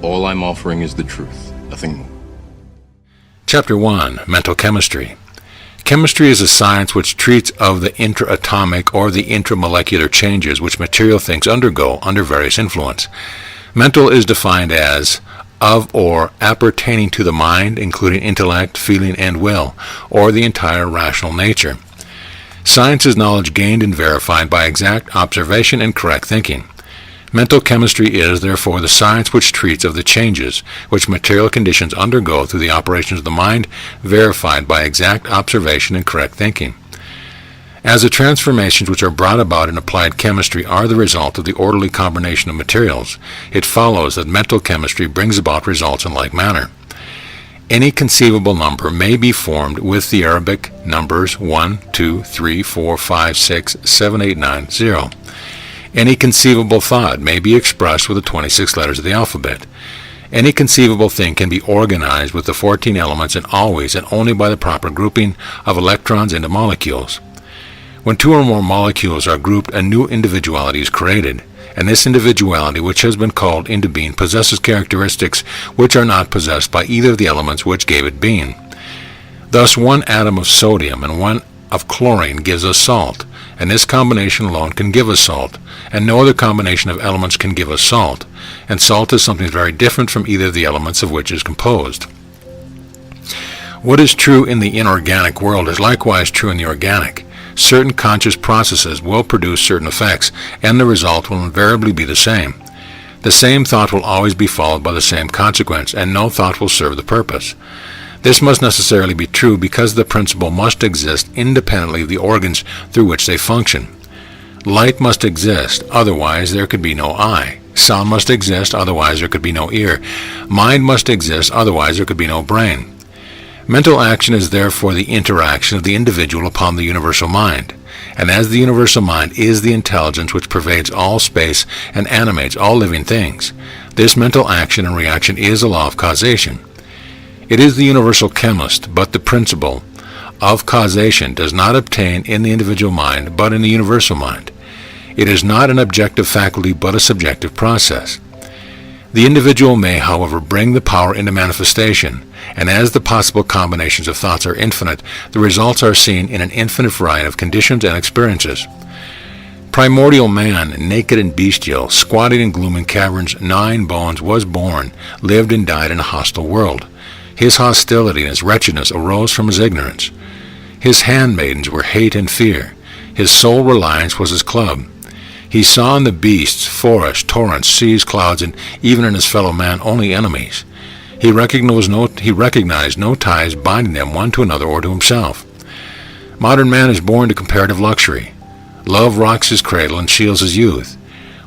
All I'm offering is the truth, nothing more. Chapter 1. Mental Chemistry. Chemistry is a science which treats of the intraatomic or the intramolecular changes which material things undergo under various influence. Mental is defined as of or appertaining to the mind, including intellect, feeling, and will, or the entire rational nature. Science is knowledge gained and verified by exact observation and correct thinking. Mental chemistry is, therefore, the science which treats of the changes which material conditions undergo through the operations of the mind, verified by exact observation and correct thinking. As the transformations which are brought about in applied chemistry are the result of the orderly combination of materials, it follows that mental chemistry brings about results in like manner. Any conceivable number may be formed with the Arabic numbers 1, 2, 3, 4, 5, 6, 7, 8, 9, 0. Any conceivable thought may be expressed with the 26 letters of the alphabet. Any conceivable thing can be organized with the 14 elements and always and only by the proper grouping of electrons into molecules. When two or more molecules are grouped, a new individuality is created, and this individuality, which has been called into being, possesses characteristics which are not possessed by either of the elements which gave it being. Thus, one atom of sodium and one of chlorine gives us salt, and this combination alone can give us salt, and no other combination of elements can give us salt, and salt is something very different from either of the elements of which it is composed. What is true in the inorganic world is likewise true in the organic. Certain conscious processes will produce certain effects, and the result will invariably be the same. The same thought will always be followed by the same consequence, and no thought will serve the purpose. This must necessarily be true because the principle must exist independently of the organs through which they function. Light must exist, otherwise there could be no eye. Sound must exist, otherwise there could be no ear. Mind must exist, otherwise there could be no brain. Mental action is therefore the interaction of the individual upon the universal mind, and as the universal mind is the intelligence which pervades all space and animates all living things, this mental action and reaction is a law of causation. It is the universal chemist, but the principle of causation does not obtain in the individual mind, but in the universal mind. It is not an objective faculty, but a subjective process. The individual may, however, bring the power into manifestation, and as the possible combinations of thoughts are infinite, the results are seen in an infinite variety of conditions and experiences. Primordial man, naked and bestial, squatting in gloomy caverns, gnawing bones, was born, lived and died in a hostile world. His hostility and his wretchedness arose from his ignorance. His handmaidens were hate and fear. His sole reliance was his club. He saw in the beasts, forests, torrents, seas, clouds, and even in his fellow man only enemies. He recognized no ties binding them one to another or to himself. Modern man is born to comparative luxury. Love rocks his cradle and shields his youth.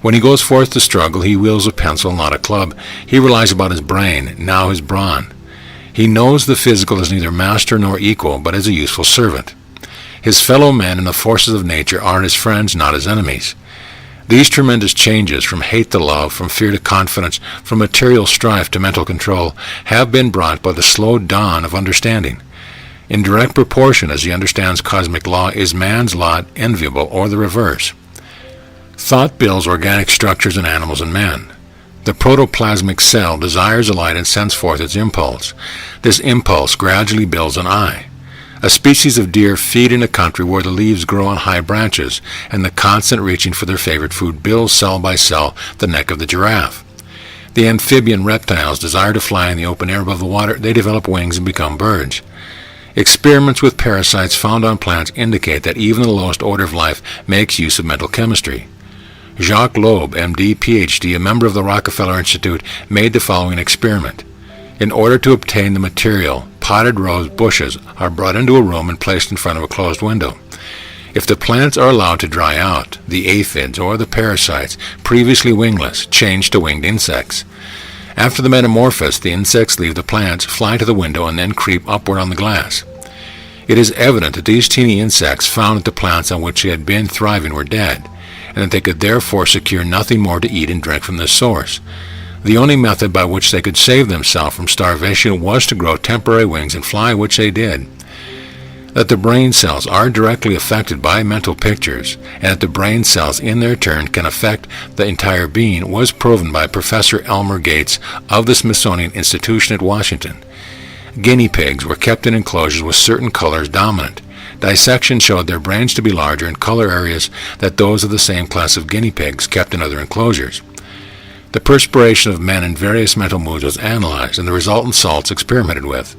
When he goes forth to struggle, he wields a pencil, not a club. He relies upon his brain, now his brawn. He knows the physical is neither master nor equal, but is a useful servant. His fellow men and the forces of nature are his friends, not his enemies. These tremendous changes, from hate to love, from fear to confidence, from material strife to mental control, have been brought by the slow dawn of understanding. In direct proportion as he understands cosmic law, is man's lot enviable or the reverse. Thought builds organic structures in animals and men. The protoplasmic cell desires a light and sends forth its impulse. This impulse gradually builds an eye. A species of deer feed in a country where the leaves grow on high branches, and the constant reaching for their favorite food builds cell by cell the neck of the giraffe. The amphibian reptiles desire to fly in the open air above the water. They develop wings and become birds. Experiments with parasites found on plants indicate that even the lowest order of life makes use of mental chemistry. Jacques Loeb, M.D., Ph.D., a member of the Rockefeller Institute, made the following experiment. In order to obtain the material, potted rose bushes are brought into a room and placed in front of a closed window. If the plants are allowed to dry out, the aphids or the parasites, previously wingless, change to winged insects. After the metamorphosis, the insects leave the plants, fly to the window, and then creep upward on the glass. It is evident that these teeny insects found that the plants on which they had been thriving were dead, and that they could therefore secure nothing more to eat and drink from this source. The only method by which they could save themselves from starvation was to grow temporary wings and fly, which they did. that the brain cells are directly affected by mental pictures, and that the brain cells in their turn can affect the entire being was proven by Professor Elmer Gates of the Smithsonian Institution at Washington. Guinea pigs were kept in enclosures with certain colors dominant. Dissection showed their brains to be larger in color areas than those of the same class of guinea pigs kept in other enclosures. The perspiration of men in various mental moods was analyzed, and the resultant salts experimented with.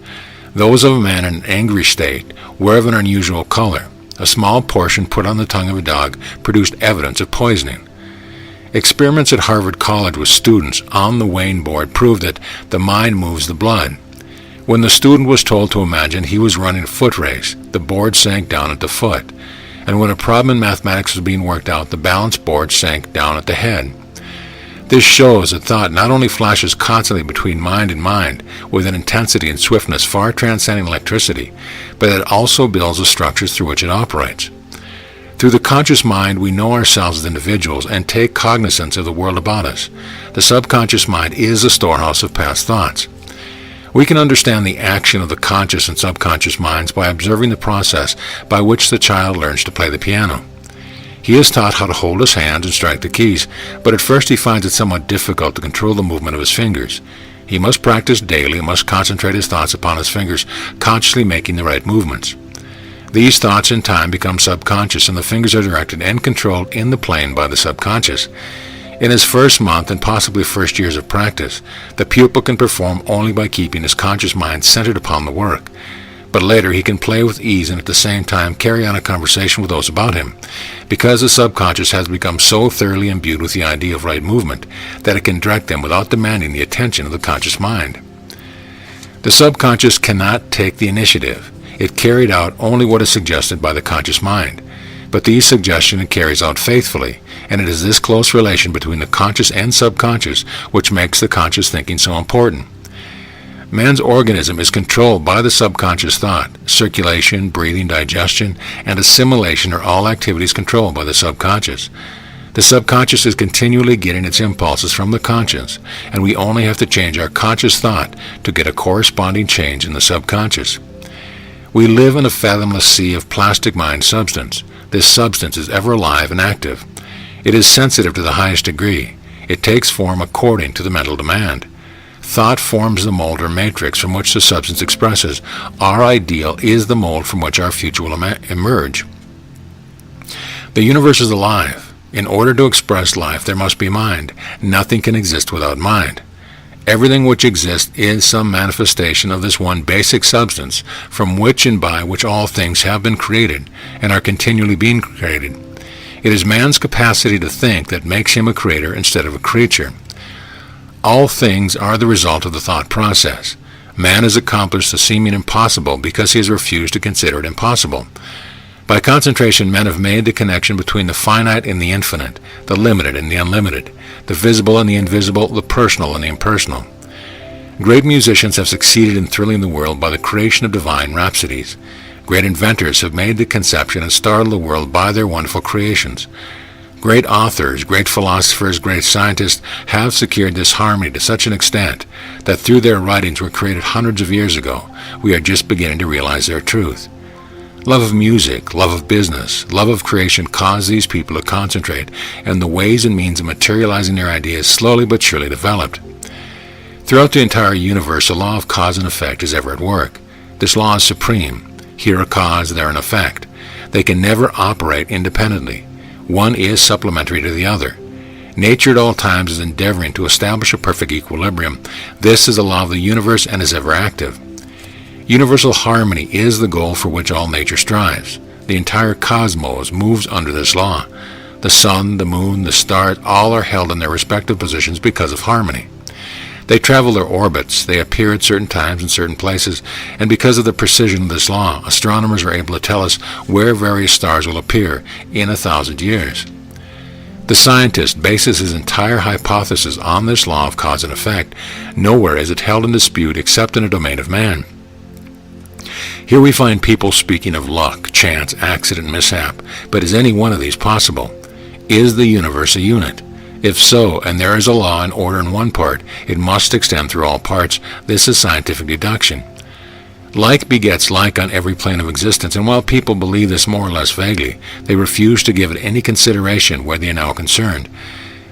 Those of a man in an angry state were of an unusual color. A small portion put on the tongue of a dog produced evidence of poisoning. Experiments at Harvard College with students on the Wayne board proved that the mind moves the blood. When the student was told to imagine he was running a foot race, the board sank down at the foot. And when a problem in mathematics was being worked out, the balance board sank down at the head. This shows that thought not only flashes constantly between mind and mind with an intensity and swiftness far transcending electricity, but it also builds the structures through which it operates. Through the conscious mind, we know ourselves as individuals and take cognizance of the world about us. The subconscious mind is the storehouse of past thoughts. We can understand the action of the conscious and subconscious minds by observing the process by which the child learns to play the piano. He is taught how to hold his hands and strike the keys, but at first he finds it somewhat difficult to control the movement of his fingers. He must practice daily and must concentrate his thoughts upon his fingers, consciously making the right movements. These thoughts in time become subconscious, and the fingers are directed and controlled in the playing by the subconscious. In his first month and possibly first years of practice, the pupil can perform only by keeping his conscious mind centered upon the work. But later he can play with ease and at the same time carry on a conversation with those about him, because the subconscious has become so thoroughly imbued with the idea of right movement that it can direct them without demanding the attention of the conscious mind. The subconscious cannot take the initiative. It carried out only what is suggested by the conscious mind. But these suggestions it carries out faithfully, and it is this close relation between the conscious and subconscious which makes the conscious thinking so important. Man's organism is controlled by the subconscious thought. Circulation, breathing, digestion, and assimilation are all activities controlled by the subconscious. The subconscious is continually getting its impulses from the conscious, and we only have to change our conscious thought to get a corresponding change in the subconscious. We live in a fathomless sea of plastic mind substance. This substance is ever alive and active. It is sensitive to the highest degree. It takes form according to the mental demand. Thought forms the mold or matrix from which the substance expresses. Our ideal is the mold from which our future will emerge. The universe is alive. In order to express life, there must be mind. Nothing can exist without mind. Everything which exists is some manifestation of this one basic substance from which and by which all things have been created and are continually being created. It is man's capacity to think that makes him a creator instead of a creature. All things are the result of the thought process. Man has accomplished the seeming impossible because he has refused to consider it impossible. By concentration, men have made the connection between the finite and the infinite, the limited and the unlimited, the visible and the invisible, the personal and the impersonal. Great musicians have succeeded in thrilling the world by the creation of divine rhapsodies. Great inventors have made the conception and startled the world by their wonderful creations. Great authors, great philosophers, great scientists have secured this harmony to such an extent that through their writings were created hundreds of years ago, we are just beginning to realize their truth. Love of music, love of business, love of creation cause these people to concentrate, and the ways and means of materializing their ideas slowly but surely developed. Throughout the entire universe, the law of cause and effect is ever at work. This law is supreme. Here a cause, there an effect. They can never operate independently. One is supplementary to the other. Nature at all times is endeavoring to establish a perfect equilibrium. This is the law of the universe and is ever active. Universal harmony is the goal for which all nature strives. The entire cosmos moves under this law. The sun, the moon, the stars, all are held in their respective positions because of harmony. They travel their orbits, they appear at certain times in certain places, and because of the precision of this law, astronomers are able to tell us where various stars will appear in 1,000 years. The scientist bases his entire hypothesis on this law of cause and effect. Nowhere is it held in dispute except in a domain of man. Here we find people speaking of luck, chance, accident, mishap, but is any one of these possible? Is the universe a unit? If so, and there is a law and order in one part, it must extend through all parts. This is scientific deduction. Like begets like on every plane of existence, and while people believe this more or less vaguely, they refuse to give it any consideration where they are now concerned.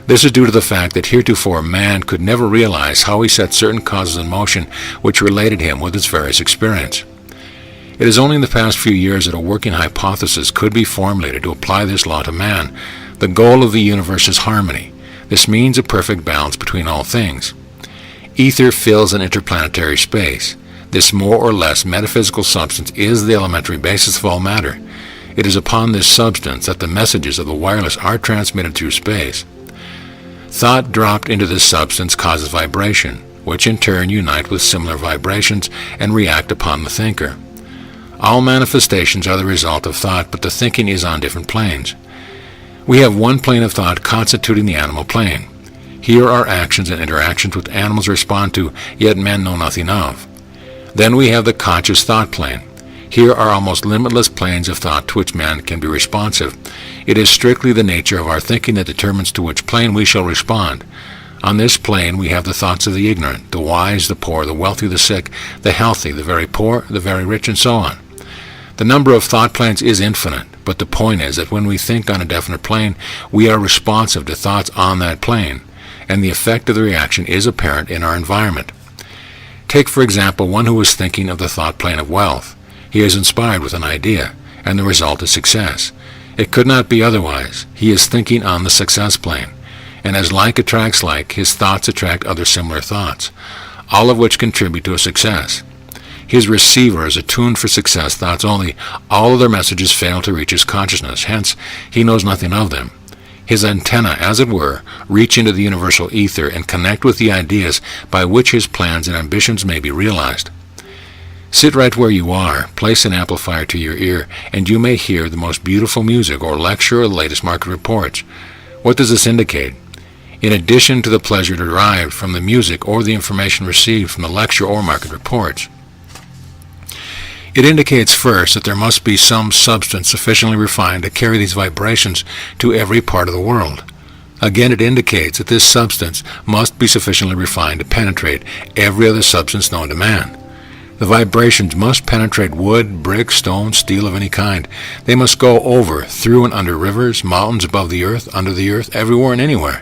This is due to the fact that heretofore man could never realize how he set certain causes in motion which related him with its various experience. It is only in the past few years that a working hypothesis could be formulated to apply this law to man. The goal of the universe is harmony. This means a perfect balance between all things. Ether fills an interplanetary space. This more or less metaphysical substance is the elementary basis of all matter. It is upon this substance that the messages of the wireless are transmitted through space. Thought dropped into this substance causes vibration, which in turn unite with similar vibrations and react upon the thinker. All manifestations are the result of thought, but the thinking is on different planes. We have one plane of thought constituting the animal plane. Here are actions and interactions which animals respond to, yet men know nothing of. Then we have the conscious thought plane. Here are almost limitless planes of thought to which man can be responsive. It is strictly the nature of our thinking that determines to which plane we shall respond. On this plane we have the thoughts of the ignorant, the wise, the poor, the wealthy, the sick, the healthy, the very poor, the very rich, and so on. The number of thought planes is infinite, but the point is that when we think on a definite plane, we are responsive to thoughts on that plane, and the effect of the reaction is apparent in our environment. Take, for example, one who is thinking of the thought plane of wealth. He is inspired with an idea, and the result is success. It could not be otherwise. He is thinking on the success plane, and as like attracts like, his thoughts attract other similar thoughts, all of which contribute to a success. His receiver is attuned for success thoughts only. All other messages fail to reach his consciousness, hence he knows nothing of them. His antenna, as it were, reach into the universal ether and connect with the ideas by which his plans and ambitions may be realized. Sit right where you are, place an amplifier to your ear, and you may hear the most beautiful music or lecture or the latest market reports. What does this indicate? In addition to the pleasure derived from the music or the information received from the lecture or market reports, it indicates first that there must be some substance sufficiently refined to carry these vibrations to every part of the world. Again, it indicates that this substance must be sufficiently refined to penetrate every other substance known to man. The vibrations must penetrate wood, brick, stone, steel of any kind. They must go over, through and under rivers, mountains, above the earth, under the earth, everywhere and anywhere.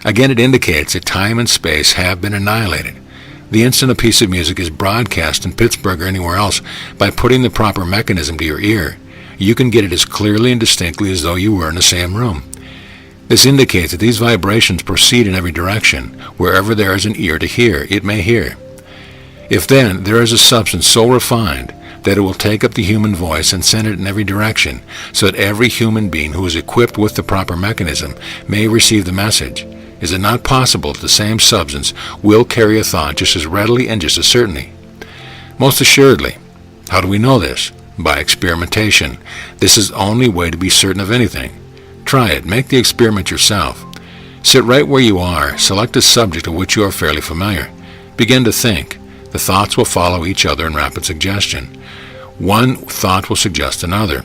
Again, it indicates that time and space have been annihilated. The instant a piece of music is broadcast in Pittsburgh or anywhere else, by putting the proper mechanism to your ear, you can get it as clearly and distinctly as though you were in the same room. This indicates that these vibrations proceed in every direction. Wherever there is an ear to hear, it may hear. If then there is a substance so refined that it will take up the human voice and send it in every direction, so that every human being who is equipped with the proper mechanism may receive the message, is it not possible that the same substance will carry a thought just as readily and just as certainly? Most assuredly. How do we know this? By experimentation. This is the only way to be certain of anything. Try it. Make the experiment yourself. Sit right where you are. Select a subject of which you are fairly familiar. Begin to think. The thoughts will follow each other in rapid suggestion. One thought will suggest another.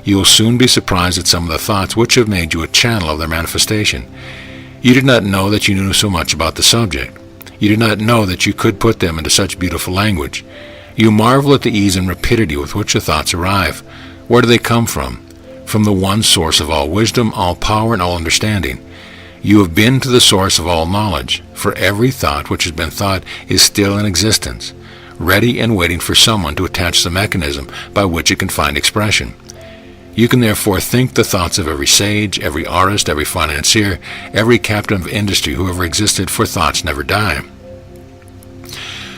You will soon be surprised at some of the thoughts which have made you a channel of their manifestation. You did not know that you knew so much about the subject. You did not know that you could put them into such beautiful language. You marvel at the ease and rapidity with which the thoughts arrive. Where do they come from? From the one source of all wisdom, all power, and all understanding. You have been to the source of all knowledge, for every thought which has been thought is still in existence, ready and waiting for someone to attach the mechanism by which it can find expression. You can therefore think the thoughts of every sage, every artist, every financier, every captain of industry who ever existed, for thoughts never die.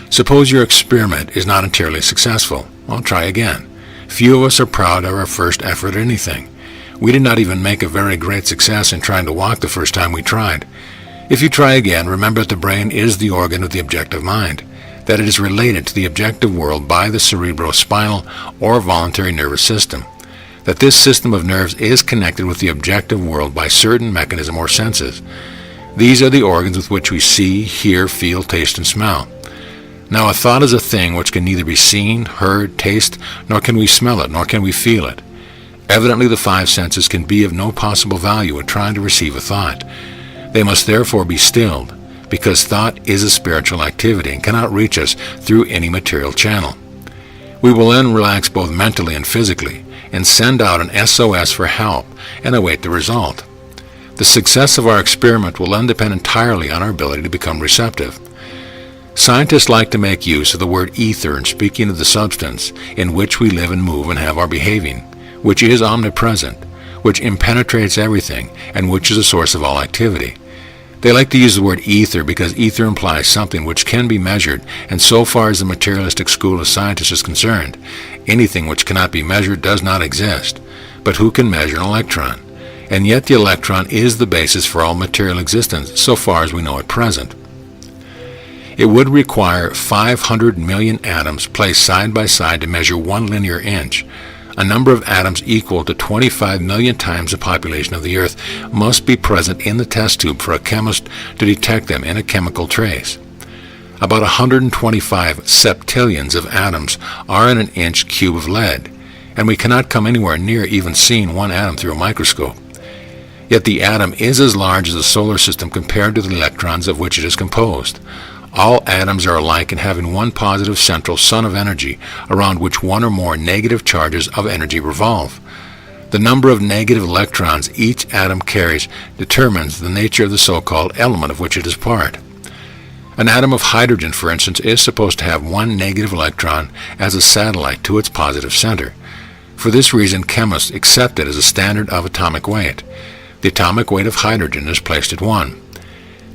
Suppose your experiment is not entirely successful. Well, try again. Few of us are proud of our first effort at anything. We did not even make a very great success in trying to walk the first time we tried. If you try again, remember that the brain is the organ of the objective mind, that it is related to the objective world by the cerebrospinal or voluntary nervous system, that this system of nerves is connected with the objective world by certain mechanism or senses. These are the organs with which we see, hear, feel, taste, and smell. Now, a thought is a thing which can neither be seen, heard, taste, nor can we smell it, nor can we feel it. Evidently, the five senses can be of no possible value in trying to receive a thought. They must therefore be stilled, because thought is a spiritual activity and cannot reach us through any material channel. We will then relax both mentally and physically, and send out an SOS for help and await the result. The success of our experiment will then depend entirely on our ability to become receptive. Scientists like to make use of the word ether in speaking of the substance in which we live and move and have our behaving, which is omnipresent, which impenetrates everything, and which is the source of all activity. They like to use the word ether because ether implies something which can be measured, and so far as the materialistic school of scientists is concerned, anything which cannot be measured does not exist. But who can measure an electron? And yet the electron is the basis for all material existence, so far as we know at present. It would require 500 million atoms placed side by side to measure 1 linear inch. A number of atoms equal to 25 million times the population of the Earth must be present in the test tube for a chemist to detect them in a chemical trace. About 125 septillions of atoms are in an inch cube of lead, and we cannot come anywhere near even seeing one atom through a microscope. Yet the atom is as large as the solar system compared to the electrons of which it is composed. All atoms are alike in having one positive central sun of energy around which one or more negative charges of energy revolve. The number of negative electrons each atom carries determines the nature of the so-called element of which it is part. An atom of hydrogen, for instance, is supposed to have one negative electron as a satellite to its positive center. For this reason, chemists accept it as a standard of atomic weight. The atomic weight of hydrogen is placed at 1.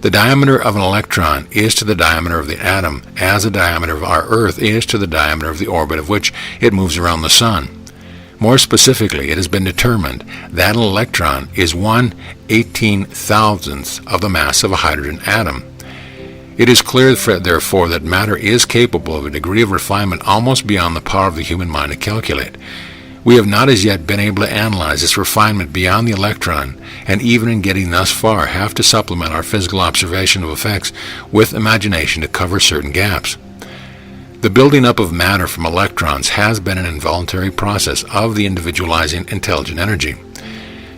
The diameter of an electron is to the diameter of the atom as the diameter of our Earth is to the diameter of the orbit of which it moves around the Sun. More specifically, it has been determined that an electron is 1/18,000th of the mass of a hydrogen atom. It is clear, therefore, that matter is capable of a degree of refinement almost beyond the power of the human mind to calculate. We have not as yet been able to analyze this refinement beyond the electron, and even in getting thus far have to supplement our physical observation of effects with imagination to cover certain gaps. The building up of matter from electrons has been an involuntary process of the individualizing intelligent energy.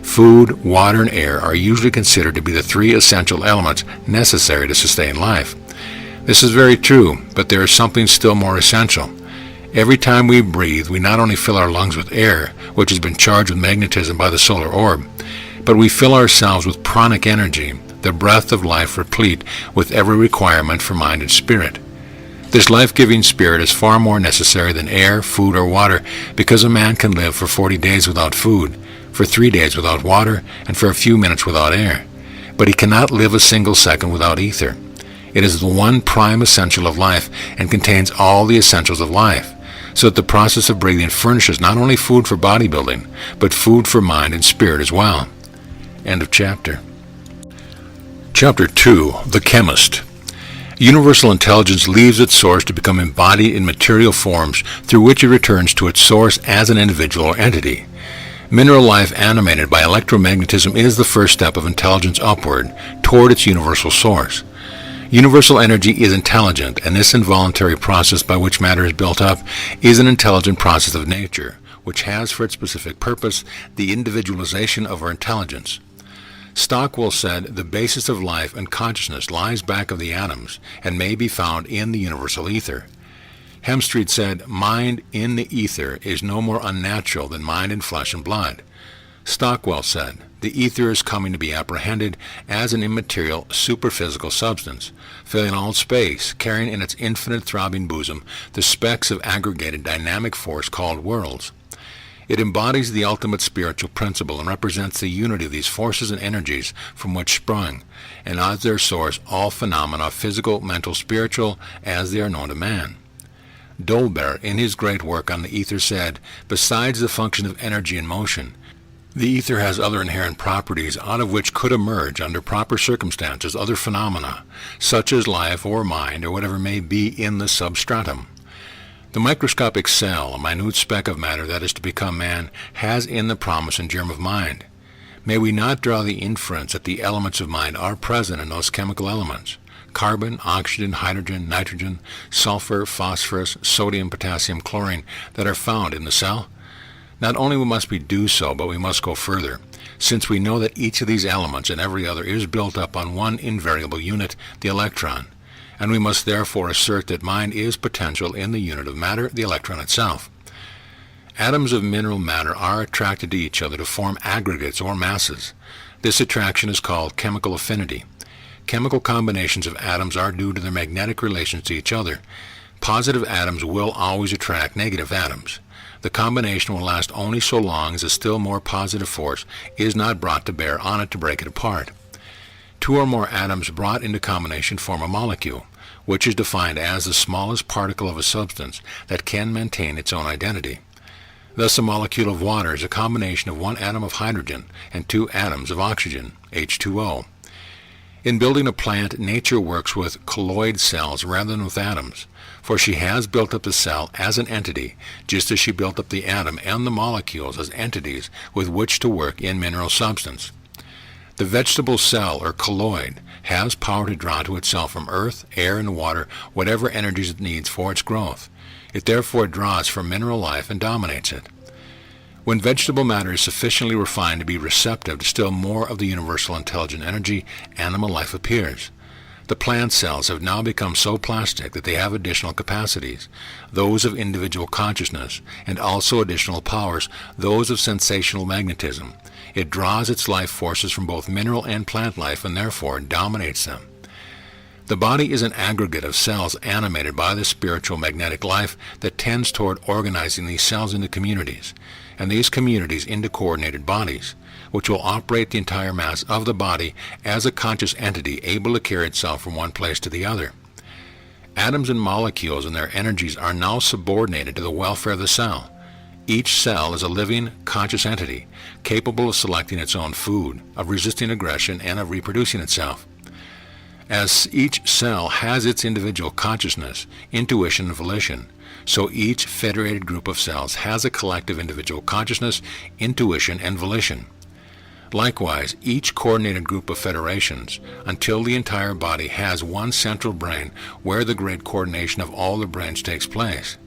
Food, water, and air are usually considered to be the 3 essential elements necessary to sustain life. This is very true, but there is something still more essential. Every time we breathe, we not only fill our lungs with air, which has been charged with magnetism by the solar orb, but we fill ourselves with pranic energy, the breath of life replete with every requirement for mind and spirit. This life-giving spirit is far more necessary than air, food, or water, because a man can live for 40 days without food, for 3 days without water, and for a few minutes without air. But he cannot live a single second without ether. It is the one prime essential of life and contains all the essentials of life, so that the process of breathing furnishes not only food for bodybuilding, but food for mind and spirit as well. End of chapter. Chapter 2. The Chemist. Universal intelligence leaves its source to become embodied in material forms through which it returns to its source as an individual or entity. Mineral life animated by electromagnetism is the first step of intelligence upward toward its universal source. Universal energy is intelligent, and this involuntary process by which matter is built up is an intelligent process of nature, which has for its specific purpose the individualization of our intelligence. Stockwell said, "The basis of life and consciousness lies back of the atoms and may be found in the universal ether." Hemstreet said, "Mind in the ether is no more unnatural than mind in flesh and blood." Stockwell said, "The ether is coming to be apprehended as an immaterial, superphysical substance, filling all space, carrying in its infinite throbbing bosom the specks of aggregated dynamic force called worlds. It embodies the ultimate spiritual principle and represents the unity of these forces and energies from which sprung, and as their source all phenomena, physical, mental, spiritual, as they are known to man." Dolbear, in his great work on the ether, said, "Besides the function of energy and motion, the ether has other inherent properties out of which could emerge, under proper circumstances, other phenomena, such as life or mind or whatever may be in the substratum. The microscopic cell, a minute speck of matter that is to become man, has in the promise and germ of mind. May we not draw the inference that the elements of mind are present in those chemical elements, carbon, oxygen, hydrogen, nitrogen, sulfur, phosphorus, sodium, potassium, chlorine, that are found in the cell? Not only must we do so, but we must go further, since we know that each of these elements and every other is built up on one invariable unit, the electron. and we must therefore assert that mind is potential in the unit of matter, the electron itself. Atoms of mineral matter are attracted to each other to form aggregates or masses. This attraction is called chemical affinity. Chemical combinations of atoms are due to their magnetic relations to each other. Positive atoms will always attract negative atoms. The combination will last only so long as a still more positive force is not brought to bear on it to break it apart. Two or more atoms brought into combination form a molecule, which is defined as the smallest particle of a substance that can maintain its own identity. Thus, a molecule of water is a combination of one atom of hydrogen and two atoms of oxygen, H2O. In building a plant, nature works with colloid cells rather than with atoms, for she has built up the cell as an entity, just as she built up the atom and the molecules as entities with which to work in mineral substance. The vegetable cell, or colloid, has power to draw to itself from earth, air, and water whatever energies it needs for its growth. It therefore draws from mineral life and dominates it. When vegetable matter is sufficiently refined to be receptive to still more of the universal intelligent energy, animal life appears. The plant cells have now become so plastic that they have additional capacities, those of individual consciousness, and also additional powers, those of sensational magnetism. It draws its life forces from both mineral and plant life and therefore dominates them. The body is an aggregate of cells animated by the spiritual magnetic life that tends toward organizing these cells into communities, and these communities into coordinated bodies, which will operate the entire mass of the body as a conscious entity able to carry itself from one place to the other. Atoms and molecules and their energies are now subordinated to the welfare of the cell. Each cell is a living, conscious entity, capable of selecting its own food, of resisting aggression, and of reproducing itself. As each cell has its individual consciousness, intuition, and volition, so each federated group of cells has a collective individual consciousness, intuition, and volition. Likewise, each coordinated group of federations, until the entire body has one central brain where the great coordination of all the brains takes place.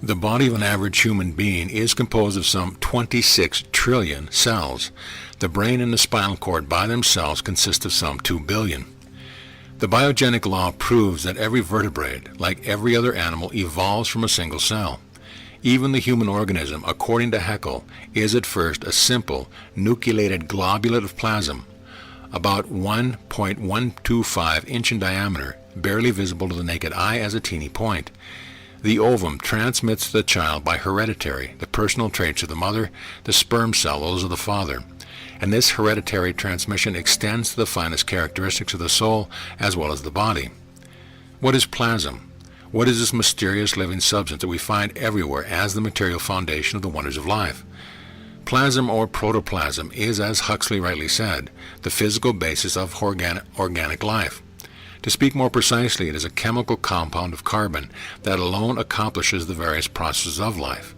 The body of an average human being is composed of some 26 trillion cells. The brain and the spinal cord by themselves consist of some 2 billion. The biogenic law proves that every vertebrate, like every other animal, evolves from a single cell. Even the human organism, according to Haeckel, is at first a simple, nucleated globulate of plasm, about 1.125 inch in diameter, barely visible to the naked eye as a teeny point. The ovum transmits to the child by hereditary the personal traits of the mother, the sperm cell those of the father, and this hereditary transmission extends to the finest characteristics of the soul as well as the body. What is plasm? What is this mysterious living substance that we find everywhere as the material foundation of the wonders of life? Plasm or protoplasm is, as Huxley rightly said, the physical basis of organic life. To speak more precisely, it is a chemical compound of carbon that alone accomplishes the various processes of life.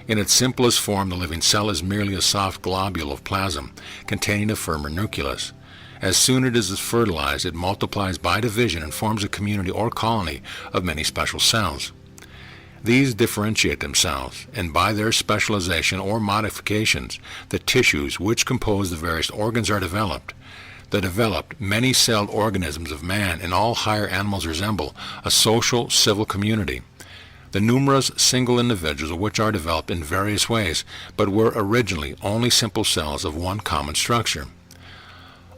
In its simplest form, the living cell is merely a soft globule of plasm containing a firmer nucleus. As soon as it is fertilized, it multiplies by division and forms a community or colony of many special cells. These differentiate themselves, and by their specialization or modifications, the tissues which compose the various organs are developed. The developed, many-celled organisms of man and all higher animals resemble a social, civil community. The numerous single individuals of which are developed in various ways, but were originally only simple cells of one common structure.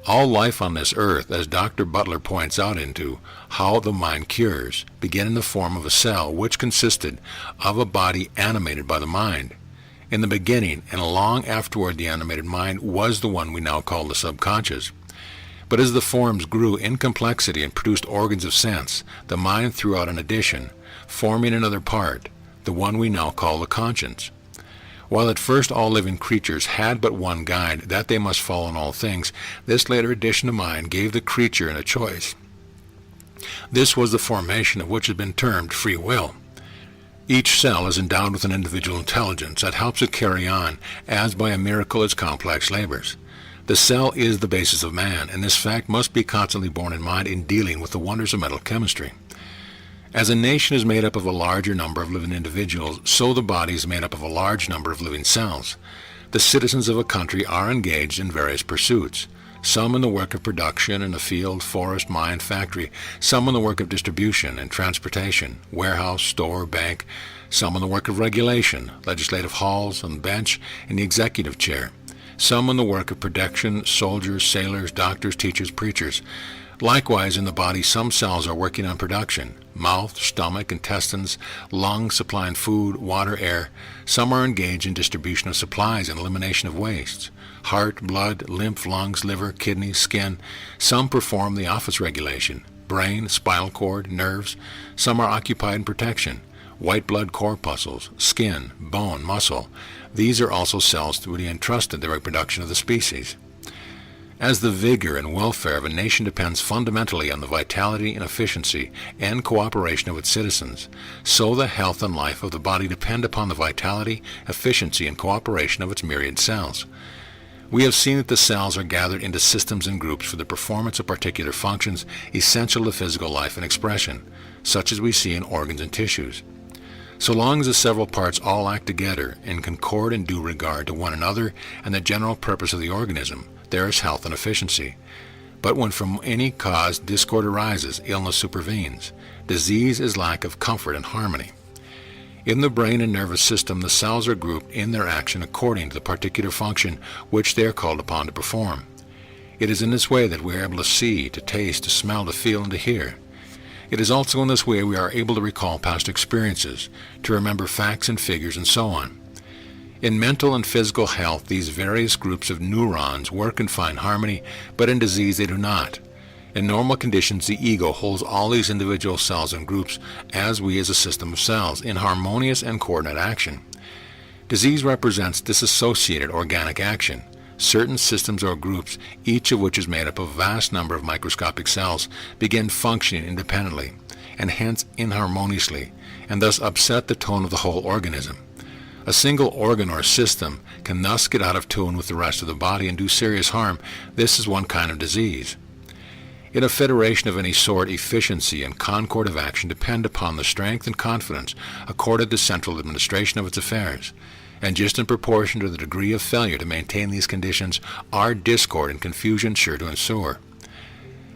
All life on this earth, as Dr. Butler points out into How the Mind Cures, began in the form of a cell which consisted of a body animated by the mind. In the beginning, and long afterward, the animated mind was the one we now call the subconscious. But as the forms grew in complexity and produced organs of sense, the mind threw out an addition, forming another part, the one we now call the conscience. While at first all living creatures had but one guide, that they must follow in all things, this later addition to mind gave the creature a choice. This was the formation of which has been termed free will. Each cell is endowed with an individual intelligence that helps it carry on, as by a miracle, its complex labors. The cell is the basis of man, and this fact must be constantly borne in mind in dealing with the wonders of mental chemistry. As a nation is made up of a larger number of living individuals, so the body is made up of a large number of living cells. The citizens of a country are engaged in various pursuits. some in the work of production in the field, forest, mine, factory, some in the work of distribution and transportation, warehouse, store, bank, some in the work of regulation, legislative halls, on the bench, and the executive chair, some in the work of protection, soldiers, sailors, doctors, teachers, preachers. Likewise, in the body, some cells are working on production, mouth, stomach, intestines, lungs supplying food, water, air. Some are engaged in distribution of supplies and elimination of wastes. Heart, blood, lymph, lungs, liver, kidneys, skin. Some perform the office regulation. Brain, spinal cord, nerves. Some are occupied in protection. White blood corpuscles, skin, bone, muscle. These are also cells to be entrusted the reproduction of the species. As the vigor and welfare of a nation depends fundamentally on the vitality and efficiency and cooperation of its citizens, so the health and life of the body depend upon the vitality, efficiency, and cooperation of its myriad cells. We have seen that the cells are gathered into systems and groups for the performance of particular functions essential to physical life and expression, such as we see in organs and tissues. So long as the several parts all act together in concord and due regard to one another and the general purpose of the organism, there is health and efficiency. But when from any cause discord arises, illness supervenes. Disease is lack of comfort and harmony. In the brain and nervous system, the cells are grouped in their action according to the particular function which they are called upon to perform. It is in this way that we are able to see, to taste, to smell, to feel, and to hear. It is also in this way we are able to recall past experiences, to remember facts and figures, and so on. In mental and physical health, these various groups of neurons work and find harmony, but in disease they do not. In normal conditions, the ego holds all these individual cells and groups, as we as a system of cells, in harmonious and coordinate action. Disease represents disassociated organic action. Certain systems or groups, each of which is made up of a vast number of microscopic cells, begin functioning independently, and hence inharmoniously, and thus upset the tone of the whole organism. A single organ or system can thus get out of tune with the rest of the body and do serious harm. This is one kind of disease. In a federation of any sort, efficiency and concord of action depend upon the strength and confidence accorded to central administration of its affairs, and just in proportion to the degree of failure to maintain these conditions are discord and confusion sure to ensue.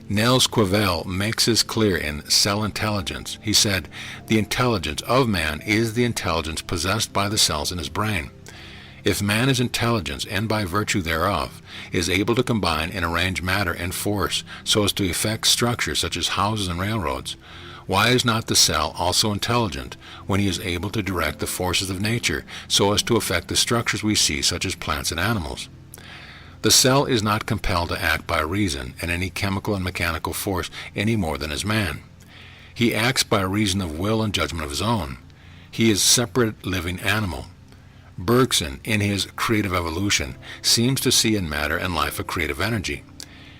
Nels Quavel makes this clear in Cell Intelligence. He said, "The intelligence of man is the intelligence possessed by the cells in his brain. If man is intelligence, and by virtue thereof, is able to combine and arrange matter and force so as to effect structures such as houses and railroads, why is not the cell also intelligent when he is able to direct the forces of nature so as to effect the structures we see such as plants and animals? The cell is not compelled to act by reason and any chemical and mechanical force any more than is man. He acts by reason of will and judgment of his own. He is a separate living animal. Bergson, in his Creative Evolution, seems to see in matter and life a creative energy.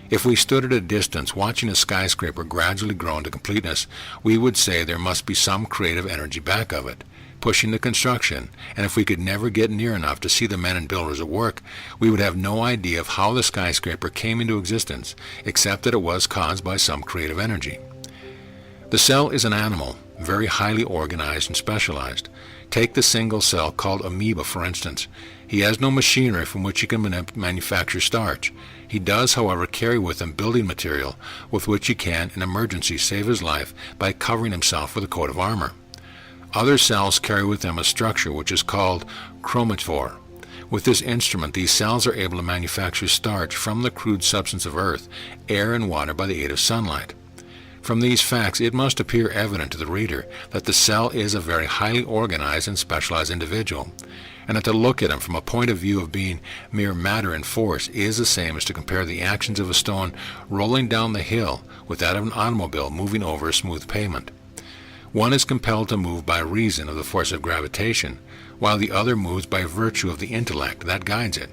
If we stood at a distance watching a skyscraper gradually grow into completeness, we would say there must be some creative energy back of it, pushing the construction, and if we could never get near enough to see the men and builders at work, we would have no idea of how the skyscraper came into existence, except that it was caused by some creative energy. The cell is an animal, very highly organized and specialized. Take the single cell called amoeba, for instance. He has no machinery from which he can manufacture starch. He does, however, carry with him building material with which he can, in emergency, save his life by covering himself with a coat of armor. Other cells carry with them a structure which is called chromatophore. With this instrument, these cells are able to manufacture starch from the crude substance of earth, air, and water by the aid of sunlight. From these facts, it must appear evident to the reader that the cell is a very highly organized and specialized individual, and that to look at him from a point of view of being mere matter and force is the same as to compare the actions of a stone rolling down the hill with that of an automobile moving over a smooth pavement. One is compelled to move by reason of the force of gravitation, while the other moves by virtue of the intellect that guides it.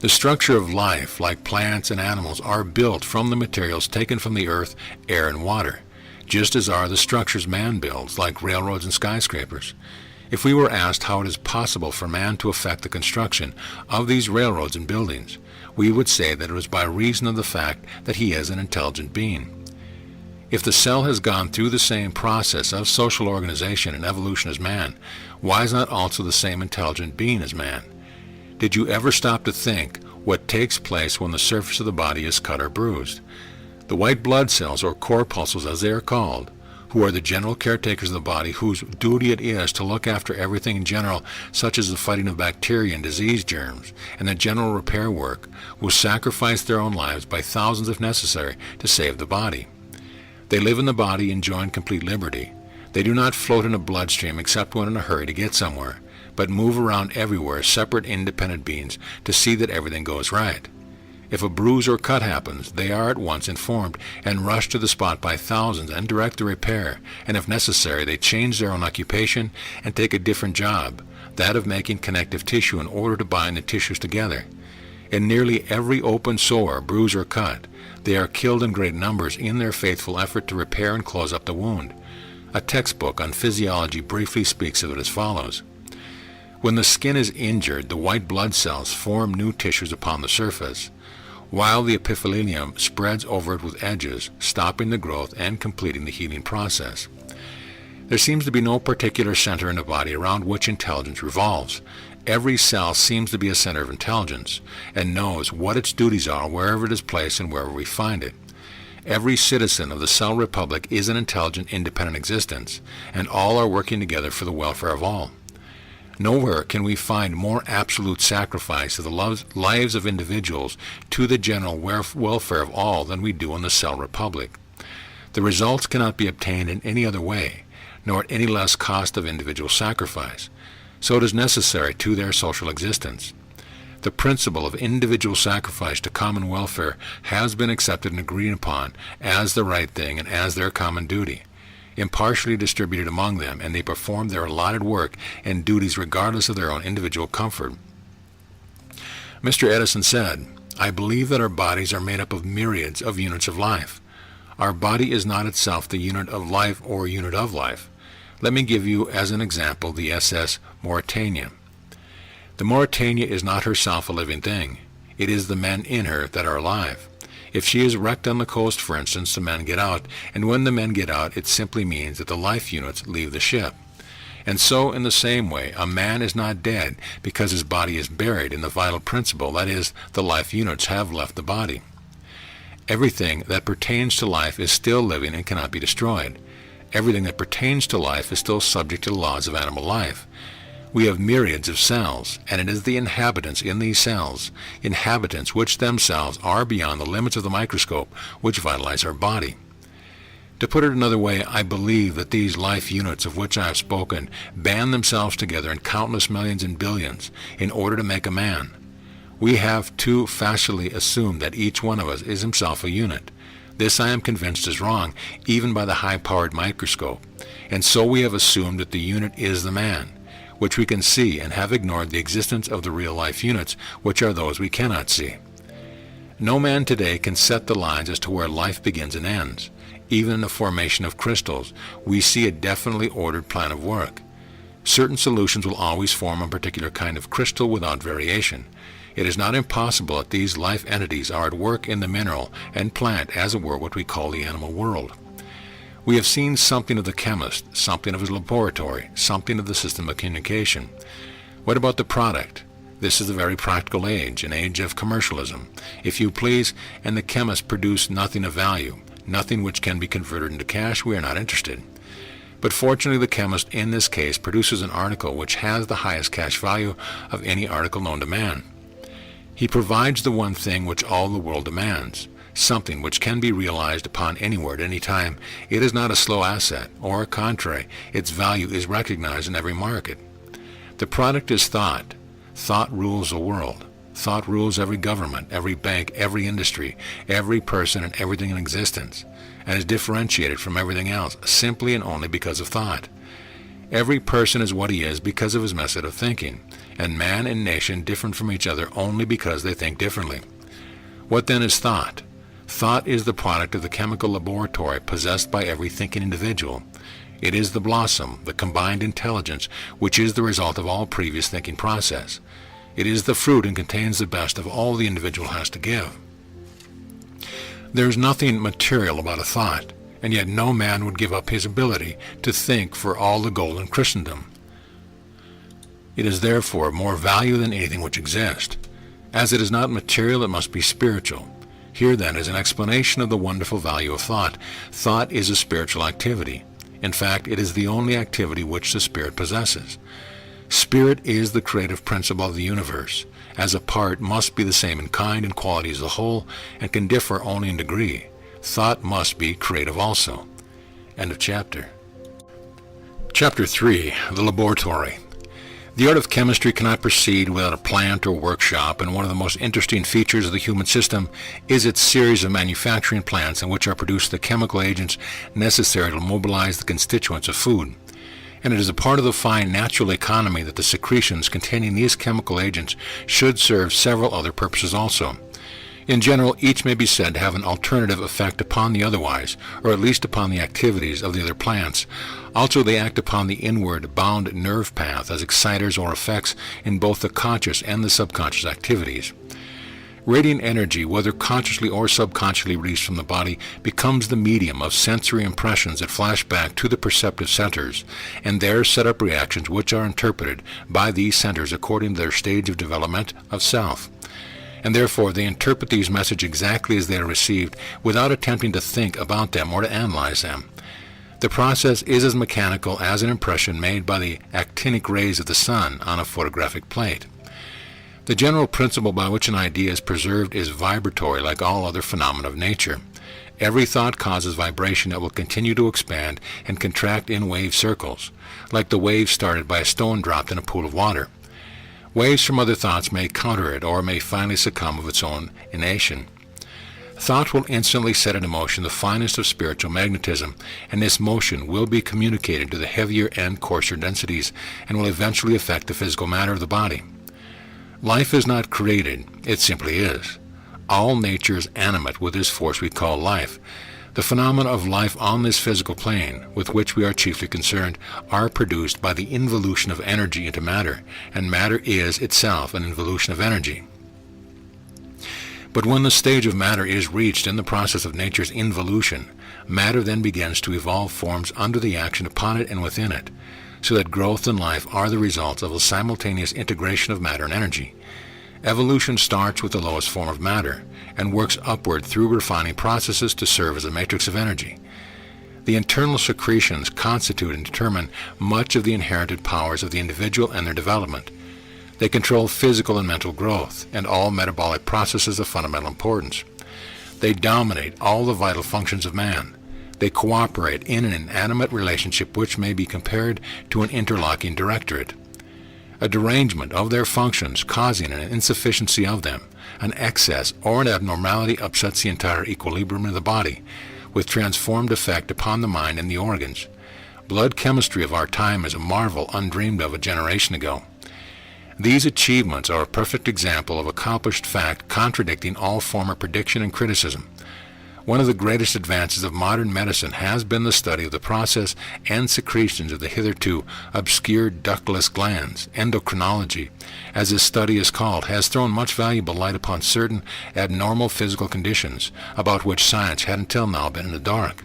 The structure of life, like plants and animals, are built from the materials taken from the earth, air, and water, just as are the structures man builds, like railroads and skyscrapers. If we were asked how it is possible for man to effect the construction of these railroads and buildings, we would say that it was by reason of the fact that he is an intelligent being. If the cell has gone through the same process of social organization and evolution as man, why is not also the same intelligent being as man? Did you ever stop to think what takes place when the surface of the body is cut or bruised. The white blood cells, or corpuscles as they are called, who are the general caretakers of the body, whose duty it is to look after everything in general, such as the fighting of bacteria and disease germs, and the general repair work, will sacrifice their own lives by thousands if necessary to save the body. They live in the body enjoying complete liberty. They do not float in a bloodstream except when in a hurry to get somewhere, but move around everywhere as separate independent beings to see that everything goes right. If a bruise or cut happens, they are at once informed and rush to the spot by thousands and direct the repair, and if necessary, they change their own occupation and take a different job, that of making connective tissue in order to bind the tissues together. In nearly every open sore, bruise, or cut, they are killed in great numbers in their faithful effort to repair and close up the wound. A textbook on physiology briefly speaks of it as follows. When the skin is injured, the white blood cells form new tissues upon the surface, while the epithelium spreads over it with edges, stopping the growth and completing the healing process. There seems to be no particular center in the body around which intelligence revolves. Every cell seems to be a center of intelligence, and knows what its duties are wherever it is placed and wherever we find it. Every citizen of the cell republic is an intelligent, independent existence, and all are working together for the welfare of all. Nowhere can we find more absolute sacrifice of the lives of individuals to the general welfare of all than we do in the cell republic. The results cannot be obtained in any other way, nor at any less cost of individual sacrifice. So it is necessary to their social existence. The principle of individual sacrifice to common welfare has been accepted and agreed upon as the right thing and as their common duty, impartially distributed among them, and they perform their allotted work and duties regardless of their own individual comfort. Mr. Edison said, "I believe that our bodies are made up of myriads of units of life. Our body is not itself the unit of life or unit of life. Let me give you as an example the SS Mauritania. The Mauritania is not herself a living thing. It is the men in her that are alive. If she is wrecked on the coast, for instance, the men get out, and when the men get out, it simply means that the life units leave the ship. And so, in the same way, a man is not dead because his body is buried in the vital principle, that is, the life units have left the body. Everything that pertains to life is still living and cannot be destroyed. Everything that pertains to life is still subject to the laws of animal life. We have myriads of cells, and it is the inhabitants in these cells, inhabitants which themselves are beyond the limits of the microscope, which vitalize our body. To put it another way, I believe that these life units of which I have spoken band themselves together in countless millions and billions in order to make a man. We have too facilely assumed that each one of us is himself a unit. This I am convinced is wrong, even by the high-powered microscope, and so we have assumed that the unit is the man, which we can see, and have ignored the existence of the real life units, which are those we cannot see. No man today can set the lines as to where life begins and ends. Even in the formation of crystals, we see a definitely ordered plan of work. Certain solutions will always form a particular kind of crystal without variation. It is not impossible that these life entities are at work in the mineral and plant, as it were, what we call the animal world. We have seen something of the chemist, something of his laboratory, something of the system of communication. What about the product? This is a very practical age, an age of commercialism, if you please, and the chemists produce nothing of value, nothing which can be converted into cash. We are not interested. But fortunately, the chemist in this case produces an article which has the highest cash value of any article known to man. He provides the one thing which all the world demands, something which can be realized upon anywhere at any time. It is not a slow asset, or contrary, its value is recognized in every market. The product is thought. Thought rules the world. Thought rules every government, every bank, every industry, every person, and everything in existence, and is differentiated from everything else simply and only because of thought. Every person is what he is because of his method of thinking, and man and nation different from each other only because they think differently. What then is thought? Thought is the product of the chemical laboratory possessed by every thinking individual. It is the blossom, the combined intelligence, which is the result of all previous thinking process. It is the fruit and contains the best of all the individual has to give. There is nothing material about a thought, and yet no man would give up his ability to think for all the gold in Christendom. It is therefore of more value than anything which exists. As it is not material, it must be spiritual. Here then is an explanation of the wonderful value of thought. Thought is a spiritual activity. In fact, it is the only activity which the spirit possesses. Spirit is the creative principle of the universe. As a part, must be the same in kind and quality as a whole, and can differ only in degree. Thought must be creative also. End of chapter. Chapter 3. The Laboratory. The art of chemistry cannot proceed without a plant or workshop, and one of the most interesting features of the human system is its series of manufacturing plants in which are produced the chemical agents necessary to mobilize the constituents of food. And it is a part of the fine natural economy that the secretions containing these chemical agents should serve several other purposes also. In general, each may be said to have an alternative effect upon the otherwise, or at least upon the activities of the other plants. Also, they act upon the inward, bound nerve path as exciters or effects in both the conscious and the subconscious activities. Radiant energy, whether consciously or subconsciously released from the body, becomes the medium of sensory impressions that flash back to the perceptive centers, and there set up reactions which are interpreted by these centers according to their stage of development of self. And therefore they interpret these messages exactly as they are received, without attempting to think about them or to analyze them. The process is as mechanical as an impression made by the actinic rays of the sun on a photographic plate. The general principle by which an idea is preserved is vibratory, like all other phenomena of nature. Every thought causes vibration that will continue to expand and contract in wave circles, like the wave started by a stone dropped in a pool of water. Waves from other thoughts may counter it, or may finally succumb of its own inanition. Thought will instantly set in motion the finest of spiritual magnetism, and this motion will be communicated to the heavier and coarser densities, and will eventually affect the physical matter of the body. Life is not created, it simply is. All nature is animate with this force we call life. The phenomena of life on this physical plane, with which we are chiefly concerned, are produced by the involution of energy into matter, and matter is itself an involution of energy. But when the stage of matter is reached in the process of nature's involution, matter then begins to evolve forms under the action upon it and within it, so that growth and life are the results of a simultaneous integration of matter and energy. Evolution starts with the lowest form of matter, and works upward through refining processes to serve as a matrix of energy. The internal secretions constitute and determine much of the inherited powers of the individual and their development. They control physical and mental growth, and all metabolic processes of fundamental importance. They dominate all the vital functions of man. They cooperate in an inanimate relationship which may be compared to an interlocking directorate. A derangement of their functions causing an insufficiency of them, an excess or an abnormality upsets the entire equilibrium of the body, with transformed effect upon the mind and the organs. Blood chemistry of our time is a marvel undreamed of a generation ago. These achievements are a perfect example of accomplished fact contradicting all former prediction and criticism. One of the greatest advances of modern medicine has been the study of the process and secretions of the hitherto obscure ductless glands. Endocrinology, as this study is called, has thrown much valuable light upon certain abnormal physical conditions about which science had until now been in the dark.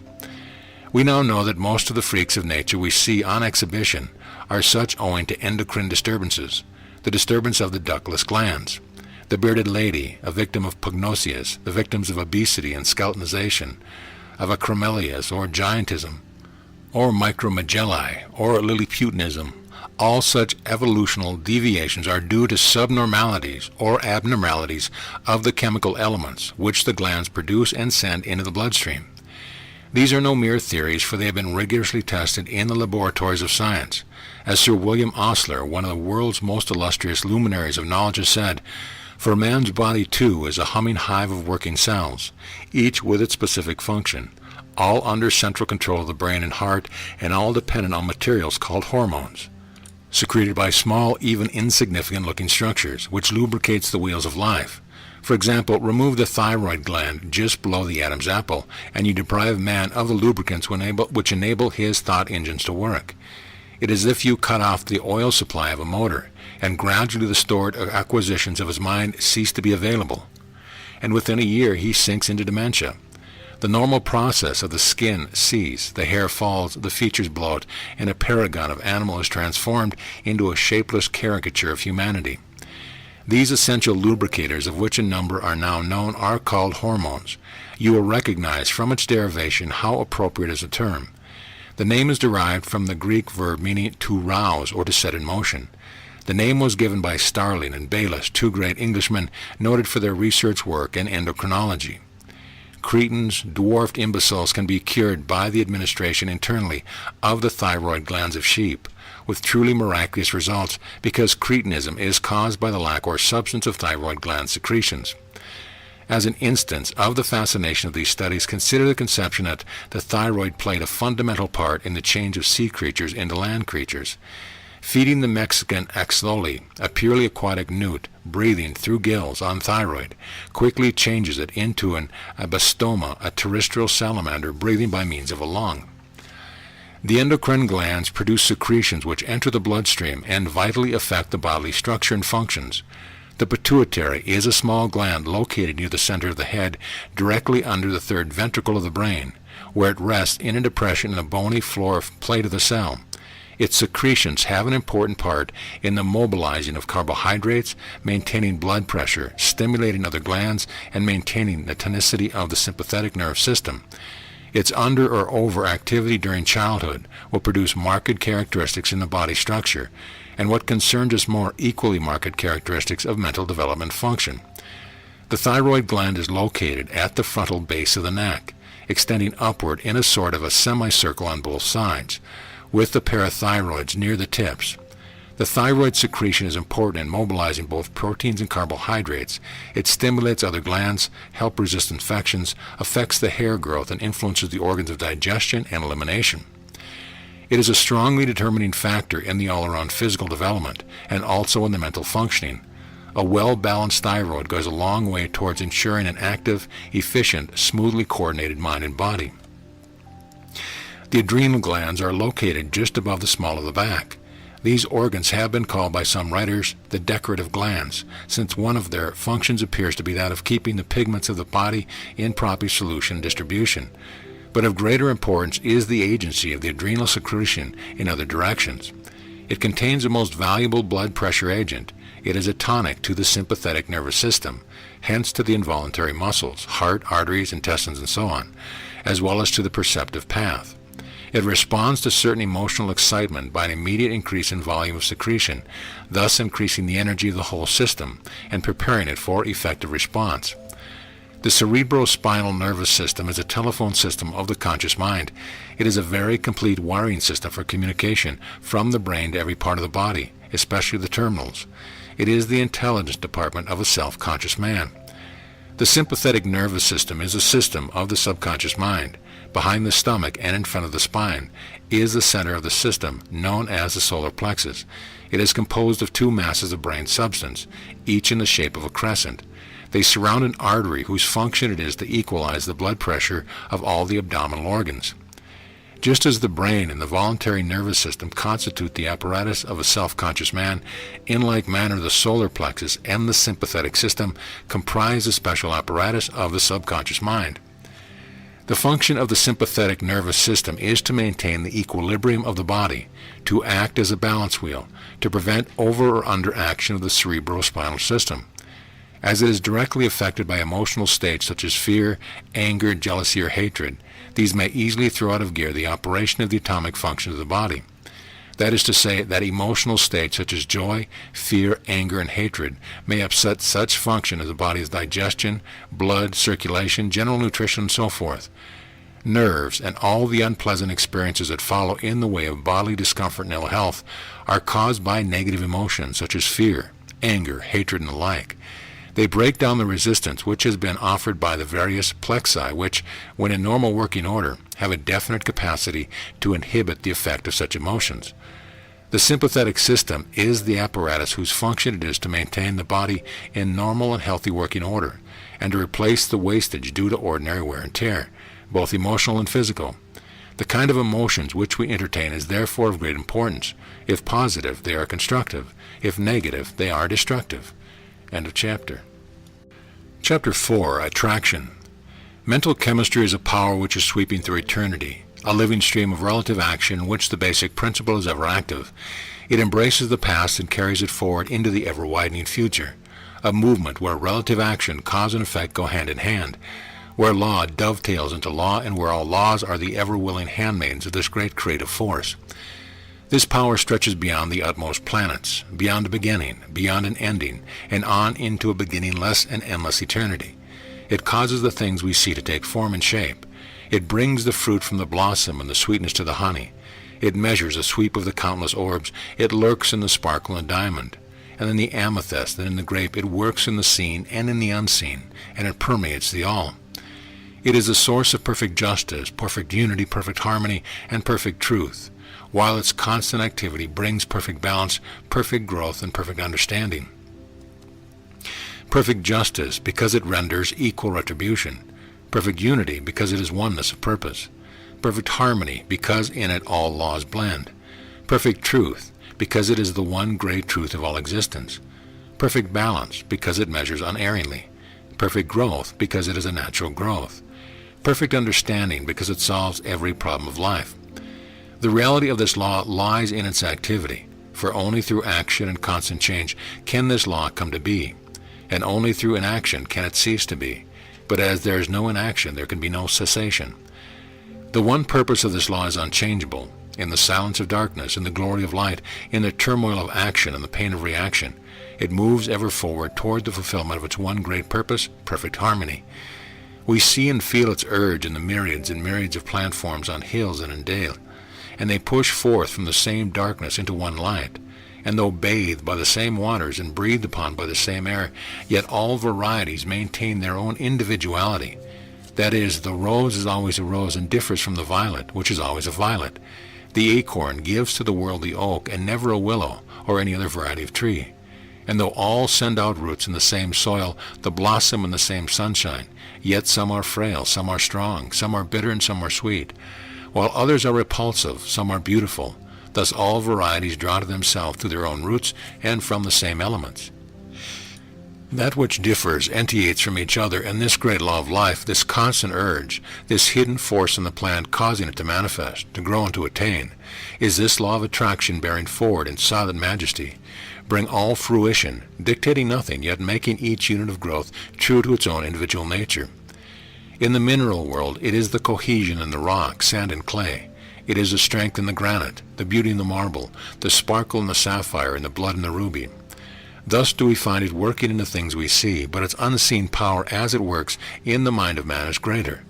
We now know that most of the freaks of nature we see on exhibition are such owing to endocrine disturbances, the disturbance of the ductless glands. The bearded lady, a victim of pugnosias, the victims of obesity and skeletonization, of acromegaly or giantism, or micromegaly, or lilliputinism. All such evolutional deviations are due to subnormalities or abnormalities of the chemical elements which the glands produce and send into the bloodstream. These are no mere theories, for they have been rigorously tested in the laboratories of science. As Sir William Osler, one of the world's most illustrious luminaries of knowledge, has said, "For man's body, too, is a humming hive of working cells, each with its specific function, all under central control of the brain and heart, and all dependent on materials called hormones, secreted by small, even insignificant-looking structures, which lubricates the wheels of life. For example, remove the thyroid gland just below the Adam's apple, and you deprive man of the lubricants which enable his thought engines to work. It is as if you cut off the oil supply of a motor, and gradually the stored acquisitions of his mind cease to be available, and within a year he sinks into dementia. The normal process of the skin ceases, the hair falls, the features bloat, and a paragon of animal is transformed into a shapeless caricature of humanity. These essential lubricators, of which a number are now known, are called hormones. You will recognize from its derivation how appropriate is the term. The name is derived from the Greek verb meaning to rouse or to set in motion. The name was given by Starling and Bayliss, two great Englishmen noted for their research work in endocrinology. Cretins, dwarfed imbeciles can be cured by the administration internally of the thyroid glands of sheep, with truly miraculous results, because cretinism is caused by the lack or substance of thyroid gland secretions. As an instance of the fascination of these studies, consider the conception that the thyroid played a fundamental part in the change of sea creatures into land creatures. Feeding the Mexican axolotl, a purely aquatic newt, breathing through gills on thyroid, quickly changes it into an abastoma, a terrestrial salamander breathing by means of a lung. The endocrine glands produce secretions which enter the bloodstream and vitally affect the bodily structure and functions. The pituitary is a small gland located near the center of the head, directly under the third ventricle of the brain, where it rests in a depression in the bony floor plate of the cell. Its secretions have an important part in the mobilizing of carbohydrates, maintaining blood pressure, stimulating other glands, and maintaining the tonicity of the sympathetic nerve system. Its under or overactivity during childhood will produce marked characteristics in the body structure, and what concerns us more, equally marked characteristics of mental development function. The thyroid gland is located at the frontal base of the neck, extending upward in a sort of a semicircle on both sides, with the parathyroids near the tips. The thyroid secretion is important in mobilizing both proteins and carbohydrates. It stimulates other glands, helps resist infections, affects the hair growth, and influences the organs of digestion and elimination. It is a strongly determining factor in the all-around physical development and also in the mental functioning. A well-balanced thyroid goes a long way towards ensuring an active, efficient, smoothly coordinated mind and body. The adrenal glands are located just above the small of the back. These organs have been called by some writers the decorative glands, since one of their functions appears to be that of keeping the pigments of the body in proper solution and distribution. But of greater importance is the agency of the adrenal secretion in other directions. It contains the most valuable blood pressure agent. It is a tonic to the sympathetic nervous system, hence to the involuntary muscles, heart, arteries, intestines, and so on, as well as to the perceptive path. It responds to certain emotional excitement by an immediate increase in volume of secretion, thus increasing the energy of the whole system and preparing it for effective response. The cerebrospinal nervous system is a telephone system of the conscious mind. It is a very complete wiring system for communication from the brain to every part of the body, especially the terminals. It is the intelligence department of a self-conscious man. The sympathetic nervous system is a system of the subconscious mind. Behind the stomach and in front of the spine is the center of the system, known as the solar plexus. It is composed of two masses of brain substance, each in the shape of a crescent. They surround an artery whose function it is to equalize the blood pressure of all the abdominal organs. Just as the brain and the voluntary nervous system constitute the apparatus of a self-conscious man, in like manner the solar plexus and the sympathetic system comprise the special apparatus of the subconscious mind. The function of the sympathetic nervous system is to maintain the equilibrium of the body, to act as a balance wheel, to prevent over or under action of the cerebrospinal system. As it is directly affected by emotional states such as fear, anger, jealousy, or hatred, these may easily throw out of gear the operation of the atomic functions of the body. That is to say, that emotional states such as joy, fear, anger, and hatred may upset such function as the body's digestion, blood, circulation, general nutrition, and so forth. Nerves and all the unpleasant experiences that follow in the way of bodily discomfort and ill health are caused by negative emotions such as fear, anger, hatred, and the like. They break down the resistance which has been offered by the various plexi which, when in normal working order, have a definite capacity to inhibit the effect of such emotions. The sympathetic system is the apparatus whose function it is to maintain the body in normal and healthy working order, and to replace the wastage due to ordinary wear and tear, both emotional and physical. The kind of emotions which we entertain is therefore of great importance. If positive, they are constructive. If negative, they are destructive. End of chapter. Chapter 4. Attraction. Mental chemistry is a power which is sweeping through eternity, a living stream of relative action in which the basic principle is ever active. It embraces the past and carries it forward into the ever-widening future. a movement where relative action, cause and effect go hand in hand, where law dovetails into law, and where all laws are the ever-willing handmaidens of this great creative force. This power stretches beyond the utmost planets, beyond a beginning, beyond an ending, and on into a beginningless and endless eternity. It causes the things we see to take form and shape. It brings the fruit from the blossom and the sweetness to the honey. It measures the sweep of the countless orbs. It lurks in the sparkle and diamond, and in the amethyst and in the grape. It works in the seen and in the unseen, and it permeates the all. It is the source of perfect justice, perfect unity, perfect harmony, and perfect truth, while its constant activity brings perfect balance, perfect growth, and perfect understanding. Perfect justice, because it renders equal retribution. Perfect unity, because it is oneness of purpose. Perfect harmony, because in it all laws blend. Perfect truth, because it is the one great truth of all existence. Perfect balance, because it measures unerringly. Perfect growth, because it is a natural growth. Perfect understanding, because it solves every problem of life. The reality of this law lies in its activity, for only through action and constant change can this law come to be, and only through inaction can it cease to be. But as there is no inaction, there can be no cessation. The one purpose of this law is unchangeable. In the silence of darkness, in the glory of light, in the turmoil of action and the pain of reaction, it moves ever forward toward the fulfillment of its one great purpose, perfect harmony. We see and feel its urge in the myriads and myriads of plant forms on hills and in dale, and they push forth from the same darkness into one light. And though bathed by the same waters and breathed upon by the same air, yet all varieties maintain their own individuality. That is, the rose is always a rose and differs from the violet, which is always a violet. The acorn gives to the world the oak, and never a willow or any other variety of tree. And though all send out roots in the same soil, the blossom in the same sunshine, yet some are frail, some are strong, some are bitter, and some are sweet, while others are repulsive, some are beautiful. Thus all varieties draw to themselves through their own roots and from the same elements. That which differs entiates from each other, and this great law of life, this constant urge, this hidden force in the plant causing it to manifest, to grow and to attain, is this law of attraction bearing forward in silent majesty, bring all fruition, dictating nothing, yet making each unit of growth true to its own individual nature. In the mineral world, it is the cohesion in the rock, sand, and clay. It is the strength in the granite, the beauty in the marble, the sparkle in the sapphire, and the blood in the ruby. Thus do we find it working in the things we see, but its unseen power as it works in the mind of man is greater.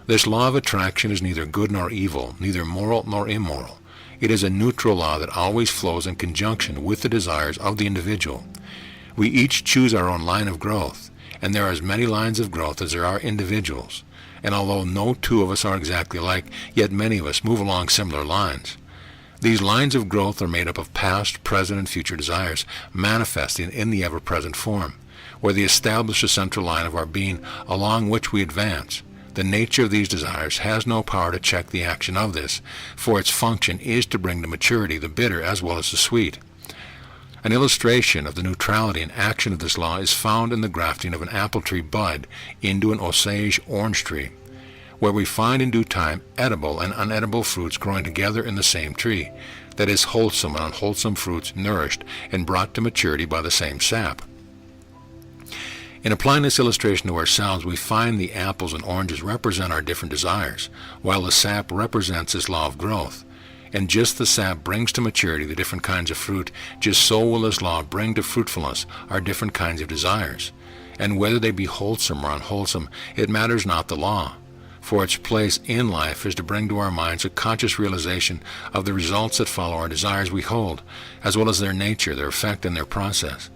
This law of attraction is neither good nor evil, neither moral nor immoral. It is a neutral law that always flows in conjunction with the desires of the individual. We each choose our own line of growth, and there are as many lines of growth as there are individuals. And although no two of us are exactly alike, yet many of us move along similar lines. These lines of growth are made up of past, present, and future desires, manifesting in the ever-present form, where they establish a central line of our being along which we advance. The nature of these desires has no power to check the action of this, for its function is to bring to maturity the bitter as well as the sweet. An illustration of the neutrality and action of this law is found in the grafting of an apple tree bud into an Osage orange tree, where we find in due time edible and unedible fruits growing together in the same tree, that is, wholesome and unwholesome fruits nourished and brought to maturity by the same sap. In applying this illustration to ourselves, we find the apples and oranges represent our different desires, while the sap represents this law of growth. And just the sap brings to maturity the different kinds of fruit, just so will this law bring to fruitfulness our different kinds of desires. And whether they be wholesome or unwholesome, it matters not the law. For its place in life is to bring to our minds a conscious realization of the results that follow our desires we hold, as well as their nature, their effect, and their process.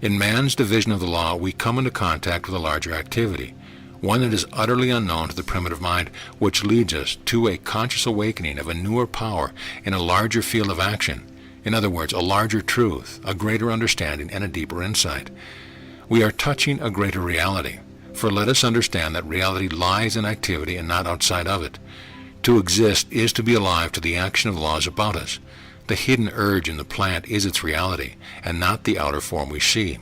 In man's division of the law, we come into contact with a larger activity, one that is utterly unknown to the primitive mind, which leads us to a conscious awakening of a newer power in a larger field of action. In other words, a larger truth, a greater understanding, and a deeper insight. We are touching a greater reality. For let us understand that reality lies in activity and not outside of it. To exist is to be alive to the action of the laws about us. The hidden urge in the plant is its reality, and not the outer form we see.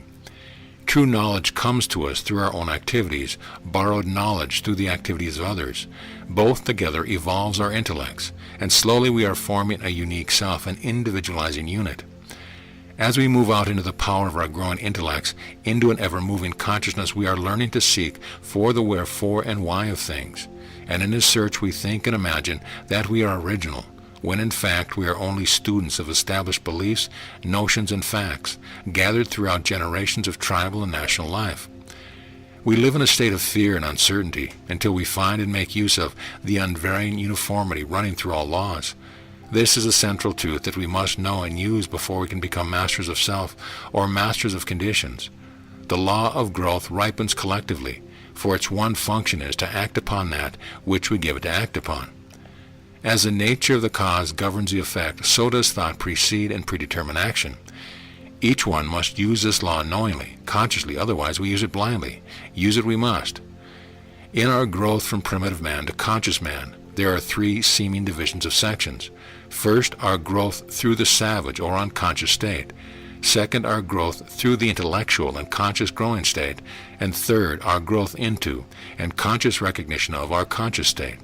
True knowledge comes to us through our own activities, borrowed knowledge through the activities of others. Both together evolves our intellects, and slowly we are forming a unique self, an individualizing unit. As we move out into the power of our growing intellects, into an ever-moving consciousness, we are learning to seek for the wherefore and why of things. And in this search we think and imagine that we are original, when in fact we are only students of established beliefs, notions, and facts, gathered throughout generations of tribal and national life. We live in a state of fear and uncertainty until we find and make use of the unvarying uniformity running through all laws. This is a central truth that we must know and use before we can become masters of self or masters of conditions. The law of growth ripens collectively, for its one function is to act upon that which we give it to act upon. As the nature of the cause governs the effect, so does thought precede and predetermine action. Each one must use this law knowingly, consciously, otherwise we use it blindly. Use it we must. In our growth from primitive man to conscious man, there are three seeming divisions of sections. First, our growth through the savage or unconscious state. Second, our growth through the intellectual and conscious growing state. And third, our growth into and conscious recognition of our conscious state.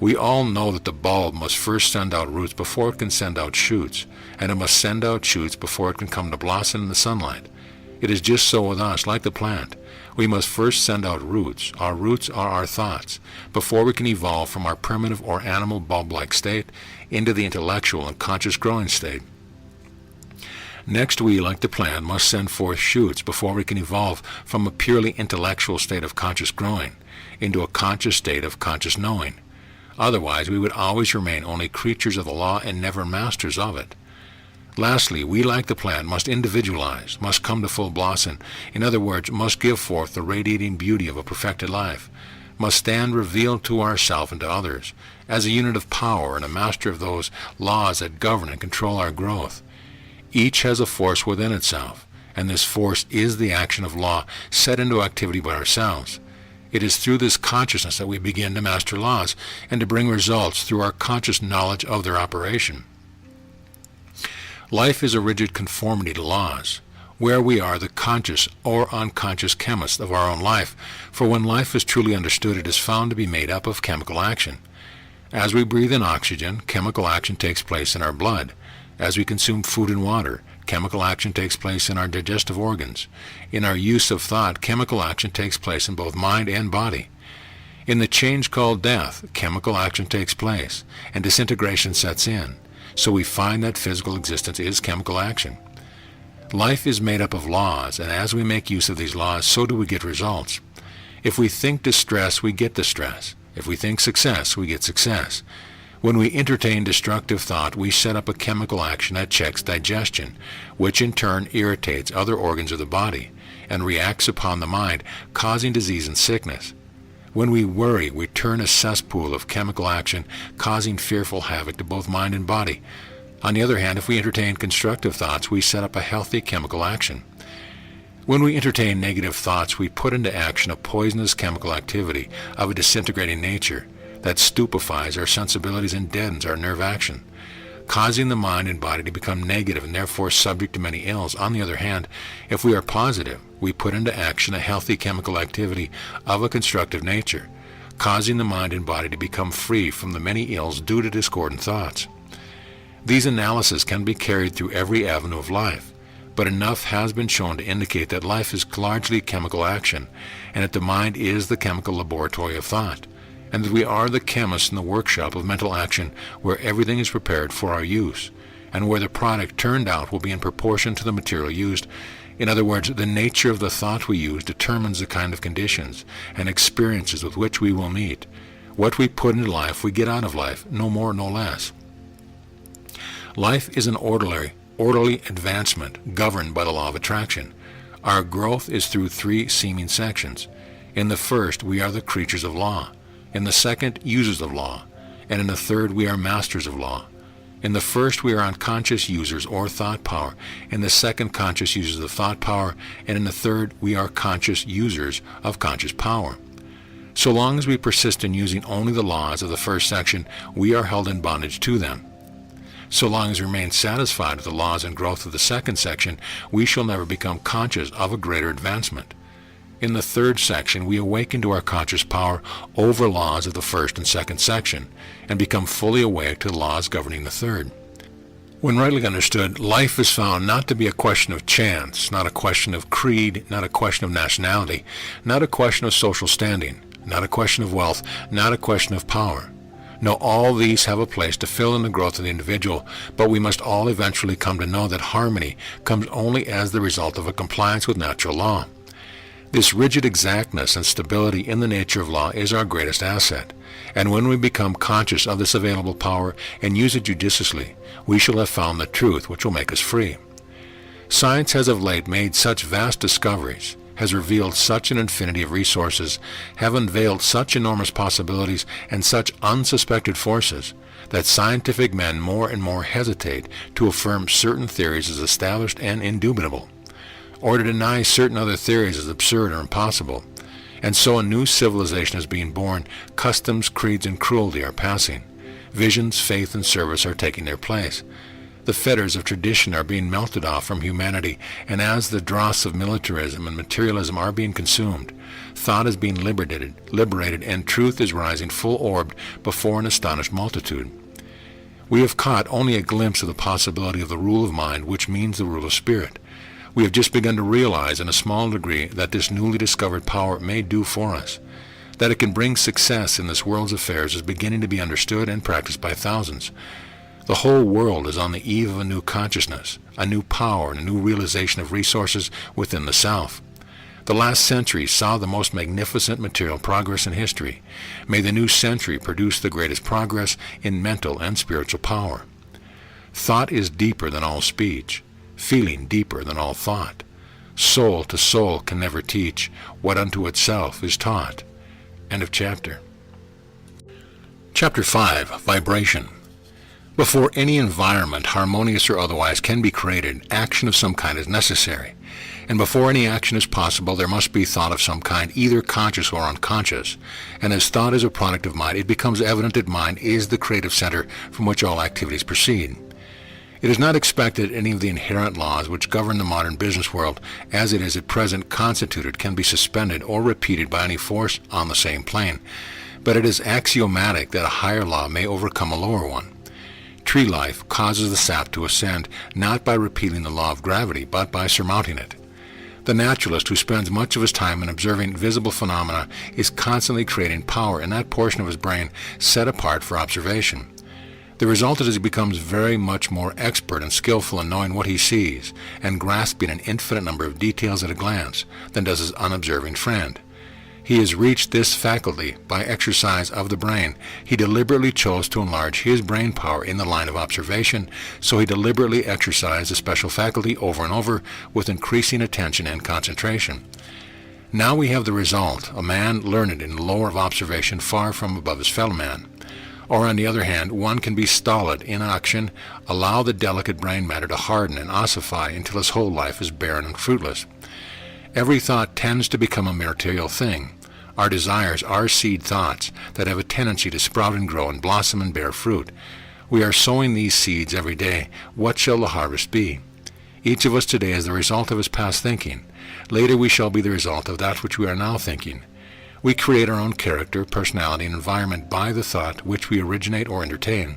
We all know that the bulb must first send out roots before it can send out shoots, and it must send out shoots before it can come to blossom in the sunlight. It is just so with us, like the plant. We must first send out roots. Our roots are our thoughts, before we can evolve from our primitive or animal bulb-like state into the intellectual and conscious growing state. Next, we, like the plant, must send forth shoots before we can evolve from a purely intellectual state of conscious growing into a conscious state of conscious knowing. Otherwise, we would always remain only creatures of the law and never masters of it. Lastly, we, like the plant, must individualize, must come to full blossom. In other words, must give forth the radiating beauty of a perfected life, must stand revealed to ourselves and to others, as a unit of power and a master of those laws that govern and control our growth. Each has a force within itself, and this force is the action of law set into activity by ourselves. It is through this consciousness that we begin to master laws and to bring results through our conscious knowledge of their operation. Life is a rigid conformity to laws, where we are the conscious or unconscious chemists of our own life, for when life is truly understood, it is found to be made up of chemical action. As we breathe in oxygen, chemical action takes place in our blood. As we consume food and water, chemical action takes place in our digestive organs. In our use of thought, chemical action takes place in both mind and body. In the change called death, chemical action takes place, and disintegration sets in. So we find that physical existence is chemical action. Life is made up of laws, and as we make use of these laws, so do we get results. If we think distress, we get distress. If we think success, we get success. When we entertain destructive thought, we set up a chemical action that checks digestion, which in turn irritates other organs of the body and reacts upon the mind, causing disease and sickness. When we worry, we turn a cesspool of chemical action, causing fearful havoc to both mind and body. On the other hand, if we entertain constructive thoughts, we set up a healthy chemical action. When we entertain negative thoughts, we put into action a poisonous chemical activity of a disintegrating nature that stupefies our sensibilities and deadens our nerve action, causing the mind and body to become negative and therefore subject to many ills. On the other hand, if we are positive, we put into action a healthy chemical activity of a constructive nature, causing the mind and body to become free from the many ills due to discordant thoughts. These analyses can be carried through every avenue of life, but enough has been shown to indicate that life is largely chemical action, and that the mind is the chemical laboratory of thought, and that we are the chemists in the workshop of mental action where everything is prepared for our use, and where the product turned out will be in proportion to the material used. In other words, the nature of the thought we use determines the kind of conditions and experiences with which we will meet. What we put into life, we get out of life, no more, no less. Life is an orderly advancement governed by the law of attraction. Our growth is through three seeming sections. In the first, we are the creatures of law. In the second, users of law. And in the third, we are masters of law. In the first, we are unconscious users or thought power. In the second, conscious users of thought power. And in the third, we are conscious users of conscious power. So long as we persist in using only the laws of the first section, we are held in bondage to them. So long as we remain satisfied with the laws and growth of the second section, we shall never become conscious of a greater advancement. In the third section, we awaken to our conscious power over laws of the first and second section, and become fully awake to the laws governing the third. When rightly understood, life is found not to be a question of chance, not a question of creed, not a question of nationality, not a question of social standing, not a question of wealth, not a question of power. No, all these have a place to fill in the growth of the individual, but we must all eventually come to know that harmony comes only as the result of a compliance with natural law. This rigid exactness and stability in the nature of law is our greatest asset, and when we become conscious of this available power and use it judiciously, we shall have found the truth which will make us free. Science has of late made such vast discoveries, has revealed such an infinity of resources, have unveiled such enormous possibilities and such unsuspected forces, that scientific men more and more hesitate to affirm certain theories as established and indubitable, or to deny certain other theories as absurd or impossible. And so a new civilization is being born, customs, creeds, and cruelty are passing. Visions, faith, and service are taking their place. The fetters of tradition are being melted off from humanity, and as the dross of militarism and materialism are being consumed, thought is being liberated, and truth is rising full-orbed before an astonished multitude. We have caught only a glimpse of the possibility of the rule of mind, which means the rule of spirit. We have just begun to realize in a small degree that this newly discovered power may do for us. That it can bring success in this world's affairs is beginning to be understood and practiced by thousands. The whole world is on the eve of a new consciousness, a new power, and a new realization of resources within the self. The last century saw the most magnificent material progress in history. May the new century produce the greatest progress in mental and spiritual power. Thought is deeper than all speech, feeling deeper than all thought. Soul to soul can never teach what unto itself is taught. End of chapter. Chapter 5, Vibration. Before any environment, harmonious or otherwise, can be created, action of some kind is necessary. And before any action is possible, there must be thought of some kind, either conscious or unconscious. And as thought is a product of mind, it becomes evident that mind is the creative center from which all activities proceed. It is not expected any of the inherent laws which govern the modern business world, as it is at present constituted, can be suspended or repeated by any force on the same plane. But it is axiomatic that a higher law may overcome a lower one. Tree life causes the sap to ascend, not by repealing the law of gravity, but by surmounting it. The naturalist who spends much of his time in observing visible phenomena is constantly creating power in that portion of his brain set apart for observation. The result is he becomes very much more expert and skillful in knowing what he sees and grasping an infinite number of details at a glance than does his unobserving friend. He has reached this faculty by exercise of the brain. He deliberately chose to enlarge his brain power in the line of observation, so he deliberately exercised the special faculty over and over with increasing attention and concentration. Now we have the result, a man learned in the lore of observation far from above his fellow man. Or on the other hand, one can be stolid in action, allow the delicate brain matter to harden and ossify until his whole life is barren and fruitless. Every thought tends to become a material thing. Our desires are seed thoughts that have a tendency to sprout and grow and blossom and bear fruit. We are sowing these seeds every day. What shall the harvest be? Each of us today is the result of his past thinking. Later we shall be the result of that which we are now thinking. We create our own character, personality, and environment by the thought which we originate or entertain.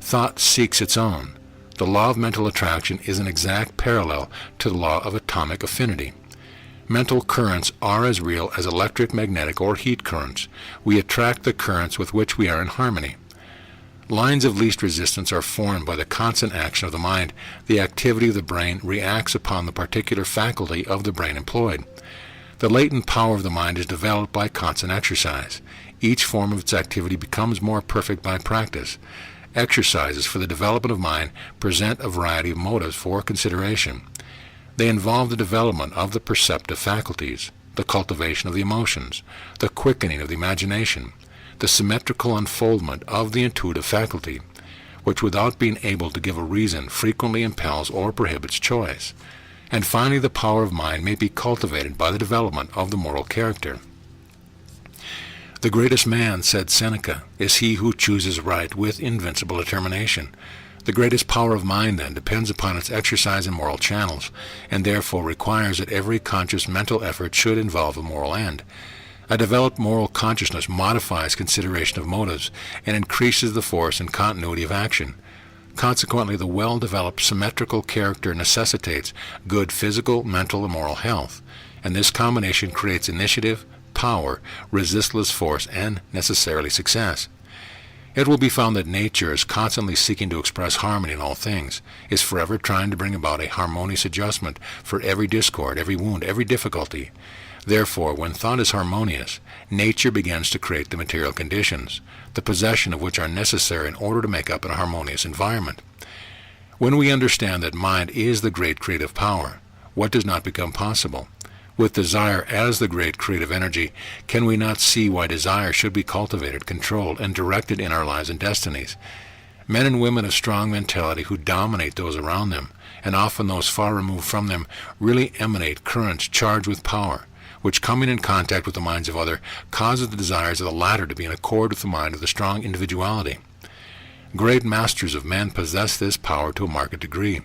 Thought seeks its own. The law of mental attraction is an exact parallel to the law of atomic affinity. Mental currents are as real as electric, magnetic, or heat currents. We attract the currents with which we are in harmony. Lines of least resistance are formed by the constant action of the mind. The activity of the brain reacts upon the particular faculty of the brain employed. The latent power of the mind is developed by constant exercise. Each form of its activity becomes more perfect by practice. Exercises for the development of mind present a variety of motives for consideration. They involve the development of the perceptive faculties, the cultivation of the emotions, the quickening of the imagination, the symmetrical unfoldment of the intuitive faculty, which without being able to give a reason frequently impels or prohibits choice. And finally, the power of mind may be cultivated by the development of the moral character. The greatest man, said Seneca, is he who chooses right with invincible determination. The greatest power of mind, then, depends upon its exercise in moral channels, and therefore requires that every conscious mental effort should involve a moral end. A developed moral consciousness modifies consideration of motives and increases the force and continuity of action. Consequently, the well-developed symmetrical character necessitates good physical, mental, and moral health, and this combination creates initiative, power, resistless force, and necessarily success. It will be found that nature is constantly seeking to express harmony in all things, is forever trying to bring about a harmonious adjustment for every discord, every wound, every difficulty. Therefore, when thought is harmonious, nature begins to create the material conditions, the possession of which are necessary in order to make up a harmonious environment. When we understand that mind is the great creative power, what does not become possible? With desire as the great creative energy, can we not see why desire should be cultivated, controlled, and directed in our lives and destinies? Men and women of strong mentality who dominate those around them, and often those far removed from them, really emanate currents charged with power, which, coming in contact with the minds of others, causes the desires of the latter to be in accord with the mind of the strong individuality. Great masters of men possess this power to a marked degree.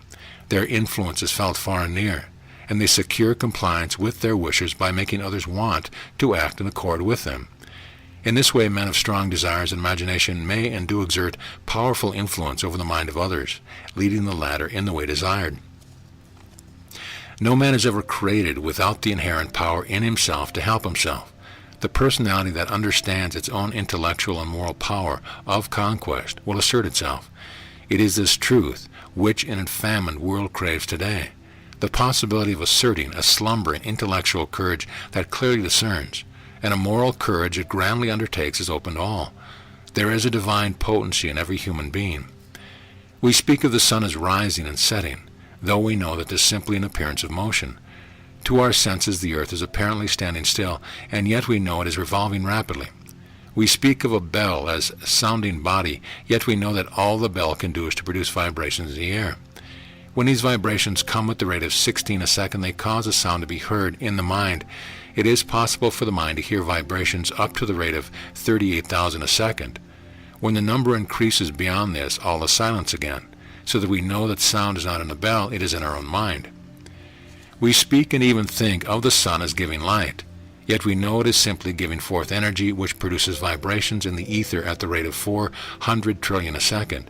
Their influence is felt far and near, and they secure compliance with their wishes by making others want to act in accord with them. In this way, men of strong desires and imagination may and do exert powerful influence over the mind of others, leading the latter in the way desired. No man is ever created without the inherent power in himself to help himself. The personality that understands its own intellectual and moral power of conquest will assert itself. It is this truth which an infamed world craves today. The possibility of asserting a slumbering intellectual courage that clearly discerns, and a moral courage it grandly undertakes is open to all. There is a divine potency in every human being. We speak of the sun as rising and setting, though we know that this is simply an appearance of motion. To our senses the earth is apparently standing still, and yet we know it is revolving rapidly. We speak of a bell as a sounding body, yet we know that all the bell can do is to produce vibrations in the air. When these vibrations come at the rate of 16 a second, they cause a sound to be heard in the mind. It is possible for the mind to hear vibrations up to the rate of 38,000 a second. When the number increases beyond this, all is silence again, so that we know that sound is not in the bell, it is in our own mind. We speak and even think of the sun as giving light, yet we know it is simply giving forth energy which produces vibrations in the ether at the rate of 400 trillion a second,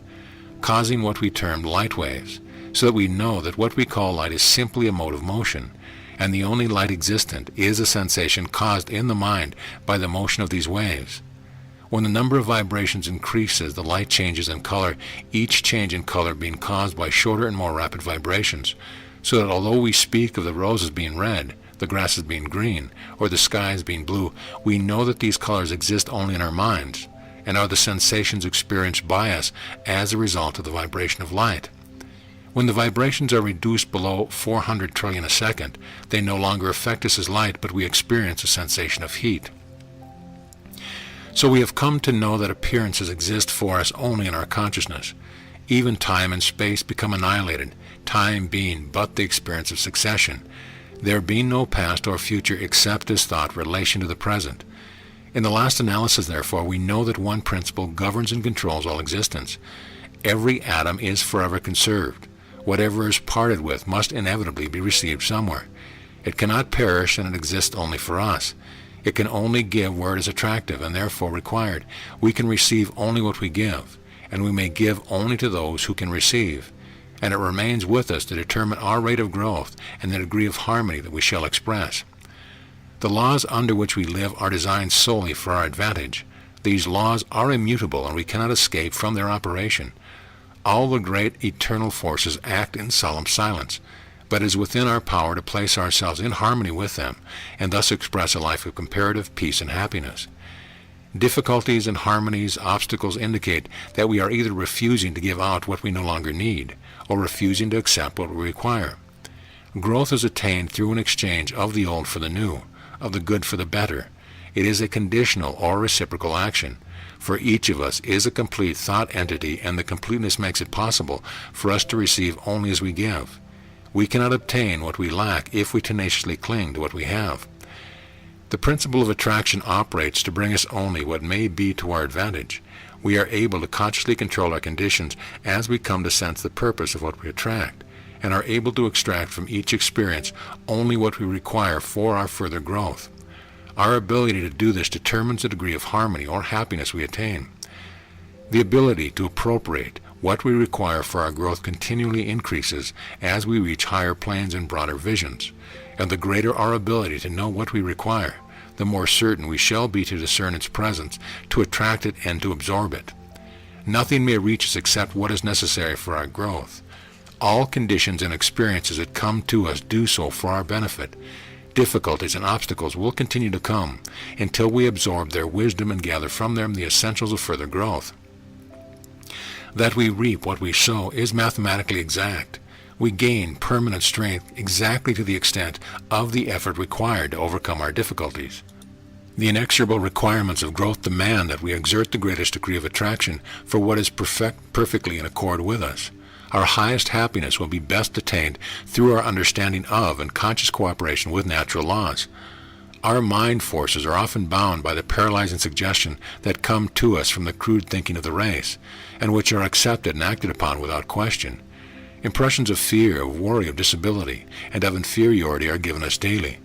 causing what we term light waves, so that we know that what we call light is simply a mode of motion, and the only light existent is a sensation caused in the mind by the motion of these waves. When the number of vibrations increases, the light changes in color, each change in color being caused by shorter and more rapid vibrations, so that although we speak of the roses being red, the grasses being green, or the skies being blue, we know that these colors exist only in our minds, and are the sensations experienced by us as a result of the vibration of light. When the vibrations are reduced below 400 trillion a second, they no longer affect us as light, but we experience a sensation of heat. So we have come to know that appearances exist for us only in our consciousness. Even time and space become annihilated, time being but the experience of succession, there being no past or future except as thought relation to the present. In the last analysis, therefore, we know that one principle governs and controls all existence. Every atom is forever conserved. Whatever is parted with must inevitably be received somewhere. It cannot perish, and it exists only for us. It can only give where it is attractive and therefore required. We can receive only what we give, and we may give only to those who can receive. And it remains with us to determine our rate of growth and the degree of harmony that we shall express. The laws under which we live are designed solely for our advantage. These laws are immutable, and we cannot escape from their operation. All the great eternal forces act in solemn silence, but it is within our power to place ourselves in harmony with them, and thus express a life of comparative peace and happiness. Difficulties and harmonies, obstacles indicate that we are either refusing to give out what we no longer need, or refusing to accept what we require. Growth is attained through an exchange of the old for the new, of the good for the better. It is a conditional or reciprocal action. For each of us is a complete thought entity, and the completeness makes it possible for us to receive only as we give. We cannot obtain what we lack if we tenaciously cling to what we have. The principle of attraction operates to bring us only what may be to our advantage. We are able to consciously control our conditions as we come to sense the purpose of what we attract, and are able to extract from each experience only what we require for our further growth. Our ability to do this determines the degree of harmony or happiness we attain. The ability to appropriate What we require for our growth continually increases as we reach higher planes and broader visions, and the greater our ability to know what we require, the more certain we shall be to discern its presence, to attract it, and to absorb it. Nothing may reach us except what is necessary for our growth. All conditions and experiences that come to us do so for our benefit. Difficulties and obstacles will continue to come until we absorb their wisdom and gather from them the essentials of further growth. That we reap what we sow is mathematically exact. We gain permanent strength exactly to the extent of the effort required to overcome our difficulties. The inexorable requirements of growth demand that we exert the greatest degree of attraction for what is perfectly in accord with us. Our highest happiness will be best attained through our understanding of and conscious cooperation with natural laws. Our mind forces are often bound by the paralyzing suggestion that come to us from the crude thinking of the race, and which are accepted and acted upon without question. Impressions of fear, of worry, of disability, and of inferiority are given us daily.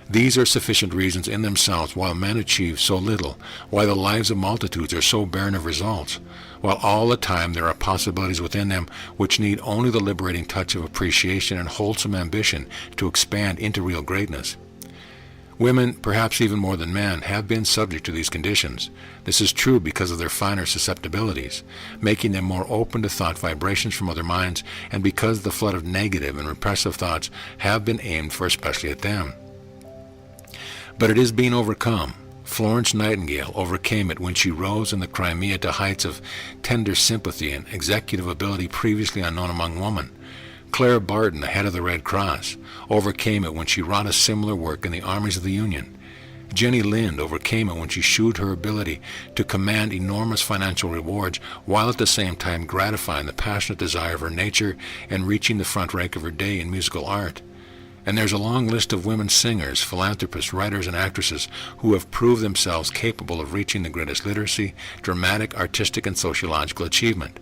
These are sufficient reasons in themselves why men achieve so little, why the lives of multitudes are so barren of results, while all the time there are possibilities within them which need only the liberating touch of appreciation and wholesome ambition to expand into real greatness. Women, perhaps even more than men, have been subject to these conditions. This is true because of their finer susceptibilities, making them more open to thought vibrations from other minds, and because the flood of negative and repressive thoughts have been aimed for especially at them. But it is being overcome. Florence Nightingale overcame it when she rose in the Crimea to heights of tender sympathy and executive ability previously unknown among women. Clara Barton, the head of the Red Cross, overcame it when she wrought a similar work in the armies of the Union. Jenny Lind overcame it when she shewed her ability to command enormous financial rewards while at the same time gratifying the passionate desire of her nature and reaching the front rank of her day in musical art. And there's a long list of women singers, philanthropists, writers, and actresses who have proved themselves capable of reaching the greatest literacy, dramatic, artistic, and sociological achievement.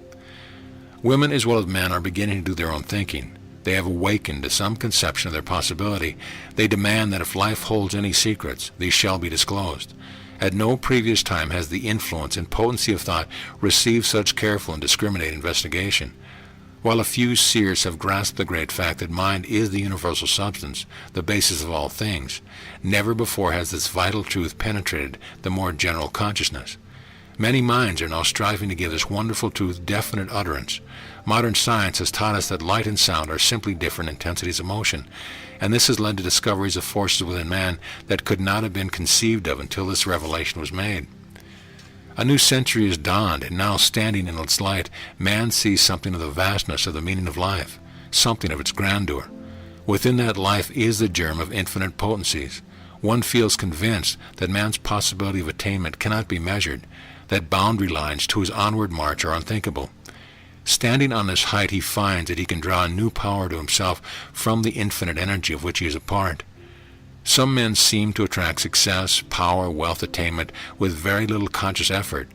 Women as well as men are beginning to do their own thinking. They have awakened to some conception of their possibility. They demand that if life holds any secrets, these shall be disclosed. At no previous time has the influence and potency of thought received such careful and discriminating investigation. While a few seers have grasped the great fact that mind is the universal substance, the basis of all things, never before has this vital truth penetrated the more general consciousness. Many minds are now striving to give this wonderful truth definite utterance. Modern science has taught us that light and sound are simply different intensities of motion, and this has led to discoveries of forces within man that could not have been conceived of until this revelation was made. A new century is dawned, and now standing in its light, man sees something of the vastness of the meaning of life, something of its grandeur. Within that life is the germ of infinite potencies. One feels convinced that man's possibility of attainment cannot be measured, that boundary lines to his onward march are unthinkable. Standing on this height, he finds that he can draw a new power to himself from the infinite energy of which he is a part. Some men seem to attract success, power, wealth, attainment with very little conscious effort.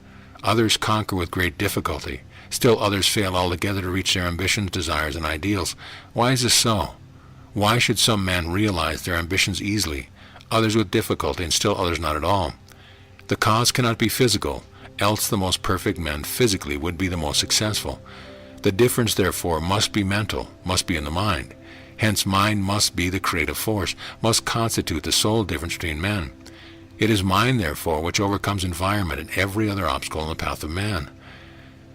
Others conquer with great difficulty. Still others fail altogether to reach their ambitions, desires, and ideals. Why is this so? Why should some men realize their ambitions easily, others with difficulty, and still others not at all? The cause cannot be physical, else the most perfect men physically would be the most successful. The difference, therefore, must be mental, must be in the mind. Hence mind must be the creative force, must constitute the sole difference between men. It is mind, therefore, which overcomes environment and every other obstacle in the path of man.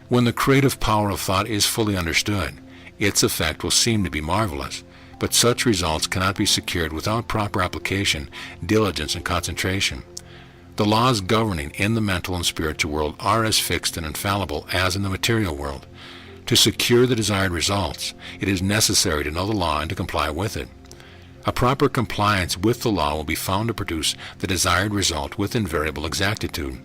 When the creative power of thought is fully understood, its effect will seem to be marvelous, but such results cannot be secured without proper application, diligence, and concentration. The laws governing in the mental and spiritual world are as fixed and infallible as in the material world. To secure the desired results, it is necessary to know the law and to comply with it. A proper compliance with the law will be found to produce the desired result with invariable exactitude.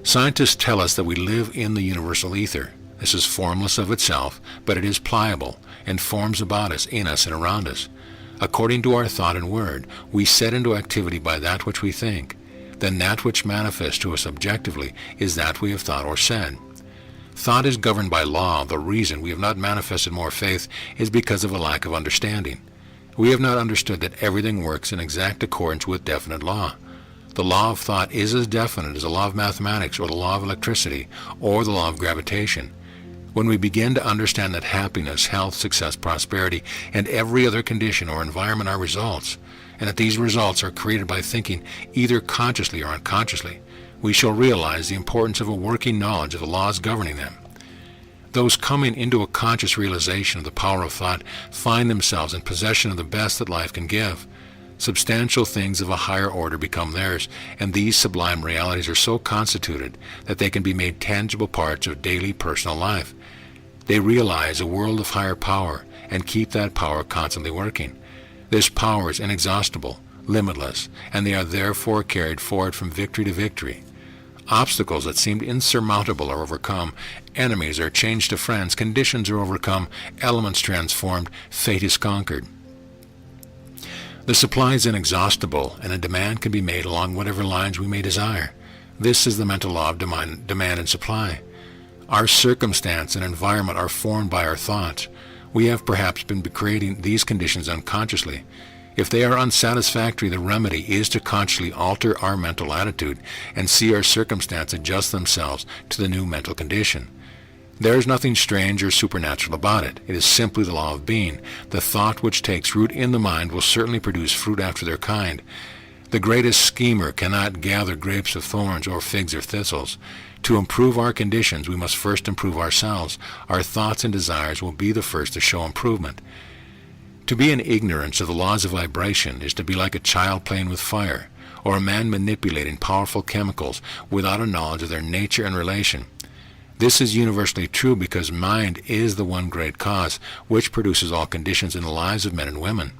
Scientists tell us that we live in the universal ether. This is formless of itself, but it is pliable and forms about us, in us, and around us. According to our thought and word, we set into activity by that which we think. Then that which manifests to us objectively is that we have thought or said. Thought is governed by law. The reason we have not manifested more faith is because of a lack of understanding. We have not understood that everything works in exact accordance with definite law. The law of thought is as definite as the law of mathematics or the law of electricity or the law of gravitation. When we begin to understand that happiness, health, success, prosperity, and every other condition or environment are results, and that these results are created by thinking either consciously or unconsciously, we shall realize the importance of a working knowledge of the laws governing them. Those coming into a conscious realization of the power of thought find themselves in possession of the best that life can give. Substantial things of a higher order become theirs, and these sublime realities are so constituted that they can be made tangible parts of daily personal life. They realize a world of higher power and keep that power constantly working. This power is inexhaustible, limitless, and they are therefore carried forward from victory to victory. Obstacles that seemed insurmountable are overcome, enemies are changed to friends, conditions are overcome, elements transformed, fate is conquered. The supply is inexhaustible, and a demand can be made along whatever lines we may desire. This is the mental law of demand and supply. Our circumstance and environment are formed by our thoughts. We have perhaps been creating these conditions unconsciously. If they are unsatisfactory, the remedy is to consciously alter our mental attitude and see our circumstance adjust themselves to the new mental condition. There is nothing strange or supernatural about it. It is simply the law of being. The thought which takes root in the mind will certainly produce fruit after their kind. The greatest schemer cannot gather grapes of thorns or figs of thistles. To improve our conditions, we must first improve ourselves. Our thoughts and desires will be the first to show improvement. To be in ignorance of the laws of vibration is to be like a child playing with fire, or a man manipulating powerful chemicals without a knowledge of their nature and relation. This is universally true because mind is the one great cause which produces all conditions in the lives of men and women.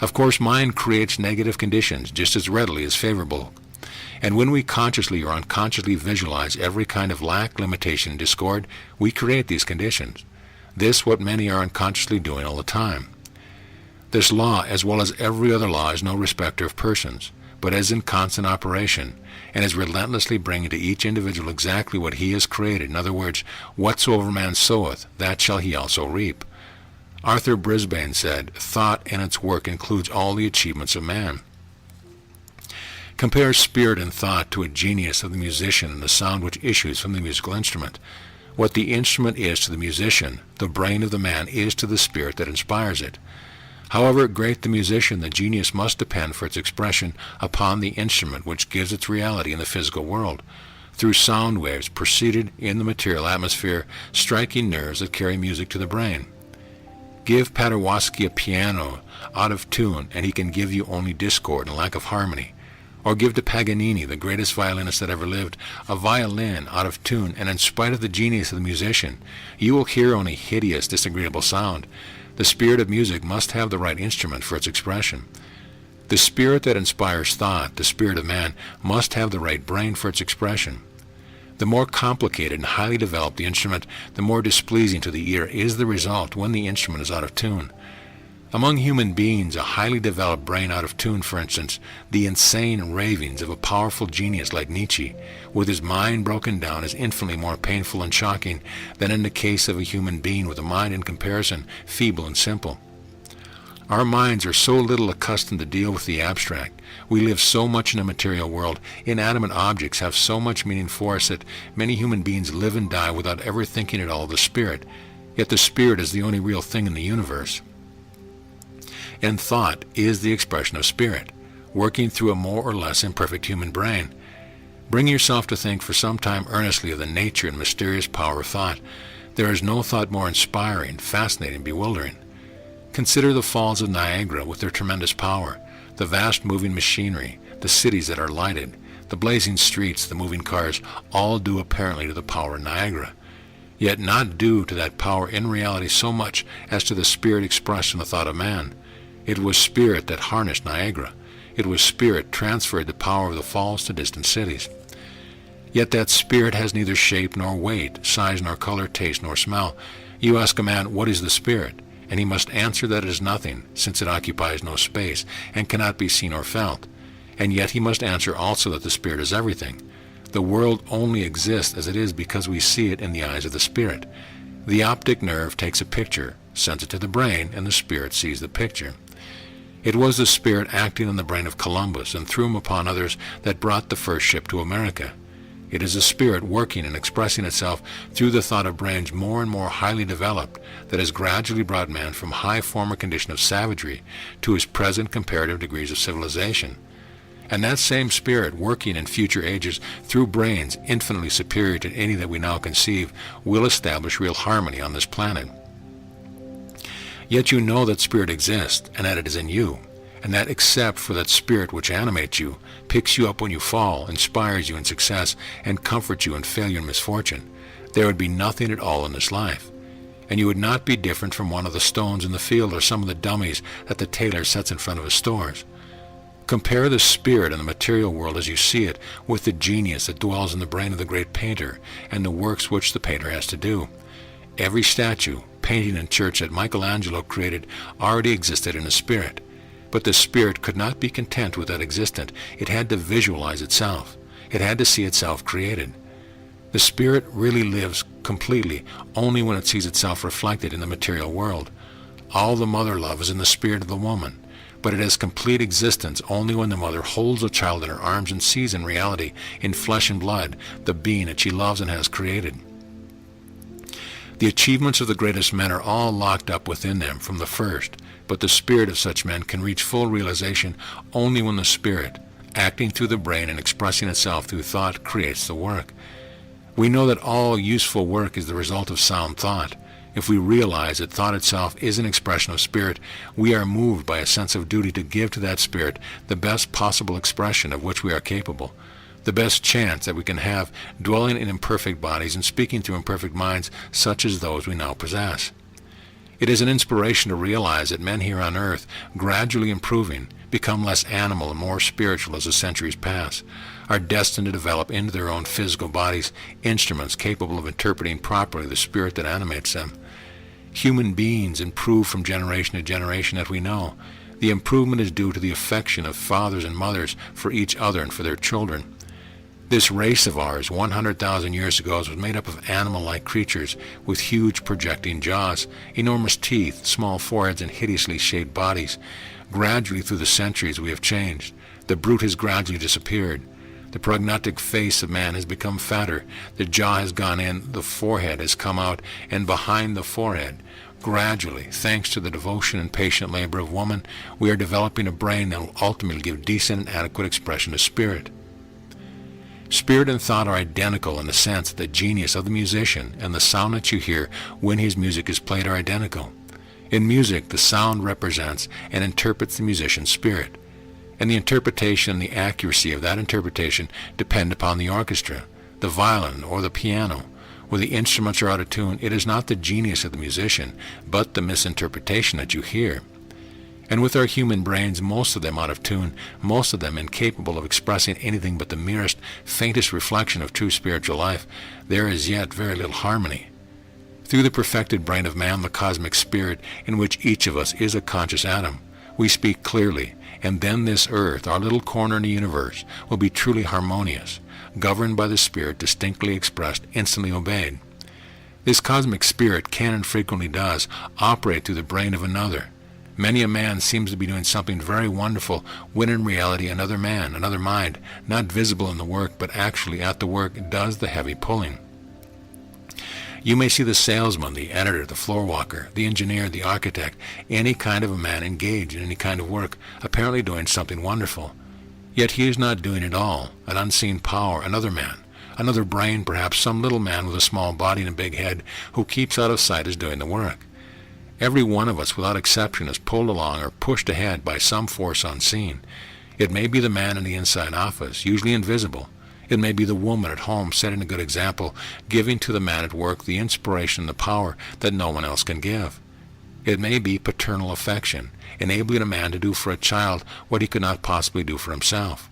Of course, mind creates negative conditions just as readily as favorable. And when we consciously or unconsciously visualize every kind of lack, limitation, and discord, we create these conditions. This what many are unconsciously doing all the time. This law, as well as every other law, is no respecter of persons, but is in constant operation, and is relentlessly bringing to each individual exactly what he has created. In other words, whatsoever man soweth, that shall he also reap. Arthur Brisbane said, "Thought and its work includes all the achievements of man." Compare spirit and thought to a genius of the musician and the sound which issues from the musical instrument. What the instrument is to the musician, the brain of the man is to the spirit that inspires it. However great the musician, the genius must depend for its expression upon the instrument which gives its reality in the physical world, through sound waves proceeded in the material atmosphere, striking nerves that carry music to the brain. Give Paderewski a piano out of tune, and he can give you only discord and lack of harmony. Or give to Paganini, the greatest violinist that ever lived, a violin out of tune, and in spite of the genius of the musician, you will hear only hideous, disagreeable sound. The spirit of music must have the right instrument for its expression. The spirit that inspires thought, the spirit of man, must have the right brain for its expression. The more complicated and highly developed the instrument, the more displeasing to the ear is the result when the instrument is out of tune. Among human beings, a highly developed brain out of tune, for instance, the insane ravings of a powerful genius like Nietzsche, with his mind broken down, is infinitely more painful and shocking than in the case of a human being with a mind in comparison feeble and simple. Our minds are so little accustomed to deal with the abstract. We live so much in a material world. Inanimate objects have so much meaning for us that many human beings live and die without ever thinking at all of the spirit. Yet the spirit is the only real thing in the universe. And thought is the expression of spirit, working through a more or less imperfect human brain. Bring yourself to think for some time earnestly of the nature and mysterious power of thought. There is no thought more inspiring, fascinating, bewildering. Consider the falls of Niagara with their tremendous power, the vast moving machinery, the cities that are lighted, the blazing streets, the moving cars, all due apparently to the power of Niagara. Yet not due to that power in reality so much as to the spirit expressed in the thought of man. It was spirit that harnessed Niagara. It was spirit transferred the power of the falls to distant cities. Yet that spirit has neither shape nor weight, size nor color, taste nor smell. You ask a man, what is the spirit? And he must answer that it is nothing, since it occupies no space, and cannot be seen or felt. And yet he must answer also that the spirit is everything. The world only exists as it is because we see it in the eyes of the spirit. The optic nerve takes a picture, sends it to the brain, and the spirit sees the picture. It was the spirit acting on the brain of Columbus and through him upon others that brought the first ship to America. It is a spirit working and expressing itself through the thought of brains more and more highly developed that has gradually brought man from high former condition of savagery to his present comparative degrees of civilization. And that same spirit working in future ages through brains infinitely superior to any that we now conceive will establish real harmony on this planet. Yet you know that spirit exists and that it is in you, and that except for that spirit which animates you, picks you up when you fall, inspires you in success, and comforts you in failure and misfortune, there would be nothing at all in this life. And you would not be different from one of the stones in the field or some of the dummies that the tailor sets in front of his stores. Compare the spirit in the material world as you see it with the genius that dwells in the brain of the great painter and the works which the painter has to do. Every statue, painting, and church that Michelangelo created already existed in a spirit. But the spirit could not be content with that existent. It had to visualize itself. It had to see itself created. The spirit really lives completely only when it sees itself reflected in the material world. All the mother love is in the spirit of the woman, but it has complete existence only when the mother holds the child in her arms and sees in reality, in flesh and blood, the being that she loves and has created. The achievements of the greatest men are all locked up within them from the first, but the spirit of such men can reach full realization only when the spirit, acting through the brain and expressing itself through thought, creates the work. We know that all useful work is the result of sound thought. If we realize that thought itself is an expression of spirit, we are moved by a sense of duty to give to that spirit the best possible expression of which we are capable, the best chance that we can have dwelling in imperfect bodies and speaking through imperfect minds such as those we now possess. It is an inspiration to realize that men here on earth, gradually improving, become less animal and more spiritual as the centuries pass, are destined to develop into their own physical bodies instruments capable of interpreting properly the spirit that animates them. Human beings improve from generation to generation that we know. The improvement is due to the affection of fathers and mothers for each other and for their children. This race of ours, 100,000 years ago, was made up of animal-like creatures with huge projecting jaws, enormous teeth, small foreheads, and hideously shaped bodies. Gradually through the centuries we have changed. The brute has gradually disappeared. The prognatic face of man has become fatter. The jaw has gone in, the forehead has come out, and behind the forehead, gradually, thanks to the devotion and patient labor of woman, we are developing a brain that will ultimately give decent and adequate expression to spirit. Spirit and thought are identical in the sense that the genius of the musician and the sound that you hear when his music is played are identical. In music, the sound represents and interprets the musician's spirit, and the interpretation and the accuracy of that interpretation depend upon the orchestra, the violin, or the piano. Where the instruments are out of tune, it is not the genius of the musician, but the misinterpretation that you hear. And with our human brains, most of them out of tune, most of them incapable of expressing anything but the merest, faintest reflection of true spiritual life, there is yet very little harmony. Through the perfected brain of man, the cosmic spirit, in which each of us is a conscious atom, we speak clearly, and then this earth, our little corner in the universe, will be truly harmonious, governed by the spirit distinctly expressed, instantly obeyed. This cosmic spirit can and frequently does operate through the brain of another. Many a man seems to be doing something very wonderful when in reality another man, another mind, not visible in the work but actually at the work, does the heavy pulling. You may see the salesman, the editor, the floor walker, the engineer, the architect, any kind of a man engaged in any kind of work, apparently doing something wonderful. Yet he is not doing it all. An unseen power, another man, another brain, perhaps some little man with a small body and a big head who keeps out of sight is doing the work. Every one of us, without exception, is pulled along or pushed ahead by some force unseen. It may be the man in the inside office, usually invisible. It may be the woman at home setting a good example, giving to the man at work the inspiration and the power that no one else can give. It may be paternal affection, enabling a man to do for a child what he could not possibly do for himself.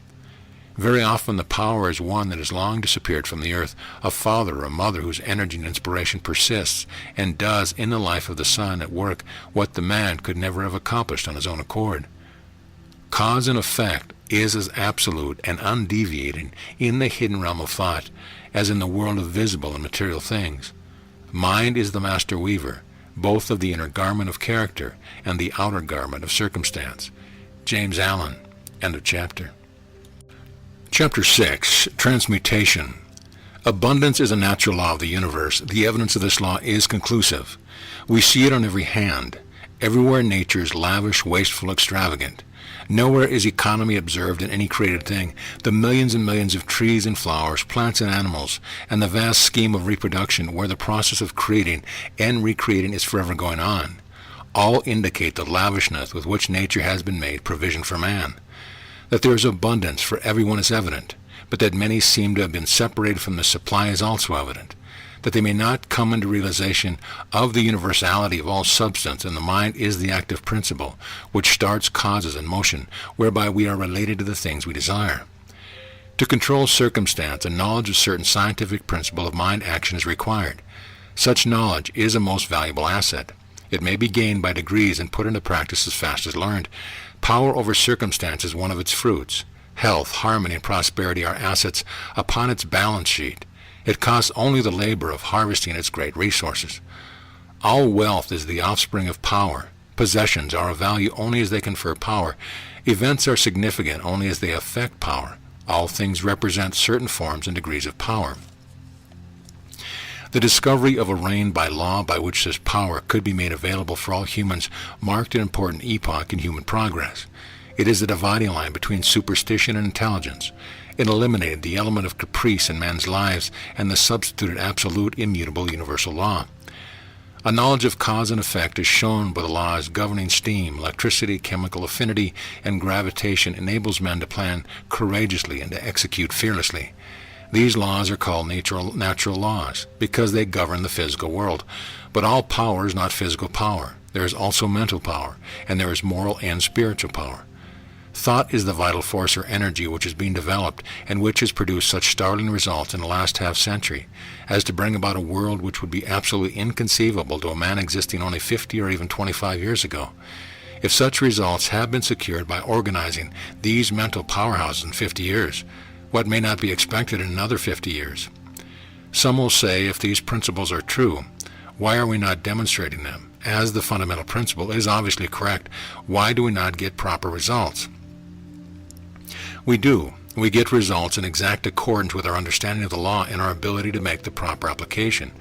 Very often the power is one that has long disappeared from the earth, a father or a mother whose energy and inspiration persists and does in the life of the son at work what the man could never have accomplished on his own accord. Cause and effect is as absolute and undeviating in the hidden realm of thought as in the world of visible and material things. Mind is the master weaver, both of the inner garment of character and the outer garment of circumstance. James Allen, end of chapter. Chapter 6, Transmutation. Abundance is a natural law of the universe. The evidence of this law is conclusive. We see it on every hand. Everywhere nature is lavish, wasteful, extravagant. Nowhere is economy observed in any created thing. The millions and millions of trees and flowers, plants and animals, and the vast scheme of reproduction where the process of creating and recreating is forever going on, all indicate the lavishness with which nature has been made provision for man. That there is abundance for everyone is evident, but that many seem to have been separated from the supply is also evident. That they may not come into realization of the universality of all substance, and the mind is the active principle, which starts causes in motion, whereby we are related to the things we desire. To control circumstance, a knowledge of certain scientific principle of mind action is required. Such knowledge is a most valuable asset. It may be gained by degrees and put into practice as fast as learned. Power over circumstance is one of its fruits. Health, harmony, and prosperity are assets upon its balance sheet. It costs only the labor of harvesting its great resources. All wealth is the offspring of power. Possessions are of value only as they confer power. Events are significant only as they affect power. All things represent certain forms and degrees of power. The discovery of a reign by law by which this power could be made available for all humans marked an important epoch in human progress. It is the dividing line between superstition and intelligence. It eliminated the element of caprice in man's lives and substituted absolute, immutable, universal law. A knowledge of cause and effect is shown by the laws governing steam, electricity, chemical affinity, and gravitation enables men to plan courageously and to execute fearlessly. These laws are called natural laws because they govern the physical world. But all power is not physical power. There is also mental power, and there is moral and spiritual power. Thought is the vital force or energy which is being developed and which has produced such startling results in the last half-century as to bring about a world which would be absolutely inconceivable to a man existing only 50 or even 25 years ago. If such results have been secured by organizing these mental powerhouses in 50 years, what may not be expected in another 50 years? Some will say, if these principles are true, why are we not demonstrating them? As the fundamental principle is obviously correct, why do we not get proper results? We do. We get results in exact accordance with our understanding of the law and our ability to make the proper application.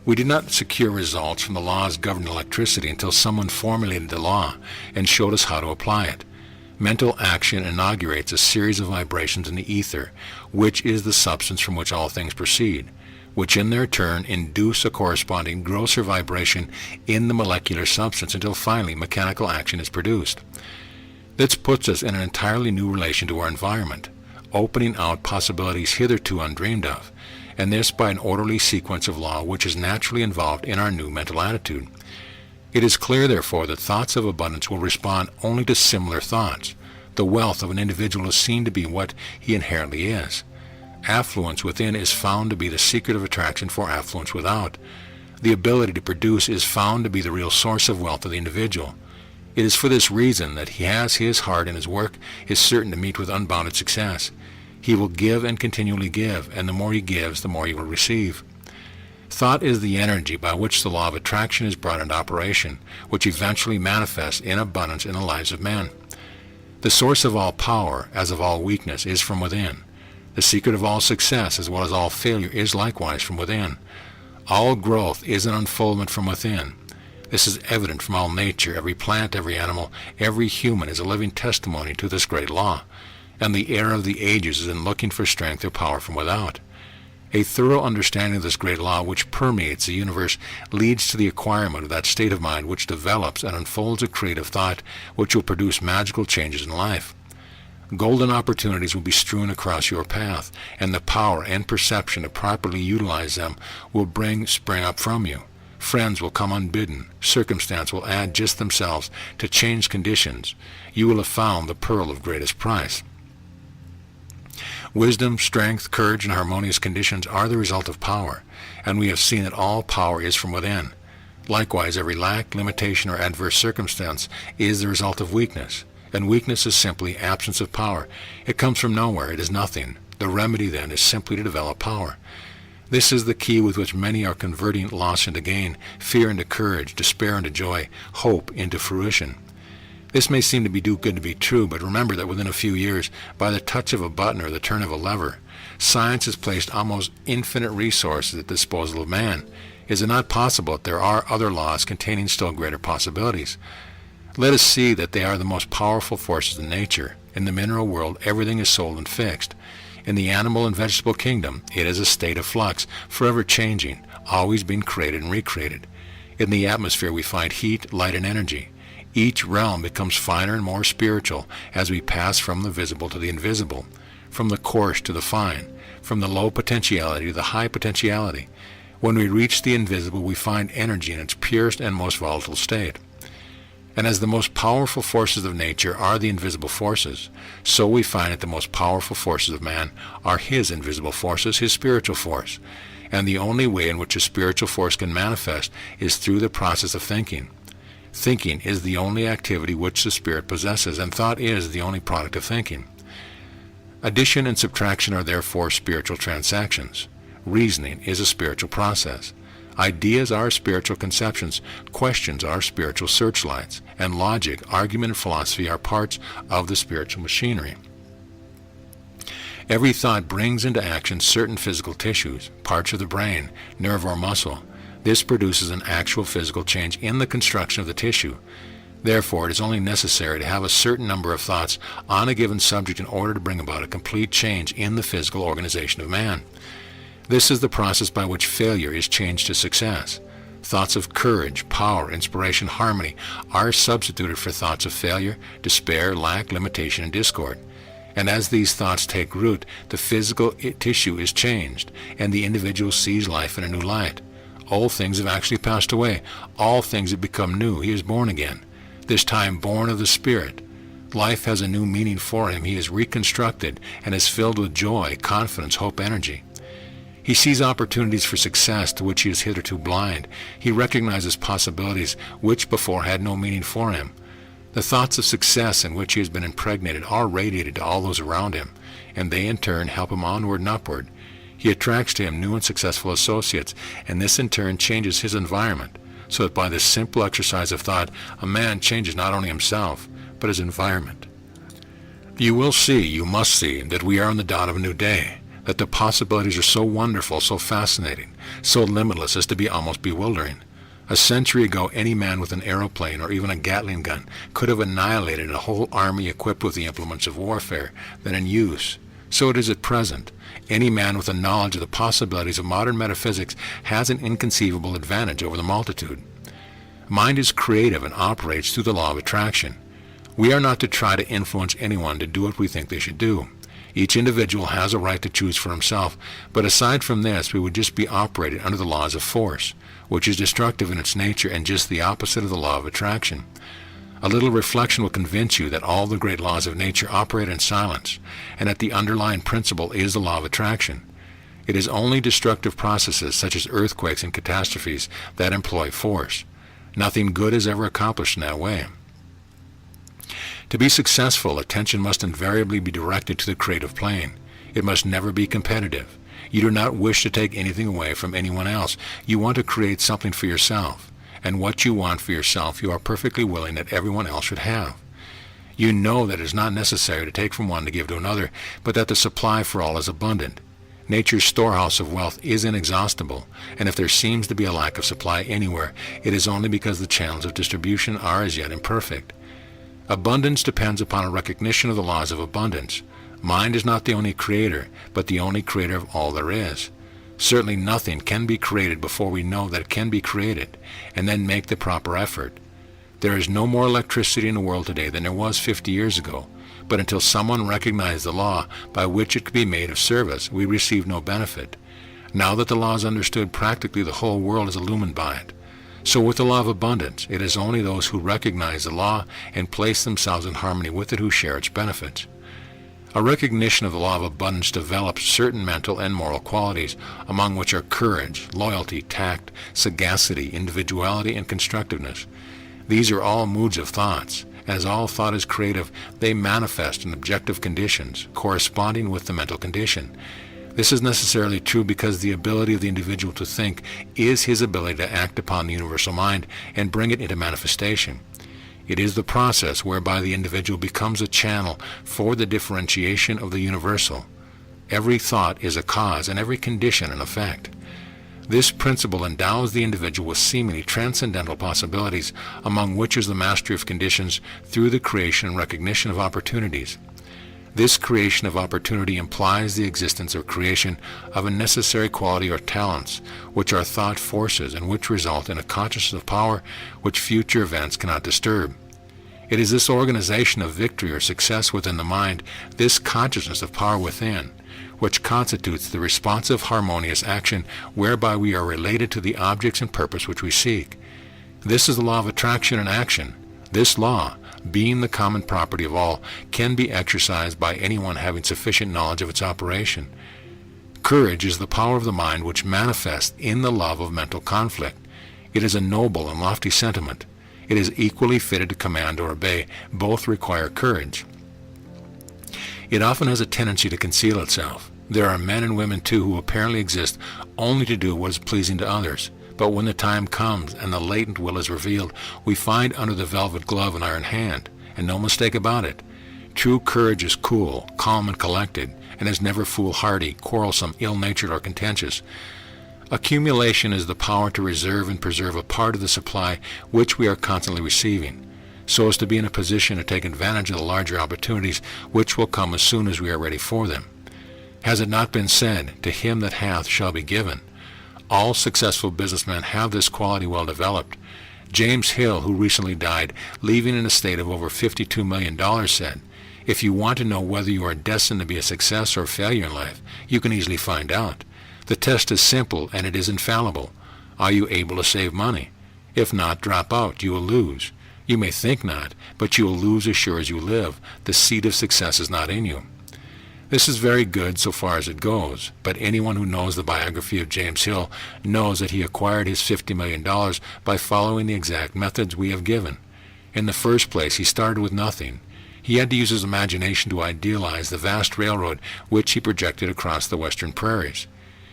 We did not secure results from the laws governing electricity until someone formulated the law and showed us how to apply it. Mental action inaugurates a series of vibrations in the ether, which is the substance from which all things proceed, which in their turn induce a corresponding grosser vibration in the molecular substance until finally mechanical action is produced. This puts us in an entirely new relation to our environment, opening out possibilities hitherto undreamed of, and this by an orderly sequence of law which is naturally involved in our new mental attitude. It is clear, therefore, that thoughts of abundance will respond only to similar thoughts. The wealth of an individual is seen to be what he inherently is. Affluence within is found to be the secret of attraction for affluence without. The ability to produce is found to be the real source of wealth of the individual. It is for this reason that he has his heart and his work is certain to meet with unbounded success. He will give and continually give, and the more he gives, the more he will receive. Thought is the energy by which the law of attraction is brought into operation, which eventually manifests in abundance in the lives of men. The source of all power, as of all weakness, is from within. The secret of all success, as well as all failure, is likewise from within. All growth is an unfoldment from within. This is evident from all nature. Every plant, every animal, every human is a living testimony to this great law, and the error of the ages is in looking for strength or power from without. A thorough understanding of this great law which permeates the universe leads to the acquirement of that state of mind which develops and unfolds a creative thought which will produce magical changes in life. Golden opportunities will be strewn across your path, and the power and perception to properly utilize them will spring up from you. Friends will come unbidden. Circumstance will add just themselves to change conditions. You will have found the pearl of greatest price. Wisdom, strength, courage, and harmonious conditions are the result of power, and we have seen that all power is from within. Likewise, every lack, limitation, or adverse circumstance is the result of weakness, and weakness is simply absence of power. It comes from nowhere. It is nothing. The remedy, then, is simply to develop power. This is the key with which many are converting loss into gain, fear into courage, despair into joy, hope into fruition. This may seem to be too good to be true, but remember that within a few years, by the touch of a button or the turn of a lever, Science has placed almost infinite resources at the disposal of man. Is it not possible that there are other laws containing still greater possibilities? Let us see that they are the most powerful forces in nature. In the mineral world, everything is sold and fixed. In the animal and vegetable kingdom, it is a state of flux, forever changing, always being created and recreated. In the atmosphere, we find heat, light, and energy. Each realm becomes finer and more spiritual as we pass from the visible to the invisible, from the coarse to the fine, from the low potentiality to the high potentiality. When we reach the invisible, we find energy in its purest and most volatile state. And as the most powerful forces of nature are the invisible forces, so we find that the most powerful forces of man are his invisible forces, his spiritual force. And the only way in which a spiritual force can manifest is through the process of thinking. Thinking is the only activity which the spirit possesses, and thought is the only product of thinking. Addition and subtraction are therefore spiritual transactions. Reasoning is a spiritual process. Ideas are spiritual conceptions, questions are spiritual searchlights, and logic, argument, and philosophy are parts of the spiritual machinery. Every thought brings into action certain physical tissues, parts of the brain, nerve or muscle. This produces an actual physical change in the construction of the tissue. Therefore, it is only necessary to have a certain number of thoughts on a given subject in order to bring about a complete change in the physical organization of man. This is the process by which failure is changed to success. Thoughts of courage, power, inspiration, harmony are substituted for thoughts of failure, despair, lack, limitation, and discord. And as these thoughts take root, the physical tissue is changed, and the individual sees life in a new light. Old things have actually passed away. All things have become new. He is born again, this time born of the Spirit. Life has a new meaning for him. He is reconstructed and is filled with joy, confidence, hope, energy. He sees opportunities for success to which he is hitherto blind. He recognizes possibilities which before had no meaning for him. The thoughts of success in which he has been impregnated are radiated to all those around him, and they in turn help him onward and upward. He attracts to him new and successful associates, and this in turn changes his environment, so that by this simple exercise of thought, a man changes not only himself, but his environment. You must see, that we are in the dawn of a new day, that the possibilities are so wonderful, so fascinating, so limitless as to be almost bewildering. A century ago, any man with an aeroplane or even a Gatling gun could have annihilated a whole army equipped with the implements of warfare then in use. So it is at present. Any man with a knowledge of the possibilities of modern metaphysics has an inconceivable advantage over the multitude. Mind is creative and operates through the law of attraction. We are not to try to influence anyone to do what we think they should do. Each individual has a right to choose for himself, but aside from this, we would just be operating under the laws of force, which is destructive in its nature and just the opposite of the law of attraction. A little reflection will convince you that all the great laws of nature operate in silence, and that the underlying principle is the law of attraction. It is only destructive processes such as earthquakes and catastrophes that employ force. Nothing good is ever accomplished in that way. To be successful, attention must invariably be directed to the creative plane. It must never be competitive. You do not wish to take anything away from anyone else. You want to create something for yourself. And what you want for yourself, you are perfectly willing that everyone else should have. You know that it is not necessary to take from one to give to another, but that the supply for all is abundant. Nature's storehouse of wealth is inexhaustible, and if there seems to be a lack of supply anywhere, it is only because the channels of distribution are as yet imperfect. Abundance depends upon a recognition of the laws of abundance. Mind is not the only creator, but the only creator of all there is. Certainly nothing can be created before we know that it can be created, and then make the proper effort. There is no more electricity in the world today than there was 50 years ago, but until someone recognized the law by which it could be made of service, we receive no benefit. Now that the law is understood, practically the whole world is illumined by it. So with the law of abundance, it is only those who recognize the law and place themselves in harmony with it who share its benefits. A recognition of the law of abundance develops certain mental and moral qualities, among which are courage, loyalty, tact, sagacity, individuality, and constructiveness. These are all moods of thoughts. As all thought is creative, they manifest in objective conditions, corresponding with the mental condition. This is necessarily true because the ability of the individual to think is his ability to act upon the universal mind and bring it into manifestation. It is the process whereby the individual becomes a channel for the differentiation of the universal. Every thought is a cause, and every condition an effect. This principle endows the individual with seemingly transcendental possibilities, among which is the mastery of conditions through the creation and recognition of opportunities. This creation of opportunity implies the existence or creation of a necessary quality or talents, which are thought forces and which result in a consciousness of power which future events cannot disturb. It is this organization of victory or success within the mind, this consciousness of power within, which constitutes the responsive harmonious action whereby we are related to the objects and purpose which we seek. This is the law of attraction and action. This law, being the common property of all, can be exercised by anyone having sufficient knowledge of its operation. Courage is the power of the mind which manifests in the love of mental conflict. It is a noble and lofty sentiment. It is equally fitted to command or obey. Both require courage. It often has a tendency to conceal itself. There are men and women too who apparently exist only to do what is pleasing to others. But when the time comes and the latent will is revealed, we find under the velvet glove an iron hand, and no mistake about it. True courage is cool, calm, and collected, and is never foolhardy, quarrelsome, ill-natured, or contentious. Accumulation is the power to reserve and preserve a part of the supply which we are constantly receiving, so as to be in a position to take advantage of the larger opportunities which will come as soon as we are ready for them. Has it not been said, "To him that hath shall be given"? All successful businessmen have this quality well developed. James Hill, who recently died, leaving an estate of over $52 million, said, "If you want to know whether you are destined to be a success or a failure in life, you can easily find out. The test is simple and it is infallible. Are you able to save money? If not, drop out. You will lose. You may think not, but you will lose as sure as you live. The seed of success is not in you." This is very good so far as it goes, but anyone who knows the biography of James Hill knows that he acquired his $50 million by following the exact methods we have given. In the first place, he started with nothing. He had to use his imagination to idealize the vast railroad which he projected across the western prairies.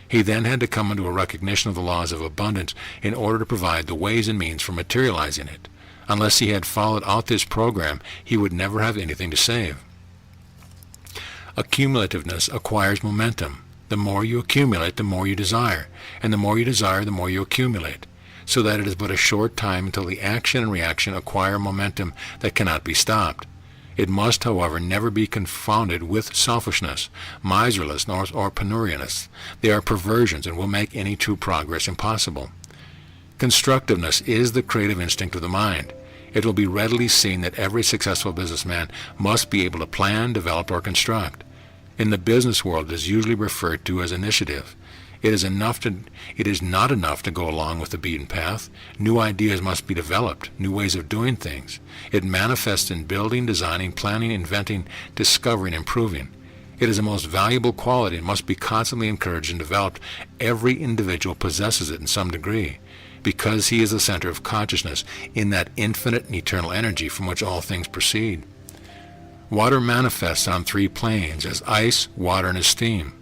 He then had to come into a recognition of the laws of abundance in order to provide the ways and means for materializing it. Unless he had followed out this program, he would never have anything to save. Accumulativeness acquires momentum. The more you accumulate, the more you desire, and the more you desire, the more you accumulate, so that it is but a short time until the action and reaction acquire momentum that cannot be stopped. It must, however, never be confounded with selfishness, miserliness, or penuriousness. They are perversions and will make any true progress impossible. Constructiveness is the creative instinct of the mind. It will be readily seen that every successful businessman must be able to plan, develop, or construct. In the business world, it is usually referred to as initiative. It is not enough to go along with the beaten path. New ideas must be developed, new ways of doing things. It manifests in building, designing, planning, inventing, discovering, improving. It is a most valuable quality and must be constantly encouraged and developed. Every individual possesses it in some degree, because he is the center of consciousness in that infinite and eternal energy from which all things proceed. Water manifests on three planes, as ice, water, and as steam.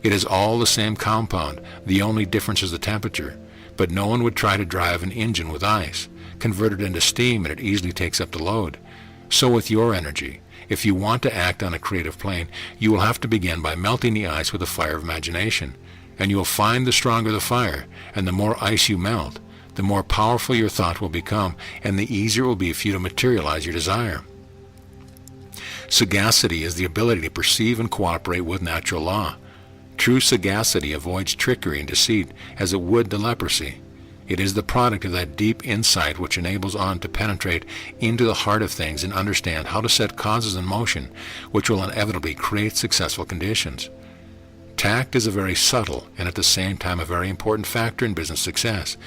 It is all the same compound, the only difference is the temperature, but no one would try to drive an engine with ice. Convert it into steam and it easily takes up the load. So with your energy. If you want to act on a creative plane, you will have to begin by melting the ice with a fire of imagination. And you will find the stronger the fire, and the more ice you melt, the more powerful your thought will become, and the easier it will be for you to materialize your desire. Sagacity is the ability to perceive and cooperate with natural law. True sagacity avoids trickery and deceit as it would the leprosy. It is the product of that deep insight which enables one to penetrate into the heart of things and understand how to set causes in motion which will inevitably create successful conditions. Tact is a very subtle and at the same time a very important factor in business success.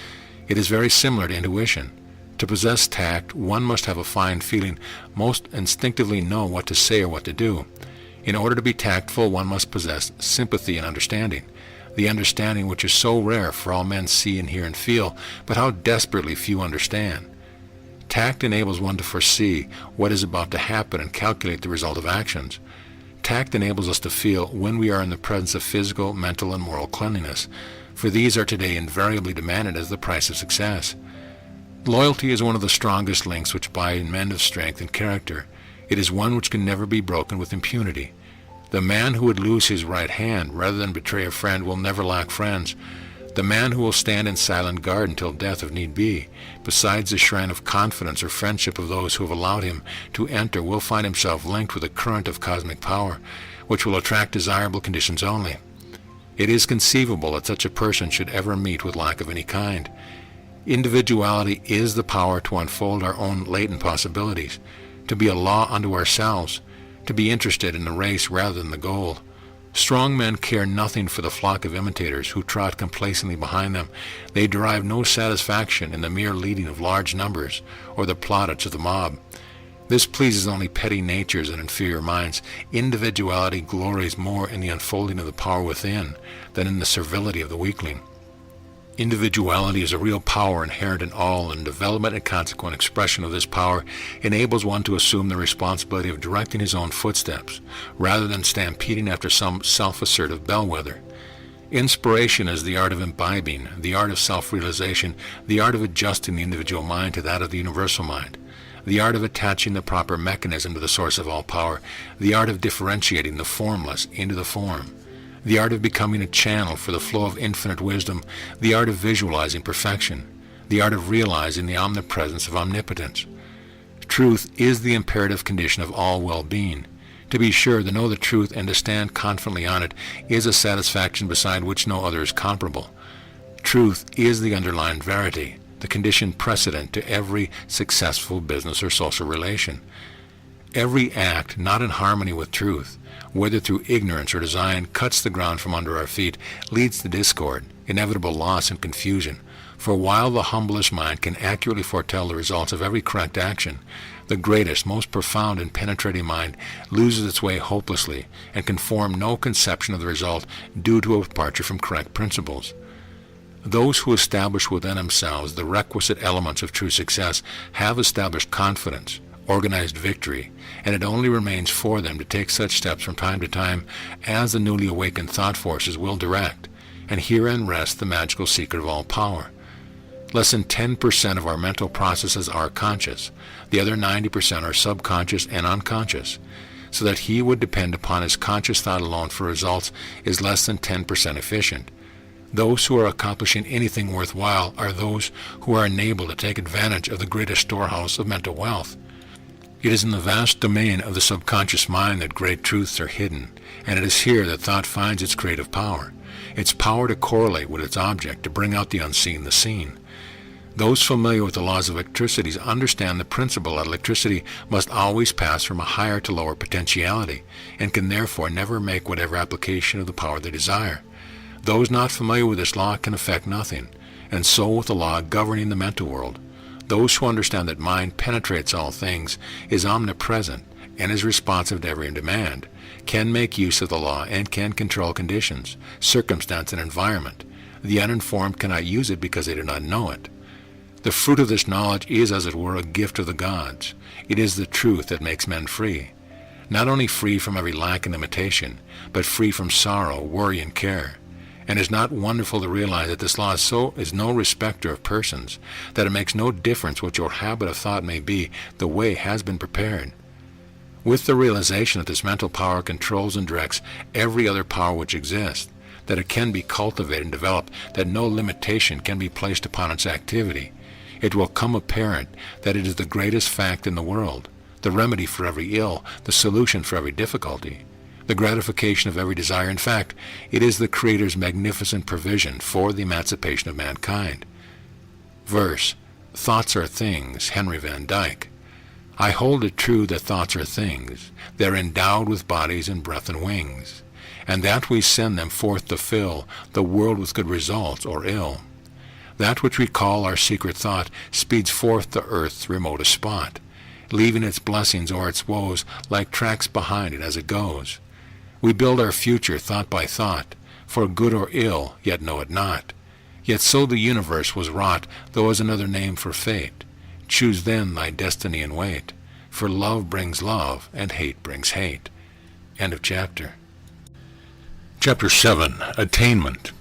It is very similar to intuition. To possess tact, one must have a fine feeling, most instinctively know what to say or what to do. In order to be tactful, one must possess sympathy and understanding. The understanding which is so rare, for all men see and hear and feel, but how desperately few understand. Tact enables one to foresee what is about to happen and calculate the result of actions. Tact enables us to feel when we are in the presence of physical, mental, and moral cleanliness, for these are today invariably demanded as the price of success. Loyalty is one of the strongest links which bind men of strength and character. It is one which can never be broken with impunity. The man who would lose his right hand rather than betray a friend will never lack friends. The man who will stand in silent guard until death if need be, besides the shrine of confidence or friendship of those who have allowed him to enter, will find himself linked with a current of cosmic power, which will attract desirable conditions only. It is conceivable that such a person should ever meet with lack of any kind. Individuality is the power to unfold our own latent possibilities, to be a law unto ourselves, to be interested in the race rather than the goal. Strong men care nothing for the flock of imitators who trot complacently behind them. They derive no satisfaction in the mere leading of large numbers or the plaudits of the mob. This pleases only petty natures and inferior minds. Individuality glories more in the unfolding of the power within than in the servility of the weakling. Individuality is a real power inherent in all, and development and consequent expression of this power enables one to assume the responsibility of directing his own footsteps, rather than stampeding after some self-assertive bellwether. Inspiration is the art of imbibing, the art of self-realization, the art of adjusting the individual mind to that of the universal mind, the art of attaching the proper mechanism to the source of all power, the art of differentiating the formless into the form, the art of becoming a channel for the flow of infinite wisdom, the art of visualizing perfection, the art of realizing the omnipresence of omnipotence. Truth is the imperative condition of all well-being. To be sure, to know the truth and to stand confidently on it is a satisfaction beside which no other is comparable. Truth is the underlying verity, the condition precedent to every successful business or social relation. Every act not in harmony with truth, whether through ignorance or design, cuts the ground from under our feet, leads to discord, inevitable loss and confusion. For while the humblest mind can accurately foretell the results of every correct action, the greatest, most profound and penetrating mind loses its way hopelessly and can form no conception of the result due to a departure from correct principles. Those who establish within themselves the requisite elements of true success have established confidence, organized victory, and it only remains for them to take such steps from time to time as the newly awakened thought forces will direct, and herein rests the magical secret of all power. Less than 10% of our mental processes are conscious. The other 90% are subconscious and unconscious, so that he would depend upon his conscious thought alone for results is less than 10% efficient. Those who are accomplishing anything worthwhile are those who are enabled to take advantage of the greatest storehouse of mental wealth. It is in the vast domain of the subconscious mind that great truths are hidden, and it is here that thought finds its creative power, its power to correlate with its object, to bring out the unseen the seen. Those familiar with the laws of electricity understand the principle that electricity must always pass from a higher to lower potentiality, and can therefore never make whatever application of the power they desire. Those not familiar with this law can effect nothing, and so with the law governing the mental world. Those who understand that mind penetrates all things, is omnipresent, and is responsive to every demand, can make use of the law and can control conditions, circumstance, and environment. The uninformed cannot use it because they do not know it. The fruit of this knowledge is, as it were, a gift of the gods. It is the truth that makes men free. Not only free from every lack and limitation, but free from sorrow, worry, and care. And is not wonderful to realize that this law is no respecter of persons, that it makes no difference what your habit of thought may be, the way has been prepared. With the realization that this mental power controls and directs every other power which exists, that it can be cultivated and developed, that no limitation can be placed upon its activity, it will come apparent that it is the greatest fact in the world, the remedy for every ill, the solution for every difficulty, the gratification of every desire. In fact, it is the Creator's magnificent provision for the emancipation of mankind. Verse, thoughts are things, Henry Van Dyke. I hold it true that thoughts are things. They're endowed with bodies and breath and wings, and that we send them forth to fill the world with good results or ill. That which we call our secret thought speeds forth to earth's remotest spot, leaving its blessings or its woes like tracks behind it as it goes. We build our future thought by thought, for good or ill, yet know it not. Yet so the universe was wrought, though as another name for fate. Choose then thy destiny and wait, for love brings love, and hate brings hate. End of chapter. Chapter 7. Attainment.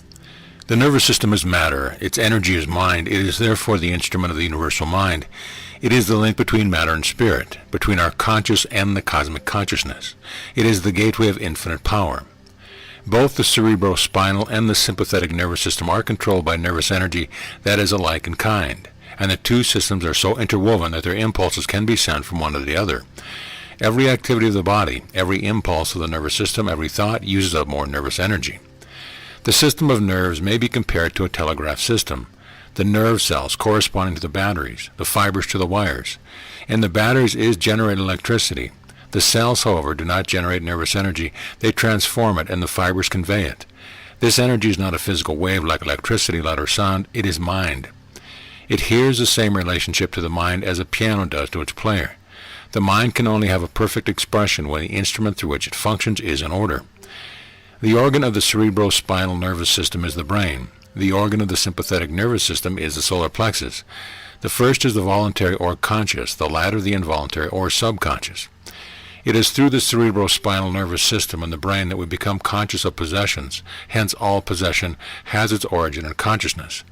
The nervous system is matter. Its energy is mind. It is therefore the instrument of the universal mind. It is the link between matter and spirit, between our conscious and the cosmic consciousness. It is the gateway of infinite power. Both the cerebrospinal and the sympathetic nervous system are controlled by nervous energy that is alike in kind, and the two systems are so interwoven that their impulses can be sent from one to the other. Every activity of the body, every impulse of the nervous system, every thought uses up more nervous energy. The system of nerves may be compared to a telegraph system. The nerve cells corresponding to the batteries, the fibers to the wires. In the batteries is generated electricity. The cells, however, do not generate nervous energy. They transform it, and the fibers convey it. This energy is not a physical wave like electricity, light, or sound. It is mind. It hears the same relationship to the mind as a piano does to its player. The mind can only have a perfect expression when the instrument through which it functions is in order. The organ of the cerebrospinal nervous system is the brain. The organ of the sympathetic nervous system is the solar plexus. The first is the voluntary or conscious, the latter the involuntary or subconscious. It is through the cerebrospinal nervous system and the brain that we become conscious of possessions. Hence, all possession has its origin in consciousness.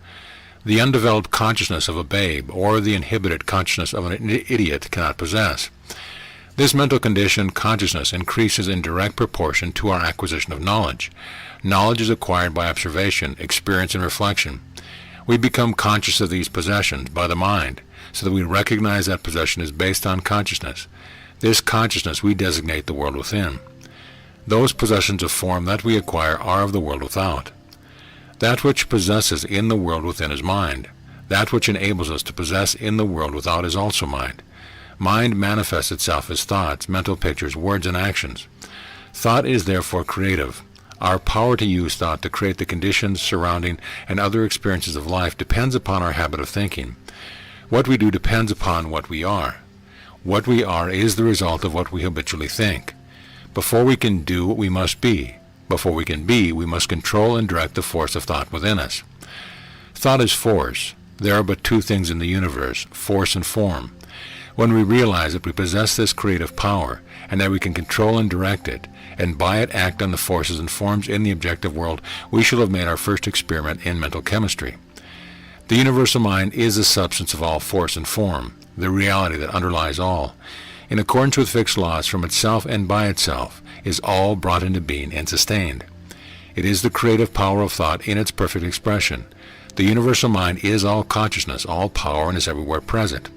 The undeveloped consciousness of a babe or the inhibited consciousness of an idiot cannot possess. This mental condition, consciousness, increases in direct proportion to our acquisition of knowledge. Knowledge is acquired by observation, experience, and reflection. We become conscious of these possessions by the mind, so that we recognize that possession is based on consciousness. This consciousness we designate the world within. Those possessions of form that we acquire are of the world without. That which possesses in the world within is mind. That which enables us to possess in the world without is also mind. Mind manifests itself as thoughts, mental pictures, words, and actions. Thought is therefore creative. Our power to use thought to create the conditions surrounding and other experiences of life depends upon our habit of thinking. What we do depends upon what we are. What we are is the result of what we habitually think. Before we can do, we must be. Before we can be, we must control and direct the force of thought within us. Thought is force. There are but two things in the universe, force and form. When we realize that we possess this creative power, and that we can control and direct it, and by it act on the forces and forms in the objective world, we shall have made our first experiment in mental chemistry. The universal mind is the substance of all force and form, the reality that underlies all. In accordance with fixed laws, from itself and by itself, is all brought into being and sustained. It is the creative power of thought in its perfect expression. The universal mind is all consciousness, all power, and is everywhere present.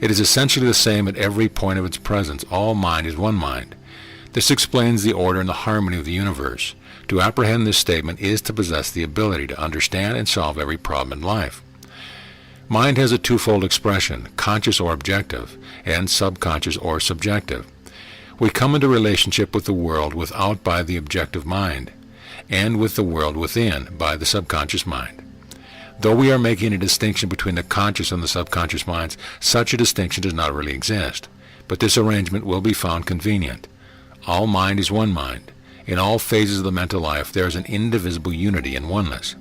It is essentially the same at every point of its presence. All mind is one mind. This explains the order and the harmony of the universe. To apprehend this statement is to possess the ability to understand and solve every problem in life. Mind has a twofold expression, conscious or objective, and subconscious or subjective. We come into relationship with the world without by the objective mind, and with the world within by the subconscious mind. Though we are making a distinction between the conscious and the subconscious minds, such a distinction does not really exist. But this arrangement will be found convenient. All mind is one mind. In all phases of the mental life, there is an indivisible unity and oneness.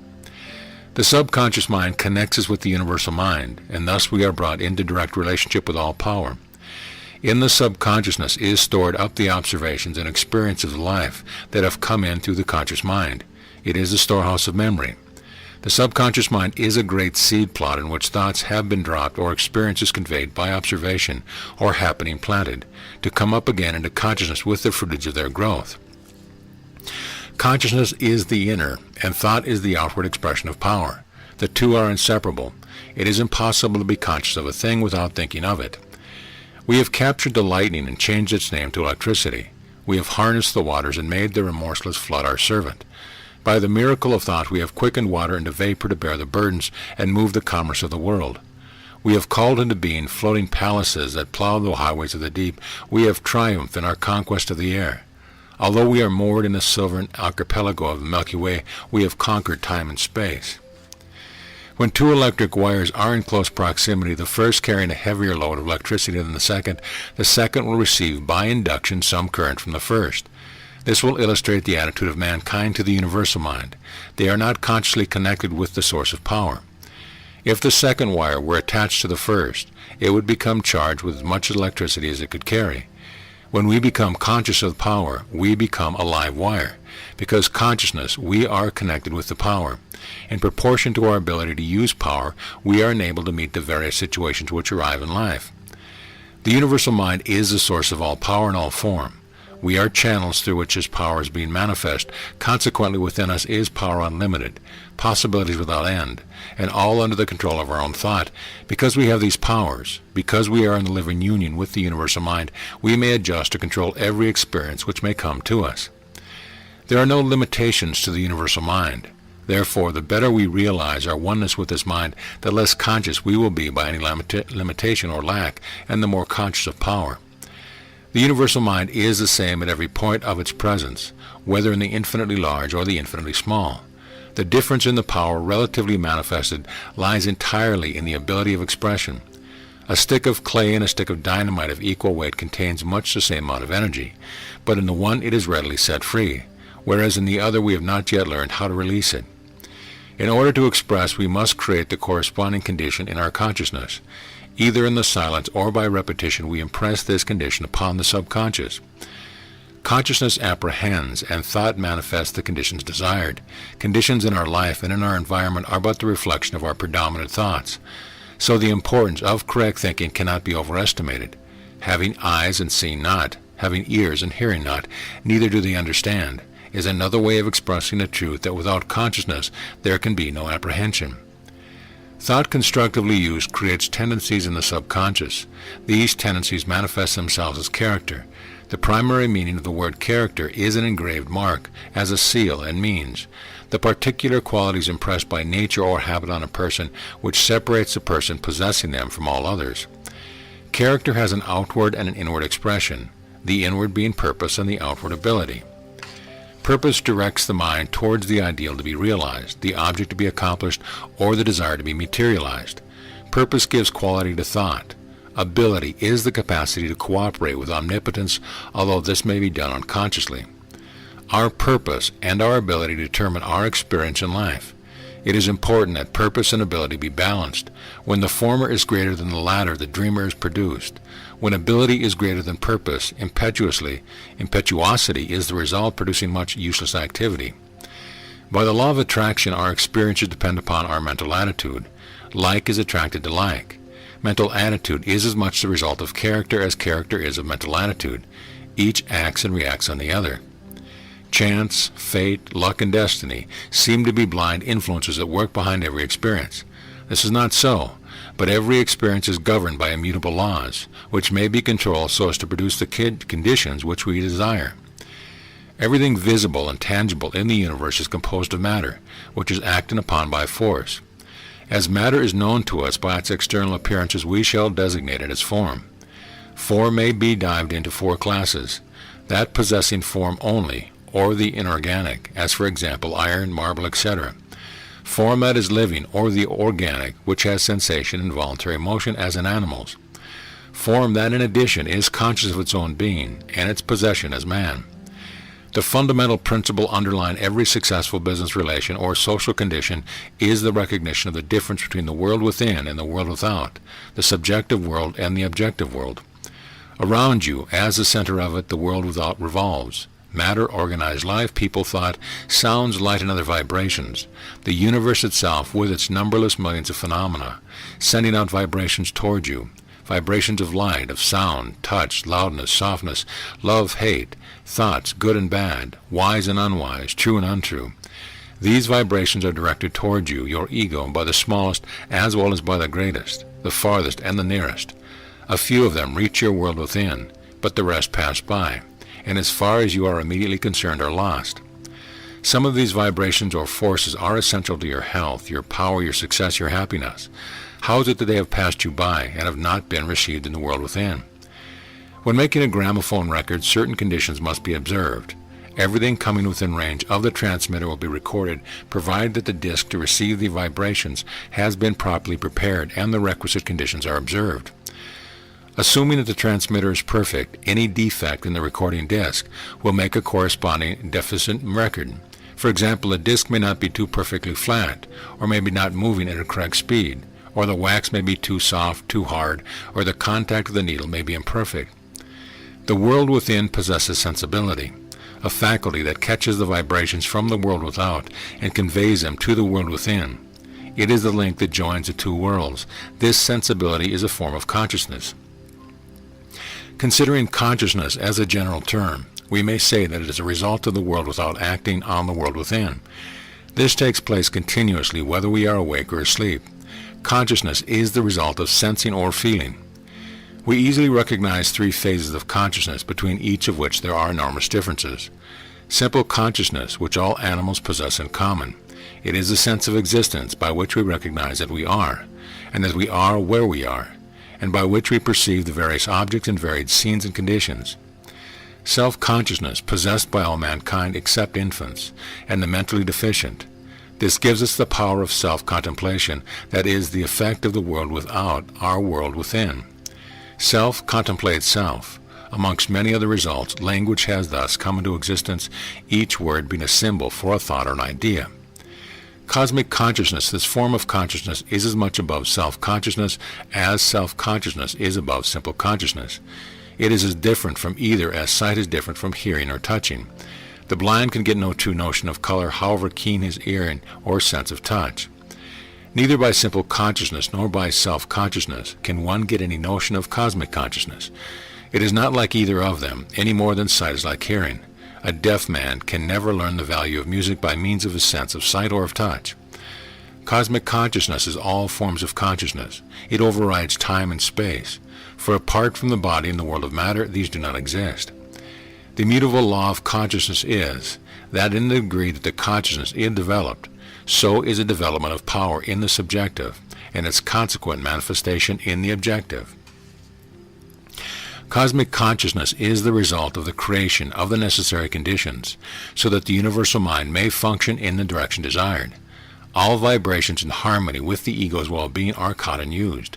The subconscious mind connects us with the universal mind, and thus we are brought into direct relationship with all power. In the subconsciousness is stored up the observations and experiences of life that have come in through the conscious mind. It is the storehouse of memory. The subconscious mind is a great seed plot in which thoughts have been dropped or experiences conveyed by observation or happening planted, to come up again into consciousness with the fruitage of their growth. Consciousness is the inner, and thought is the outward expression of power. The two are inseparable. It is impossible to be conscious of a thing without thinking of it. We have captured the lightning and changed its name to electricity. We have harnessed the waters and made the remorseless flood our servant. By the miracle of thought we have quickened water into vapor to bear the burdens and move the commerce of the world. We have called into being floating palaces that plow the highways of the deep. We have triumphed in our conquest of the air. Although we are moored in the silver archipelago of the Milky Way, we have conquered time and space. When two electric wires are in close proximity, the first carrying a heavier load of electricity than the second will receive by induction some current from the first. This will illustrate the attitude of mankind to the universal mind. They are not consciously connected with the source of power. If the second wire were attached to the first, it would become charged with as much electricity as it could carry. When we become conscious of power, we become a live wire. Because consciousness, we are connected with the power. In proportion to our ability to use power, we are enabled to meet the various situations which arrive in life. The universal mind is the source of all power and all form. We are channels through which this power is being manifest. Consequently, within us is power unlimited, possibilities without end, and all under the control of our own thought. Because we have these powers, because we are in the living union with the universal mind, we may adjust to control every experience which may come to us. There are no limitations to the universal mind. Therefore, the better we realize our oneness with this mind, the less conscious we will be by any limitation or lack, and the more conscious of power. The universal mind is the same at every point of its presence, whether in the infinitely large or the infinitely small. The difference in the power relatively manifested lies entirely in the ability of expression. A stick of clay and a stick of dynamite of equal weight contains much the same amount of energy, but in the one it is readily set free, whereas in the other we have not yet learned how to release it. In order to express, we must create the corresponding condition in our consciousness. Either in the silence or by repetition, we impress this condition upon the subconscious. Consciousness apprehends, and thought manifests the conditions desired. Conditions in our life and in our environment are but the reflection of our predominant thoughts. So the importance of correct thinking cannot be overestimated. Having eyes and seeing not, having ears and hearing not, neither do they understand, is another way of expressing the truth that without consciousness there can be no apprehension. Thought constructively used creates tendencies in the subconscious. These tendencies manifest themselves as character. The primary meaning of the word character is an engraved mark, as a seal, and means the particular qualities impressed by nature or habit on a person which separates the person possessing them from all others. Character has an outward and an inward expression, the inward being purpose and the outward ability. Purpose directs the mind towards the ideal to be realized, the object to be accomplished, or the desire to be materialized. Purpose gives quality to thought. Ability is the capacity to cooperate with omnipotence, although this may be done unconsciously. Our purpose and our ability determine our experience in life. It is important that purpose and ability be balanced. When the former is greater than the latter, the dreamer is produced. When ability is greater than purpose, impetuosity is the result, producing much useless activity. By the law of attraction, our experiences depend upon our mental attitude. Like is attracted to like. Mental attitude is as much the result of character as character is of mental attitude. Each acts and reacts on the other. Chance, fate, luck, and destiny seem to be blind influences that work behind every experience. This is not so, but every experience is governed by immutable laws, which may be controlled so as to produce the conditions which we desire. Everything visible and tangible in the universe is composed of matter, which is acted upon by force. As matter is known to us by its external appearances, we shall designate it as form. Form may be divided into four classes: that possessing form only, or the inorganic, as for example iron, marble, etc. Form that is living, or the organic, which has sensation and voluntary motion, as in animals. Form that in addition is conscious of its own being, and its possession as man. The fundamental principle underlying every successful business relation or social condition is the recognition of the difference between the world within and the world without, the subjective world and the objective world. Around you, as the center of it, the world without revolves. Matter, organized life, people, thought, sounds, light, and other vibrations. The universe itself, with its numberless millions of phenomena, sending out vibrations toward you. Vibrations of light, of sound, touch, loudness, softness, love, hate, thoughts, good and bad, wise and unwise, true and untrue. These vibrations are directed toward you, your ego, by the smallest as well as by the greatest, the farthest and the nearest. A few of them reach your world within, but the rest pass by, and as far as you are immediately concerned are lost. Some of these vibrations or forces are essential to your health, your power, your success, your happiness. How is it that they have passed you by and have not been received in the world within? When making a gramophone record, certain conditions must be observed. Everything coming within range of the transmitter will be recorded, provided that the disc to receive the vibrations has been properly prepared and the requisite conditions are observed. Assuming that the transmitter is perfect, any defect in the recording disc will make a corresponding deficient record. For example, a disc may not be too perfectly flat, or may be not moving at a correct speed, or the wax may be too soft, too hard, or the contact of the needle may be imperfect. The world within possesses sensibility. a faculty that catches the vibrations from the world without and conveys them to the world within. It is the link that joins the two worlds. This sensibility is a form of consciousness. Considering consciousness as a general term, we may say that it is a result of the world without acting on the world within. This takes place continuously whether we are awake or asleep. Consciousness is the result of sensing or feeling. We easily recognize three phases of consciousness, between each of which there are enormous differences. Simple consciousness, which all animals possess in common. It is a sense of existence by which we recognize that we are, and that we are where we are, and by which we perceive the various objects and varied scenes and conditions. Self-consciousness, possessed by all mankind except infants, and the mentally deficient. This gives us the power of self-contemplation, that is, the effect of the world without our world within. Self contemplates self. Amongst many other results, language has thus come into existence, each word being a symbol for a thought or an idea. Cosmic consciousness, this form of consciousness, is as much above self-consciousness as self-consciousness is above simple consciousness. It is as different from either as sight is different from hearing or touching. The blind can get no true notion of color, however keen his hearing or sense of touch. Neither by simple consciousness nor by self-consciousness can one get any notion of cosmic consciousness. It is not like either of them, any more than sight is like hearing. A deaf man can never learn the value of music by means of his sense of sight or of touch. Cosmic consciousness is all forms of consciousness. It overrides time and space, for apart from the body in the world of matter, these do not exist. The immutable law of consciousness is that in the degree that the consciousness is developed, so is a development of power in the subjective, and its consequent manifestation in the objective. Cosmic consciousness is the result of the creation of the necessary conditions, so that the universal mind may function in the direction desired. All vibrations in harmony with the ego's well-being are caught and used.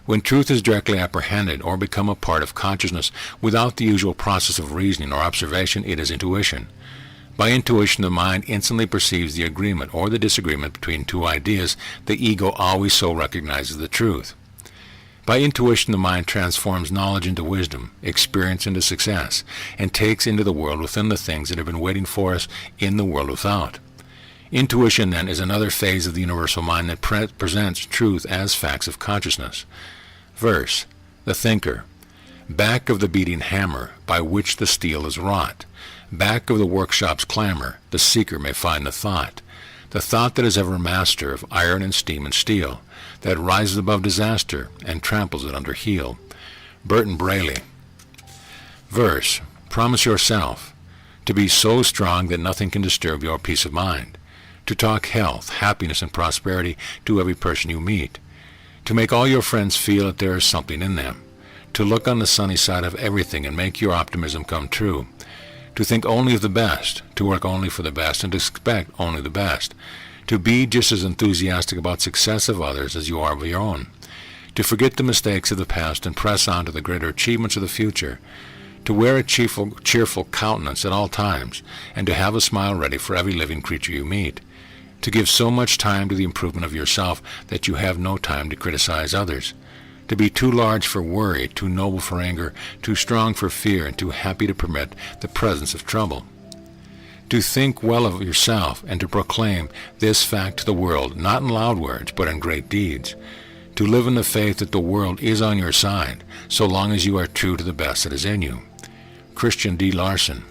When truth is directly apprehended or become a part of consciousness without the usual process of reasoning or observation, it is intuition. By intuition, the mind instantly perceives the agreement or the disagreement between two ideas. The ego always so recognizes the truth. By intuition, the mind transforms knowledge into wisdom, experience into success, and takes into the world within the things that have been waiting for us in the world without. Intuition, then, is another phase of the universal mind that presents truth as facts of consciousness. Verse: the thinker. Back of the beating hammer, by which the steel is wrought. Back of the workshop's clamor, the seeker may find the thought that is ever master of iron and steam and steel, that rises above disaster and tramples it under heel. Burton Braley. Verse: promise yourself to be so strong that nothing can disturb your peace of mind, to talk health, happiness, and prosperity to every person you meet, to make all your friends feel that there is something in them, to look on the sunny side of everything and make your optimism come true, to think only of the best, to work only for the best, and to expect only the best, to be just as enthusiastic about success of others as you are of your own, to forget the mistakes of the past and press on to the greater achievements of the future, to wear a cheerful countenance at all times, and to have a smile ready for every living creature you meet, to give so much time to the improvement of yourself that you have no time to criticize others, to be too large for worry, too noble for anger, too strong for fear, and too happy to permit the presence of trouble. To think well of yourself and to proclaim this fact to the world, not in loud words, but in great deeds. To live in the faith that the world is on your side, so long as you are true to the best that is in you. Christian D. Larson.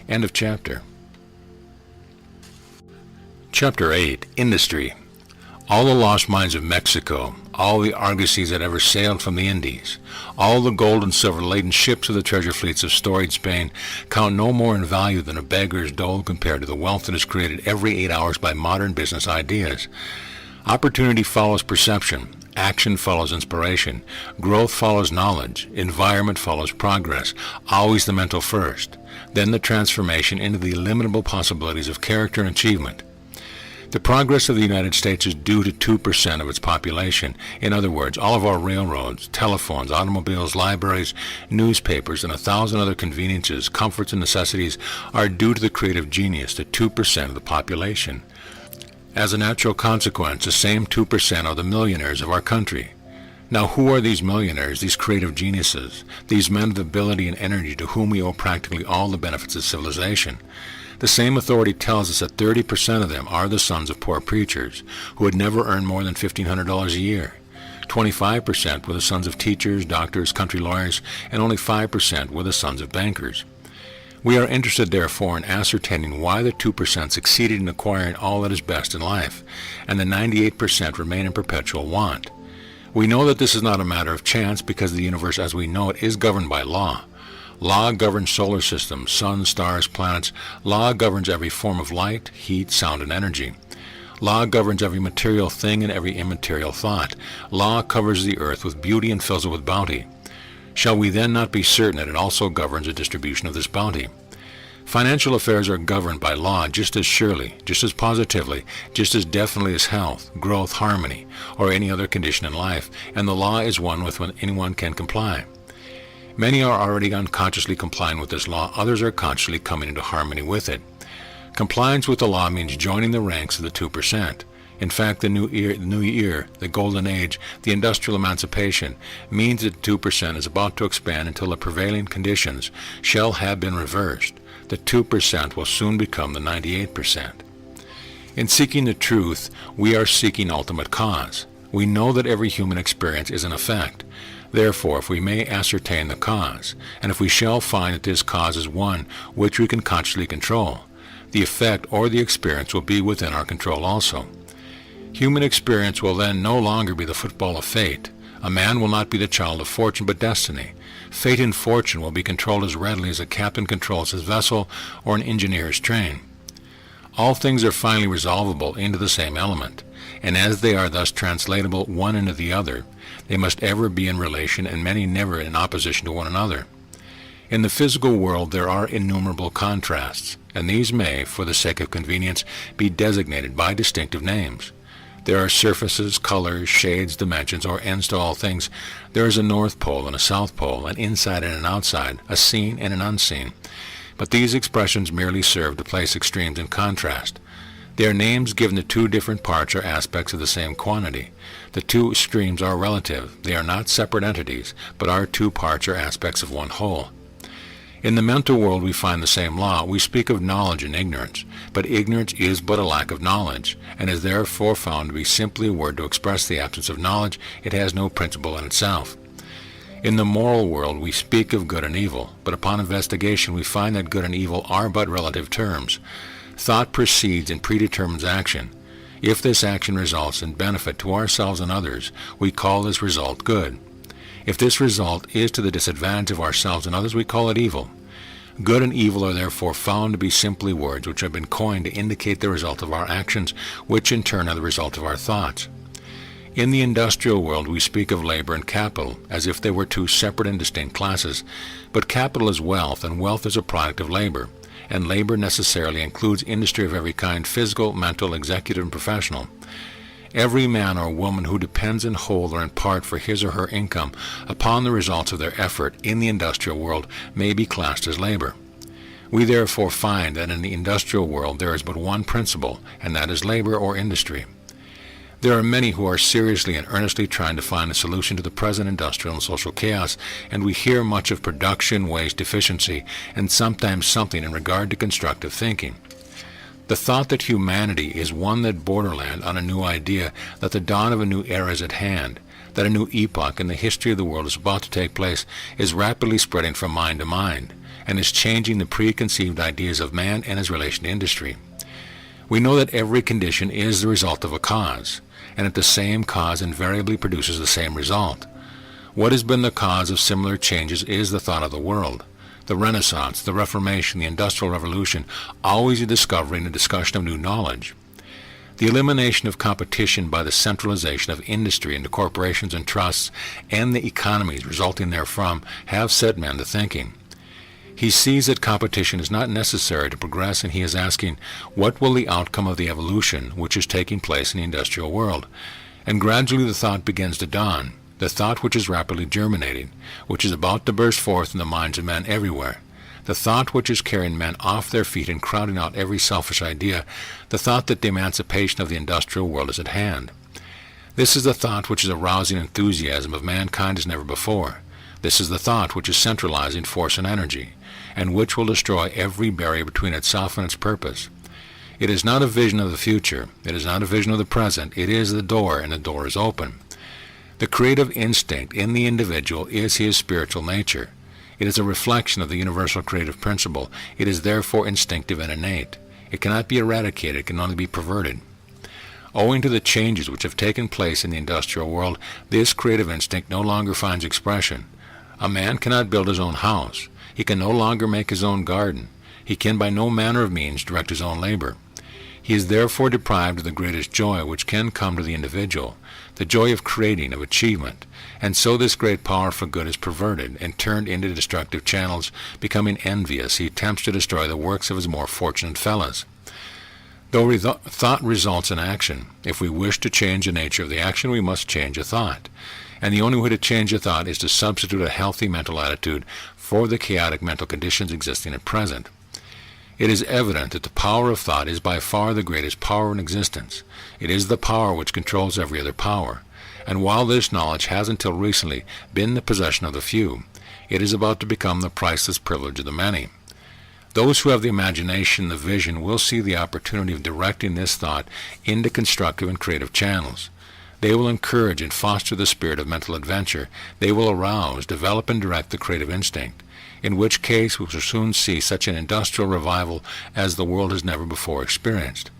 End of chapter. Chapter 8. Industry. All the lost mines of Mexico, all the argosies that ever sailed from the Indies, all the gold and silver laden ships of the treasure fleets of storied Spain count no more in value than a beggar's dole compared to the wealth that is created every 8 hours by modern business ideas. Opportunity follows perception, action follows inspiration, growth follows knowledge, environment follows progress, always the mental first, then the transformation into the illimitable possibilities of character and achievement. The progress of the United States is due to 2% of its population. In other words, all of our railroads, telephones, automobiles, libraries, newspapers, and 1,000 other conveniences, comforts, and necessities are due to the creative genius to 2% of the population. As a natural consequence, the same 2% are the millionaires of our country. Now, who are these millionaires, these creative geniuses, these men of ability and energy to whom we owe practically all the benefits of civilization? The same authority tells us that 30% of them are the sons of poor preachers who had never earned more than $1,500 a year. 25% were the sons of teachers, doctors, country lawyers, and only 5% were the sons of bankers. We are interested, therefore, in ascertaining why the 2% succeeded in acquiring all that is best in life, and the 98% remain in perpetual want. We know that this is not a matter of chance because the universe as we know it is governed by law. Law governs solar systems, suns, stars, planets. Law governs every form of light, heat, sound, and energy. Law governs every material thing and every immaterial thought. Law covers the earth with beauty and fills it with bounty. Shall we then not be certain that it also governs the distribution of this bounty? Financial affairs are governed by law just as surely, just as positively, just as definitely as health, growth, harmony, or any other condition in life, and the law is one with which anyone can comply. Many are already unconsciously complying with this law, others are consciously coming into harmony with it. Compliance with the law means joining the ranks of the 2%. In fact, the new year, the golden age, the industrial emancipation, means that 2% is about to expand until the prevailing conditions shall have been reversed. The 2% will soon become the 98%. In seeking the truth, we are seeking ultimate cause. We know that every human experience is an effect. Therefore, if we may ascertain the cause, and if we shall find that this cause is one which we can consciously control, the effect or the experience will be within our control also. Human experience will then no longer be the football of fate. A man will not be the child of fortune but destiny. Fate and fortune will be controlled as readily as a captain controls his vessel or an engineer's train. All things are finally resolvable into the same element, and as they are thus translatable one into the other, they must ever be in relation and many never in opposition to one another. In the physical world there are innumerable contrasts, and these may, for the sake of convenience, be designated by distinctive names. There are surfaces, colors, shades, dimensions, or ends to all things. There is a North Pole and a South Pole, an inside and an outside, a seen and an unseen. But these expressions merely serve to place extremes in contrast. They are names given to two different parts or aspects of the same quantity. The two extremes are relative. They are not separate entities, but are two parts or aspects of one whole. In the mental world we find the same law. We speak of knowledge and ignorance, but ignorance is but a lack of knowledge, and is therefore found to be simply a word to express the absence of knowledge. It has no principle in itself. In the moral world we speak of good and evil, but upon investigation we find that good and evil are but relative terms. Thought precedes and predetermines action. If this action results in benefit to ourselves and others, we call this result good. If this result is to the disadvantage of ourselves and others, we call it evil. Good and evil are therefore found to be simply words which have been coined to indicate the result of our actions, which in turn are the result of our thoughts. In the industrial world we speak of labor and capital as if they were two separate and distinct classes, but capital is wealth, and wealth is a product of labor, and labor necessarily includes industry of every kind, physical, mental, executive, and professional. Every man or woman who depends in whole or in part for his or her income upon the results of their effort in the industrial world may be classed as labor. We therefore find that in the industrial world there is but one principle, and that is labor or industry. There are many who are seriously and earnestly trying to find a solution to the present industrial and social chaos, and we hear much of production, waste, efficiency, and sometimes something in regard to constructive thinking. The thought that humanity is one that borderland on a new idea, that the dawn of a new era is at hand, that a new epoch in the history of the world is about to take place, is rapidly spreading from mind to mind, and is changing the preconceived ideas of man and his relation to industry. We know that every condition is the result of a cause, and that the same cause invariably produces the same result. What has been the cause of similar changes is the thought of the world. The Renaissance, the Reformation, the Industrial Revolution, always a discovery and a discussion of new knowledge. The elimination of competition by the centralization of industry into corporations and trusts, and the economies resulting therefrom, have set men to thinking. He sees that competition is not necessary to progress, and he is asking, what will the outcome of the evolution which is taking place in the industrial world? And gradually the thought begins to dawn. The thought which is rapidly germinating, which is about to burst forth in the minds of men everywhere, the thought which is carrying men off their feet and crowding out every selfish idea, the thought that the emancipation of the industrial world is at hand. This is the thought which is arousing enthusiasm of mankind as never before. This is the thought which is centralizing force and energy, and which will destroy every barrier between itself and its purpose. It is not a vision of the future. It is not a vision of the present. It is the door, and the door is open. The creative instinct in the individual is his spiritual nature. It is a reflection of the universal creative principle. It is therefore instinctive and innate. It cannot be eradicated. It can only be perverted. Owing to the changes which have taken place in the industrial world, this creative instinct no longer finds expression. A man cannot build his own house. He can no longer make his own garden. He can by no manner of means direct his own labor. He is therefore deprived of the greatest joy which can come to the individual, the joy of creating, of achievement, and so this great power for good is perverted and turned into destructive channels. Becoming envious, he attempts to destroy the works of his more fortunate fellows. Though thought results in action, if we wish to change the nature of the action, we must change a thought. And the only way to change a thought is to substitute a healthy mental attitude for the chaotic mental conditions existing at present. It is evident that the power of thought is by far the greatest power in existence. It is the power which controls every other power. And while this knowledge has until recently been the possession of the few, it is about to become the priceless privilege of the many. Those who have the imagination, the vision, will see the opportunity of directing this thought into constructive and creative channels. They will encourage and foster the spirit of mental adventure. They will arouse, develop, and direct the creative instinct, in which case we shall soon see such an industrial revival as the world has never before experienced.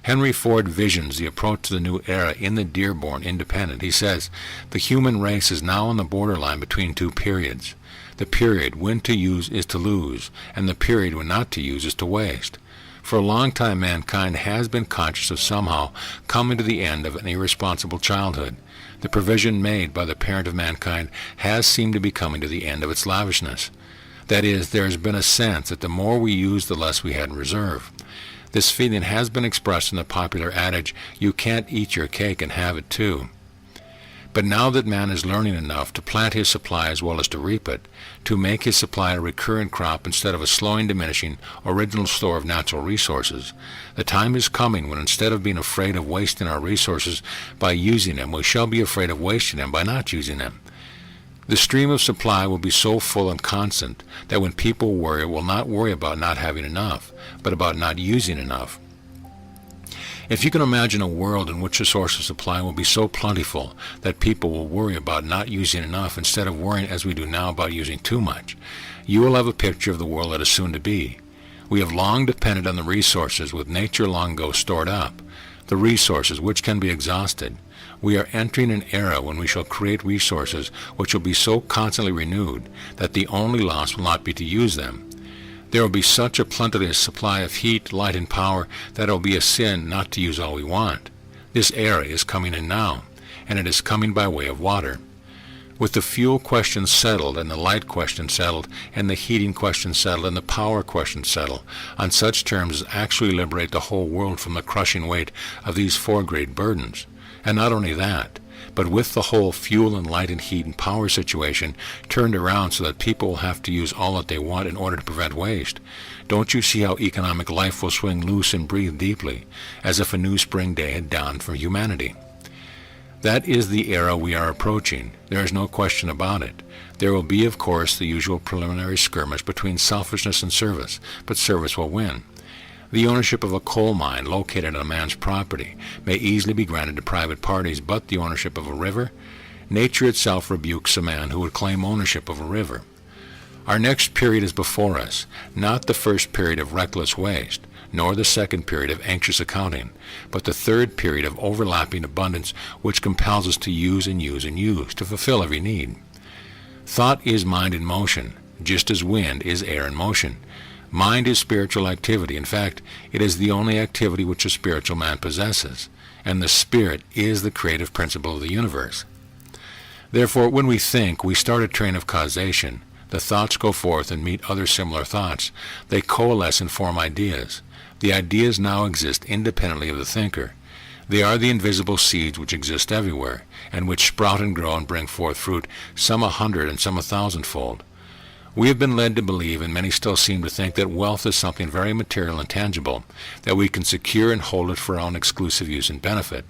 Henry Ford visions the approach to the new era in the Dearborn Independent. He says, "The human race is now on the borderline between two periods. The period when to use is to lose, and the period when not to use is to waste. For a long time mankind has been conscious of somehow coming to the end of an irresponsible childhood. The provision made by the parent of mankind has seemed to be coming to the end of its lavishness. That is, there has been a sense that the more we use, the less we had in reserve. This feeling has been expressed in the popular adage, 'You can't eat your cake and have it too.' But now that man is learning enough to plant his supply as well as to reap it, to make his supply a recurrent crop instead of a slowing, diminishing, original store of natural resources, the time is coming when instead of being afraid of wasting our resources by using them, we shall be afraid of wasting them by not using them. The stream of supply will be so full and constant that when people worry, will not worry about not having enough, but about not using enough. If you can imagine a world in which the source of supply will be so plentiful that people will worry about not using enough instead of worrying as we do now about using too much, you will have a picture of the world that is soon to be. We have long depended on the resources with nature long ago stored up, the resources which can be exhausted. We are entering an era when we shall create resources which will be so constantly renewed that the only loss will not be to use them. There will be such a plenteous supply of heat, light, and power that it will be a sin not to use all we want. This era is coming in now, and it is coming by way of water. With the fuel question settled, and the light question settled, and the heating question settled, and the power question settled, on such terms as actually liberate the whole world from the crushing weight of these four great burdens. And not only that, but with the whole fuel and light and heat and power situation turned around so that people will have to use all that they want in order to prevent waste, don't you see how economic life will swing loose and breathe deeply, as if a new spring day had dawned for humanity? That is the era we are approaching. There is no question about it. There will be, of course, the usual preliminary skirmish between selfishness and service, but service will win. The ownership of a coal mine located on a man's property may easily be granted to private parties, but the ownership of a river? Nature itself rebukes a man who would claim ownership of a river. Our next period is before us, not the first period of reckless waste, nor the second period of anxious accounting, but the third period of overlapping abundance which compels us to use and use and use, to fulfill every need. Thought is mind in motion, just as wind is air in motion. Mind is spiritual activity. In fact, it is the only activity which a spiritual man possesses, and the spirit is the creative principle of the universe. Therefore, when we think, we start a train of causation. The thoughts go forth and meet other similar thoughts. They coalesce and form ideas. The ideas now exist independently of the thinker. They are the invisible seeds which exist everywhere, and which sprout and grow and bring forth fruit, some 100 and some 1,000-fold. We have been led to believe, and many still seem to think, that wealth is something very material and tangible, that we can secure and hold it for our own exclusive use and benefit.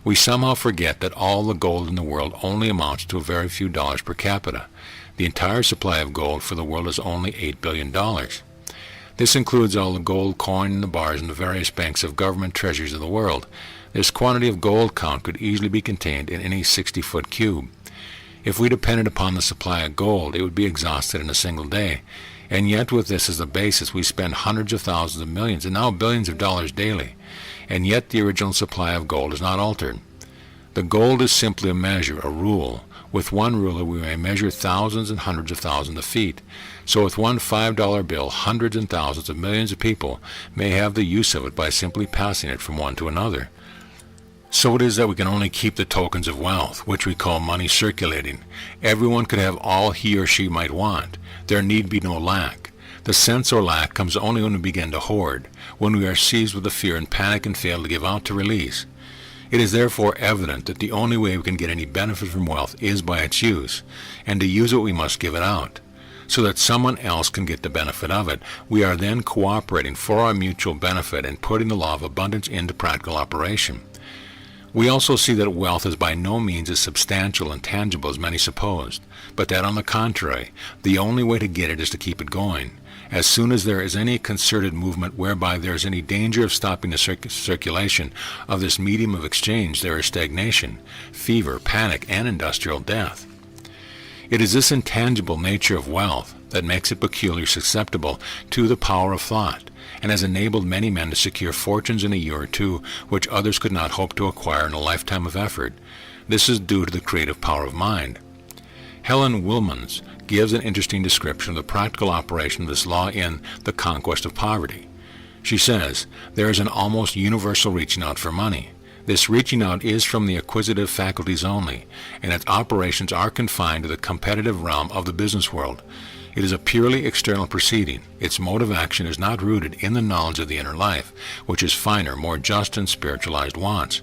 We somehow forget that all the gold in the world only amounts to a very few dollars per capita. The entire supply of gold for the world is only $8 billion. This includes all the gold coin in the bars in the various banks of government treasuries of the world. This quantity of gold count could easily be contained in any 60-foot cube. If we depended upon the supply of gold, it would be exhausted in a single day. And yet with this as a basis, we spend hundreds of thousands of millions and now billions of dollars daily. And yet the original supply of gold is not altered. The gold is simply a measure, a rule. With one ruler we may measure thousands and hundreds of thousands of feet. So with one $5 bill, hundreds and thousands of millions of people may have the use of it by simply passing it from one to another. So it is that we can only keep the tokens of wealth, which we call money, circulating. Everyone could have all he or she might want. There need be no lack. The sense or lack comes only when we begin to hoard, when we are seized with the fear and panic and fail to give out to release. It is therefore evident that the only way we can get any benefit from wealth is by its use, and to use it we must give it out. So that someone else can get the benefit of it, we are then cooperating for our mutual benefit and putting the law of abundance into practical operation. We also see that wealth is by no means as substantial and tangible as many supposed, but that on the contrary, the only way to get it is to keep it going. As soon as there is any concerted movement whereby there is any danger of stopping the circulation of this medium of exchange, there is stagnation, fever, panic, and industrial death. It is this intangible nature of wealth that makes it peculiarly susceptible to the power of thought, and has enabled many men to secure fortunes in a year or two which others could not hope to acquire in a lifetime of effort. This is due to the creative power of mind. Helen Wilmans gives an interesting description of the practical operation of this law in The Conquest of Poverty. She says, "There is an almost universal reaching out for money. This reaching out is from the acquisitive faculties only, and its operations are confined to the competitive realm of the business world. It is a purely external proceeding. Its mode of action is not rooted in the knowledge of the inner life, which is finer, more just and spiritualized wants.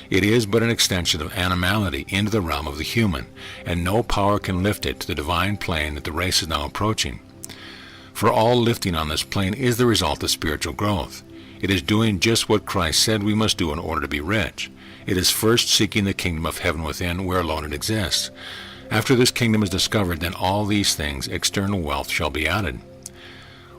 It is but an extension of animality into the realm of the human, and no power can lift it to the divine plane that the race is now approaching. For all lifting on this plane is the result of spiritual growth. It is doing just what Christ said we must do in order to be rich. It is first seeking the kingdom of heaven within, where alone it exists. After this kingdom is discovered, then all these things, external wealth, shall be added.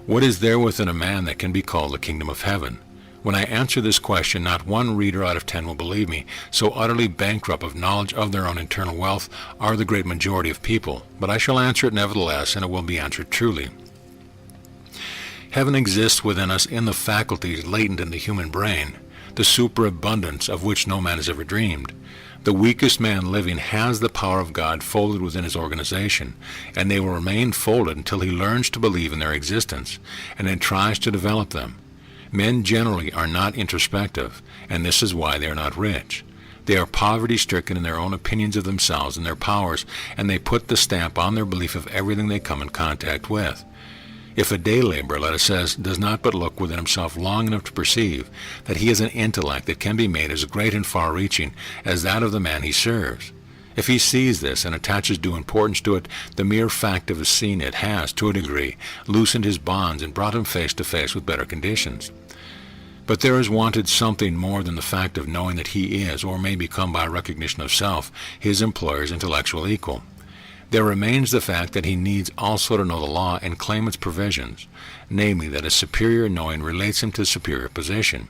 What is there within a man that can be called the kingdom of heaven? When I answer this question, not one reader out of 10 will believe me, so utterly bankrupt of knowledge of their own internal wealth are the great majority of people. But I shall answer it nevertheless, and it will be answered truly. Heaven exists within us in the faculties latent in the human brain, the superabundance of which no man has ever dreamed. The weakest man living has the power of God folded within his organization, and they will remain folded until he learns to believe in their existence, and then tries to develop them. Men generally are not introspective, and this is why they are not rich. They are poverty-stricken in their own opinions of themselves and their powers, and they put the stamp on their belief of everything they come in contact with. If a day laborer, let us say, does not but look within himself long enough to perceive that he has an intellect that can be made as great and far-reaching as that of the man he serves, if he sees this and attaches due importance to it, the mere fact of his seeing it has, to a degree, loosened his bonds and brought him face to face with better conditions. But there is wanted something more than the fact of knowing that he is, or may become by recognition of self, his employer's intellectual equal. There remains the fact that he needs also to know the law and claim its provisions, namely that a superior knowing relates him to superior position.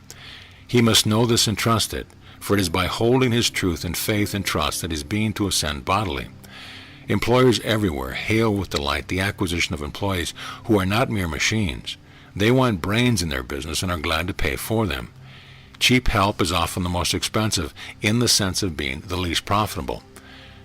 He must know this and trust it, for it is by holding his truth and faith and trust that his being to ascend bodily. Employers everywhere hail with delight the acquisition of employees who are not mere machines. They want brains in their business and are glad to pay for them. Cheap help is often the most expensive in the sense of being the least profitable.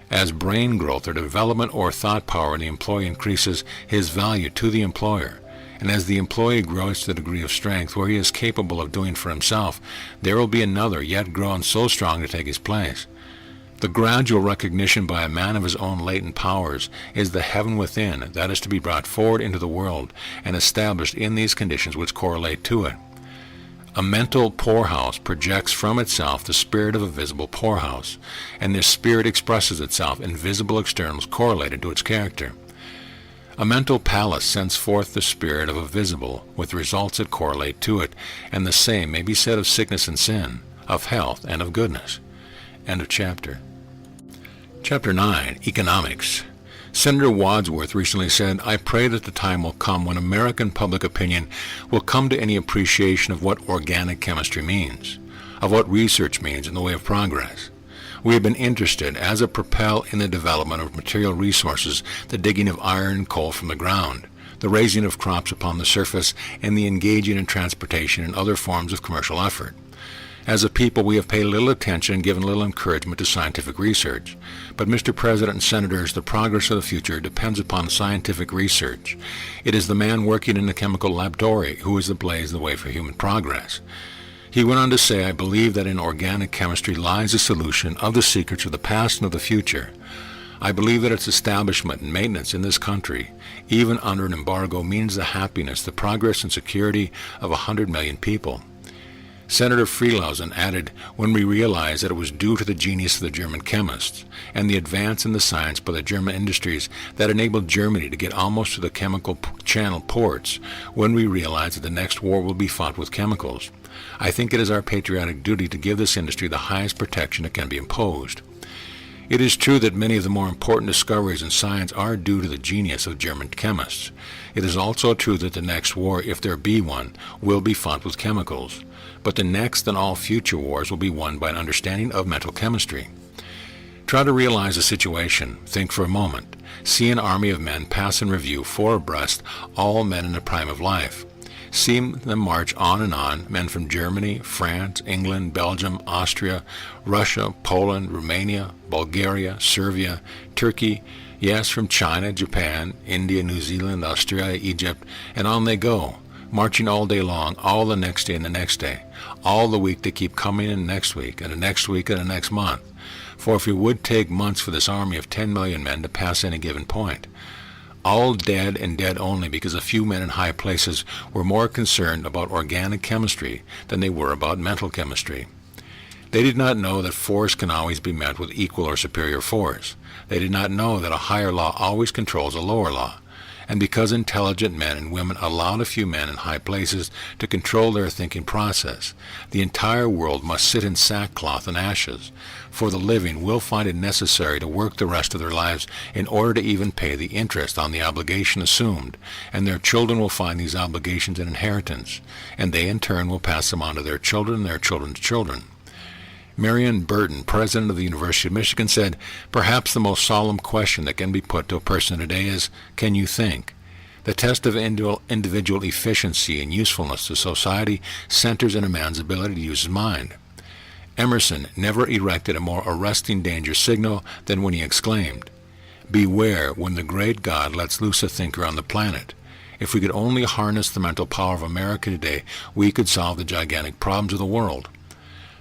As brain growth or development or thought power in the employee increases his value to the employer, and as the employee grows to the degree of strength where he is capable of doing for himself, there will be another yet grown so strong to take his place. The gradual recognition by a man of his own latent powers is the heaven within that is to be brought forward into the world and established in these conditions which correlate to it. A mental poorhouse projects from itself the spirit of a visible poorhouse, and this spirit expresses itself in visible externals correlated to its character. A mental palace sends forth the spirit of a visible, with results that correlate to it, and the same may be said of sickness and sin, of health and of goodness. End of chapter. Chapter 9, Economics. Senator Wadsworth recently said, "I pray that the time will come when American public opinion will come to any appreciation of what organic chemistry means, of what research means in the way of progress. We have been interested as a propel in the development of material resources, the digging of iron and coal from the ground, the raising of crops upon the surface, and the engaging in transportation and other forms of commercial effort. As a people, we have paid little attention and given little encouragement to scientific research. But, Mr. President and Senators, the progress of the future depends upon scientific research. It is the man working in the chemical laboratory who is to blaze the way for human progress." He went on to say, "I believe that in organic chemistry lies the solution of the secrets of the past and of the future. I believe that its establishment and maintenance in this country, even under an embargo, means the happiness, the progress, and security of 100 million people." Senator Freelausen added, "When we realized that it was due to the genius of the German chemists and the advance in the science by the German industries that enabled Germany to get almost to the chemical channel ports, when we realized that the next war will be fought with chemicals, I think it is our patriotic duty to give this industry the highest protection that can be imposed. It is true that many of the more important discoveries in science are due to the genius of German chemists. It is also true that the next war, if there be one, will be fought with chemicals. But the next and all future wars will be won by an understanding of mental chemistry. Try to realize the situation. Think for a moment. See an army of men pass in review, four abreast, all men in the prime of life. See them march on, men from Germany, France, England, Belgium, Austria, Russia, Poland, Romania, Bulgaria, Serbia, Turkey, yes, from China, Japan, India, New Zealand, Australia, Egypt, and on they go, marching all day long, all the next day and the next day, all the week they keep coming in next week, and the next week and the next month. For if it would take months for this army of 10 million men to pass any given point, all dead and dead only because a few men in high places were more concerned about organic chemistry than they were about mental chemistry. They did not know that force can always be met with equal or superior force. They did not know that a higher law always controls a lower law. And because intelligent men and women allowed a few men in high places to control their thinking process, the entire world must sit in sackcloth and ashes, for the living will find it necessary to work the rest of their lives in order to even pay the interest on the obligation assumed, and their children will find these obligations an inheritance, and they in turn will pass them on to their children and their children's children. Marion Burton, president of the University of Michigan, said, "Perhaps the most solemn question that can be put to a person today is, can you think? The test of individual efficiency and usefulness to society centers in a man's ability to use his mind." Emerson never erected a more arresting danger signal than when he exclaimed, "Beware when the great God lets loose a thinker on the planet. If we could only harness the mental power of America today, we could solve the gigantic problems of the world.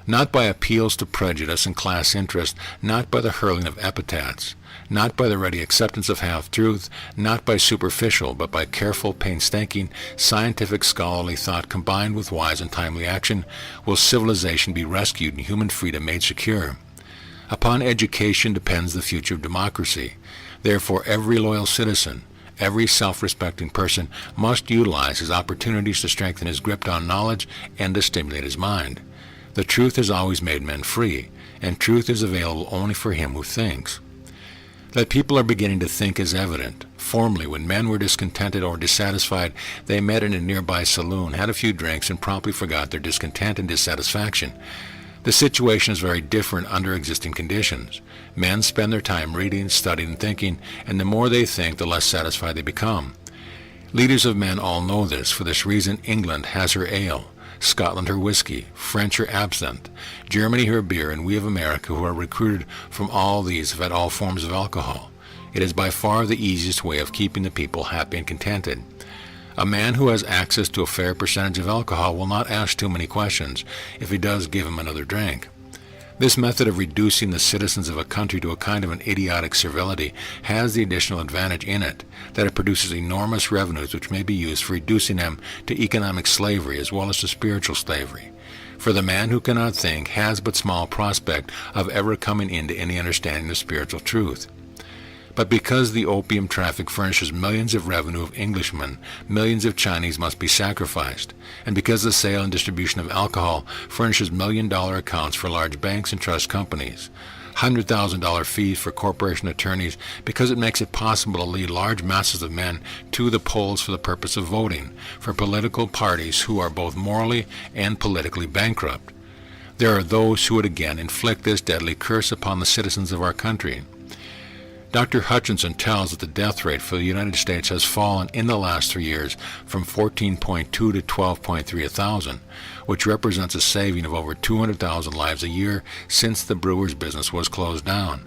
Not by appeals to prejudice and class interest, not by the hurling of epithets, not by the ready acceptance of half-truth, not by superficial, but by careful, painstaking, scientific, scholarly thought combined with wise and timely action, will civilization be rescued and human freedom made secure. Upon education depends the future of democracy. Therefore, every loyal citizen, every self-respecting person must utilize his opportunities to strengthen his grip on knowledge and to stimulate his mind. The truth has always made men free, and truth is available only for him who thinks. That people are beginning to think is evident. Formerly, when men were discontented or dissatisfied, they met in a nearby saloon, had a few drinks, and promptly forgot their discontent and dissatisfaction. The situation is very different under existing conditions. Men spend their time reading, studying, and thinking, and the more they think, the less satisfied they become. Leaders of men all know this. For this reason, England has her ale, Scotland her whiskey, French her absinthe, Germany her beer, and we of America who are recruited from all these have had all forms of alcohol. It is by far the easiest way of keeping the people happy and contented. A man who has access to a fair percentage of alcohol will not ask too many questions if he does give him another drink. This method of reducing the citizens of a country to a kind of an idiotic servility has the additional advantage in it that it produces enormous revenues which may be used for reducing them to economic slavery as well as to spiritual slavery. For the man who cannot think has but small prospect of ever coming into any understanding of spiritual truth. But because the opium traffic furnishes millions of revenue of Englishmen, millions of Chinese must be sacrificed. And because the sale and distribution of alcohol furnishes million-dollar accounts for large banks and trust companies, $100,000 fees for corporation attorneys, because it makes it possible to lead large masses of men to the polls for the purpose of voting for political parties who are both morally and politically bankrupt. There are those who would again inflict this deadly curse upon the citizens of our country. Dr. Hutchinson tells that the death rate for the United States has fallen in the last 3 years from 14.2 to 12.3 a thousand, which represents a saving of over 200,000 lives a year since the brewer's business was closed down.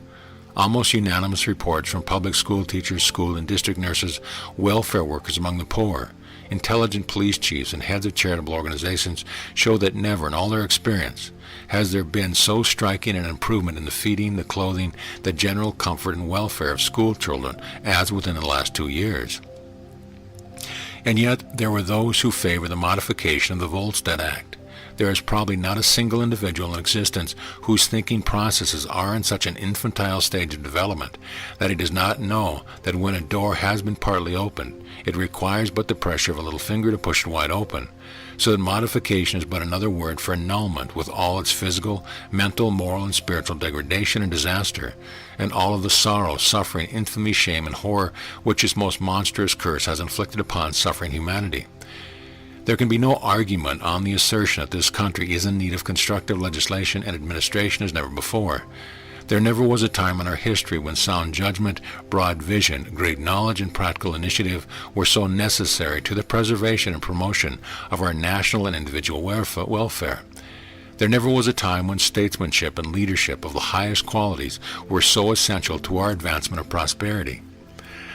Almost unanimous reports from public school teachers, school and district nurses, welfare workers among the poor, intelligent police chiefs, and heads of charitable organizations show that never in all their experience has there been so striking an improvement in the feeding, the clothing, the general comfort and welfare of school children as within the last 2 years. And yet there were those who favor the modification of the Volstead Act. There is probably not a single individual in existence whose thinking processes are in such an infantile stage of development that he does not know that when a door has been partly opened, it requires but the pressure of a little finger to push it wide open, so that modification is but another word for annulment with all its physical, mental, moral, and spiritual degradation and disaster, and all of the sorrow, suffering, infamy, shame, and horror which its most monstrous curse has inflicted upon suffering humanity. There can be no argument on the assertion that this country is in need of constructive legislation and administration as never before. There never was a time in our history when sound judgment, broad vision, great knowledge, and practical initiative were so necessary to the preservation and promotion of our national and individual welfare. There never was a time when statesmanship and leadership of the highest qualities were so essential to our advancement of prosperity.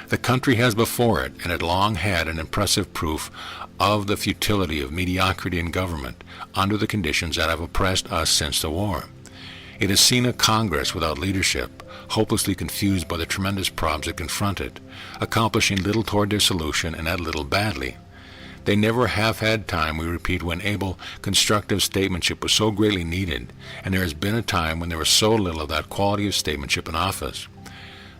The country has before it, and it long had, an impressive proof of the futility of mediocrity in government under the conditions that have oppressed us since the war. It has seen a Congress without leadership, hopelessly confused by the tremendous problems it confronted, accomplishing little toward their solution and at little badly. They never have had time, we repeat, when able, constructive statesmanship was so greatly needed, and there has been a time when there was so little of that quality of statesmanship in office.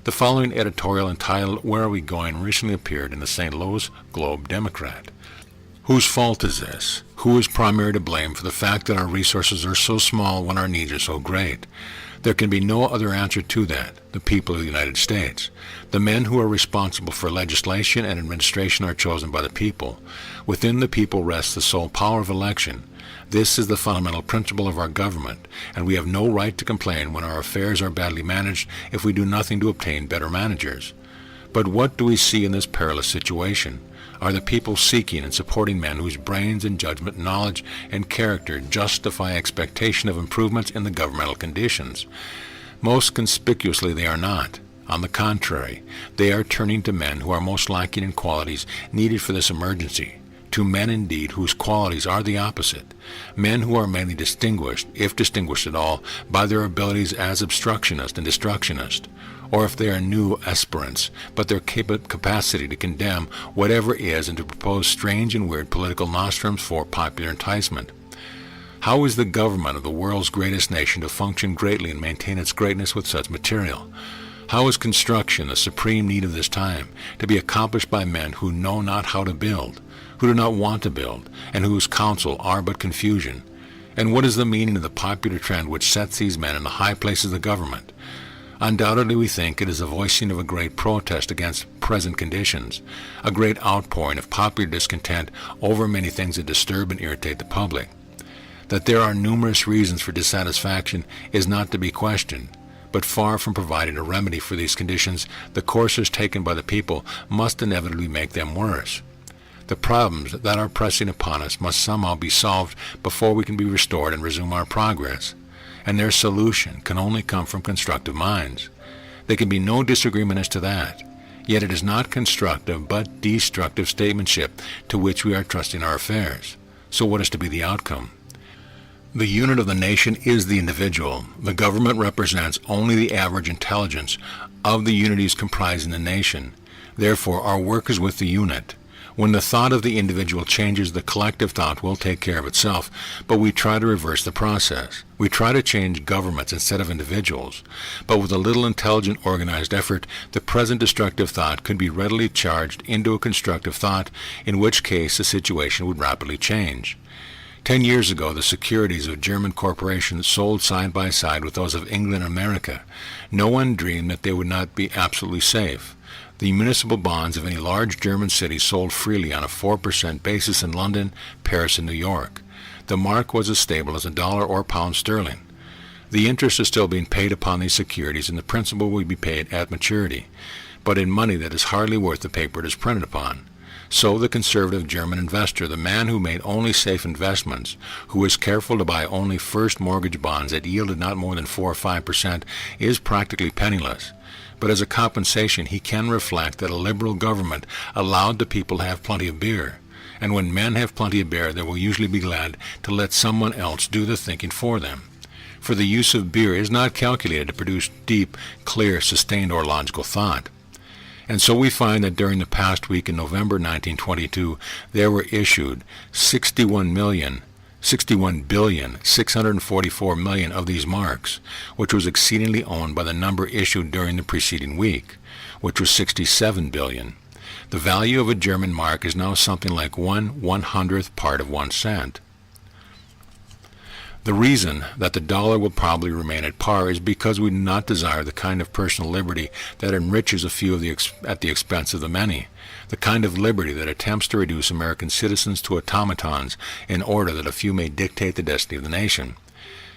The following editorial entitled "Where Are We Going?" recently appeared in the St. Louis Globe Democrat. Whose fault is this? Who is primarily to blame for the fact that our resources are so small when our needs are so great? There can be no other answer to that: the people of the United States. The men who are responsible for legislation and administration are chosen by the people. Within the people rests the sole power of election. This is the fundamental principle of our government, and we have no right to complain when our affairs are badly managed if we do nothing to obtain better managers. But what do we see in this perilous situation? Are the people seeking and supporting men whose brains and judgment, knowledge, and character justify expectation of improvements in the governmental conditions? Most conspicuously they are not. On the contrary, they are turning to men who are most lacking in qualities needed for this emergency, to men indeed whose qualities are the opposite, men who are mainly distinguished, if distinguished at all, by their abilities as obstructionist and destructionist, or if they are new aspirants, but their capacity to condemn whatever is and to propose strange and weird political nostrums for popular enticement. How is the government of the world's greatest nation to function greatly and maintain its greatness with such material? How is construction, the supreme need of this time, to be accomplished by men who know not how to build, who do not want to build, and whose counsel are but confusion? And what is the meaning of the popular trend which sets these men in the high places of the government? Undoubtedly we think it is a voicing of a great protest against present conditions, a great outpouring of popular discontent over many things that disturb and irritate the public. That there are numerous reasons for dissatisfaction is not to be questioned, but far from providing a remedy for these conditions, the courses taken by the people must inevitably make them worse. The problems that are pressing upon us must somehow be solved before we can be restored and resume our progress, and their solution can only come from constructive minds. There can be no disagreement as to that, yet it is not constructive but destructive statesmanship to which we are trusting our affairs. So what is to be the outcome? The unit of the nation is the individual. The government represents only the average intelligence of the unities comprising the nation. Therefore, our work is with the unit. When the thought of the individual changes, the collective thought will take care of itself, but we try to reverse the process. We try to change governments instead of individuals, but with a little intelligent, organized effort, the present destructive thought could be readily charged into a constructive thought, in which case the situation would rapidly change. 10 years ago, the securities of German corporations sold side by side with those of England and America. No one dreamed that they would not be absolutely safe. The municipal bonds of any large German city sold freely on a 4% basis in London, Paris, and New York. The mark was as stable as a dollar or pound sterling. The interest is still being paid upon these securities, and the principal will be paid at maturity, but in money that is hardly worth the paper it is printed upon. So the conservative German investor, the man who made only safe investments, who was careful to buy only first mortgage bonds that yielded not more than 4 or 5%, is practically penniless. But as a compensation, he can reflect that a liberal government allowed the people to have plenty of beer. And when men have plenty of beer, they will usually be glad to let someone else do the thinking for them. For the use of beer is not calculated to produce deep, clear, sustained, or logical thought. And so we find that during the past week in November 1922, there were issued 61,644,000,000 of these marks, which was exceedingly owned by the number issued during the preceding week, which was 67 billion. The value of a German mark is now something like 1/100th part of 1 cent. The reason that the dollar will probably remain at par is because we do not desire the kind of personal liberty that enriches a few at the expense of the many, the kind of liberty that attempts to reduce American citizens to automatons in order that a few may dictate the destiny of the nation.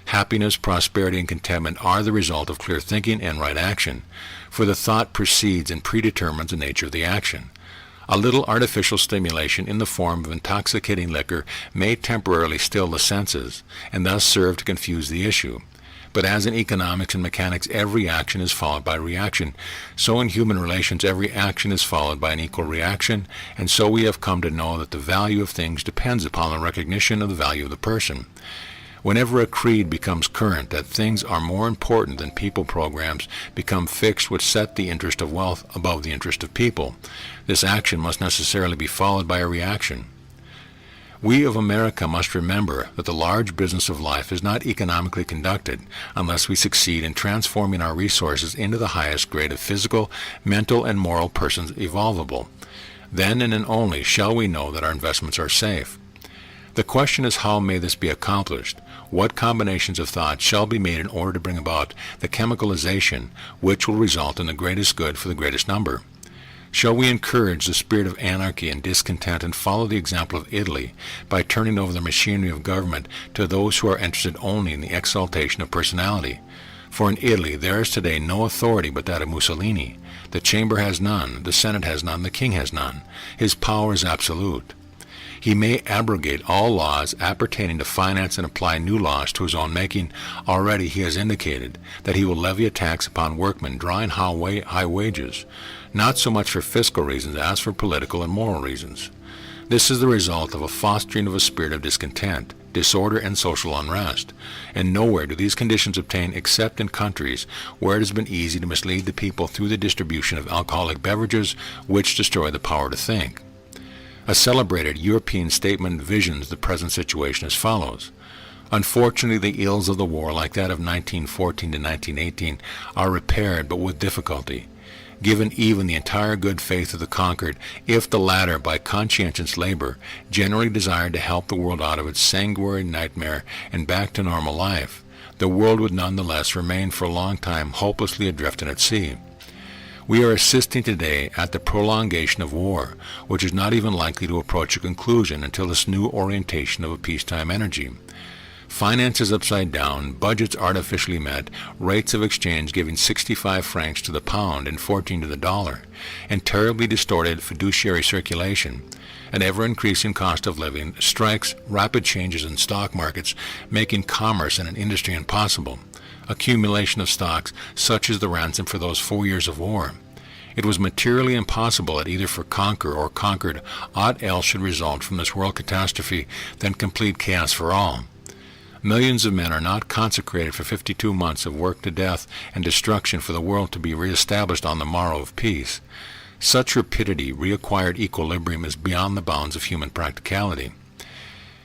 Happiness, prosperity, and contentment are the result of clear thinking and right action, for the thought precedes and predetermines the nature of the action. A little artificial stimulation in the form of intoxicating liquor may temporarily still the senses, and thus serve to confuse the issue. But as in economics and mechanics every action is followed by reaction, so in human relations every action is followed by an equal reaction, and so we have come to know that the value of things depends upon the recognition of the value of the person. Whenever a creed becomes current that things are more important than people programs become fixed which set the interest of wealth above the interest of people, this action must necessarily be followed by a reaction. We of America must remember that the large business of life is not economically conducted unless we succeed in transforming our resources into the highest grade of physical, mental, and moral persons evolvable. Then and then only shall we know that our investments are safe. The question is, how may this be accomplished? What combinations of thought shall be made in order to bring about the chemicalization which will result in the greatest good for the greatest number? Shall we encourage the spirit of anarchy and discontent and follow the example of Italy by turning over the machinery of government to those who are interested only in the exaltation of personality? For in Italy there is today no authority but that of Mussolini. The chamber has none, the Senate has none, the king has none. His power is absolute. He may abrogate all laws appertaining to finance and apply new laws to his own making. Already he has indicated that he will levy a tax upon workmen drawing high wages, not so much for fiscal reasons as for political and moral reasons. This is the result of a fostering of a spirit of discontent, disorder, and social unrest, and nowhere do these conditions obtain except in countries where it has been easy to mislead the people through the distribution of alcoholic beverages which destroy the power to think. A celebrated European statement visions the present situation as follows. Unfortunately, the ills of the war, like that of 1914 to 1918, are repaired but with difficulty. Given even the entire good faith of the conquered, if the latter, by conscientious labor, generally desired to help the world out of its sanguinary nightmare and back to normal life, the world would nonetheless remain for a long time hopelessly adrift in at sea. We are assisting today at the prolongation of war, which is not even likely to approach a conclusion until this new orientation of a peacetime energy. Finances upside down, budgets artificially met, rates of exchange giving 65 francs to the pound and 14 to the dollar, and terribly distorted fiduciary circulation, an ever-increasing cost of living, strikes, rapid changes in stock markets, making commerce and an industry impossible, accumulation of stocks such as the ransom for those 4 years of war. It was materially impossible that either for conqueror or conquered aught else should result from this world catastrophe than complete chaos for all. Millions of men are not consecrated for 52 months of work to death and destruction for the world to be reestablished on the morrow of peace. Such rapidity, reacquired equilibrium is beyond the bounds of human practicality.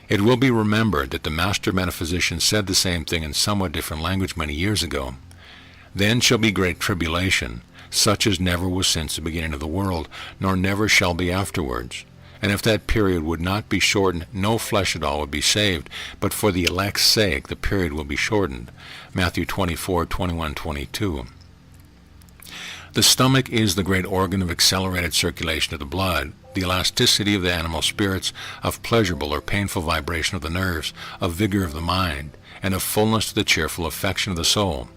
It will be remembered that the master metaphysician said the same thing in somewhat different language many years ago. Then shall be great tribulation, such as never was since the beginning of the world, nor never shall be afterwards. And if that period would not be shortened, no flesh at all would be saved, but for the elect's sake the period will be shortened. Matthew 24:21-22. The stomach is the great organ of accelerated circulation of the blood, the elasticity of the animal spirits, of pleasurable or painful vibration of the nerves, of vigor of the mind, and of fullness to the cheerful affection of the soul.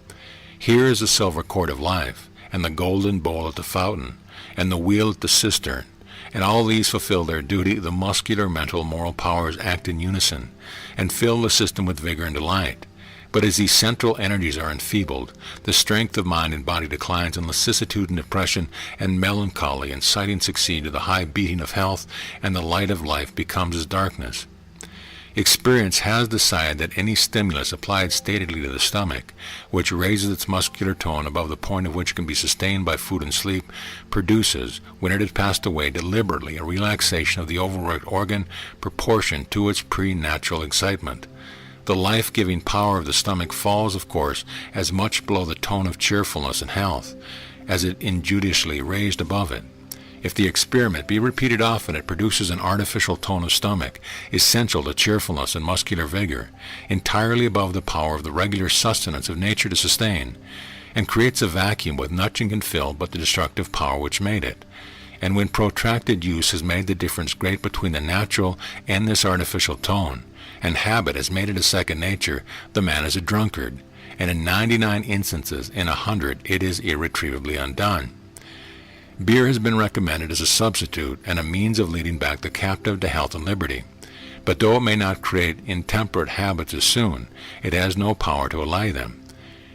Here is the silver cord of life, and the golden bowl at the fountain, and the wheel at the cistern, and all these fulfill their duty. The muscular, mental, moral powers act in unison, and fill the system with vigor and delight. But as these central energies are enfeebled, the strength of mind and body declines, and lassitude and depression and melancholy and sighting succeed to the high beating of health, and the light of life becomes as darkness. Experience has decided that any stimulus applied statedly to the stomach, which raises its muscular tone above the point of which it can be sustained by food and sleep, produces, when it has passed away deliberately, a relaxation of the overworked organ proportioned to its preternatural excitement. The life-giving power of the stomach falls, of course, as much below the tone of cheerfulness and health as it injudiciously raised above it. If the experiment be repeated often, it produces an artificial tone of stomach, essential to cheerfulness and muscular vigor, entirely above the power of the regular sustenance of nature to sustain, and creates a vacuum with nothing can fill but the destructive power which made it. And when protracted use has made the difference great between the natural and this artificial tone, and habit has made it a second nature, the man is a drunkard, and in 99 instances in 100 it is irretrievably undone. Beer has been recommended as a substitute and a means of leading back the captive to health and liberty. But though it may not create intemperate habits as soon, it has no power to allay them.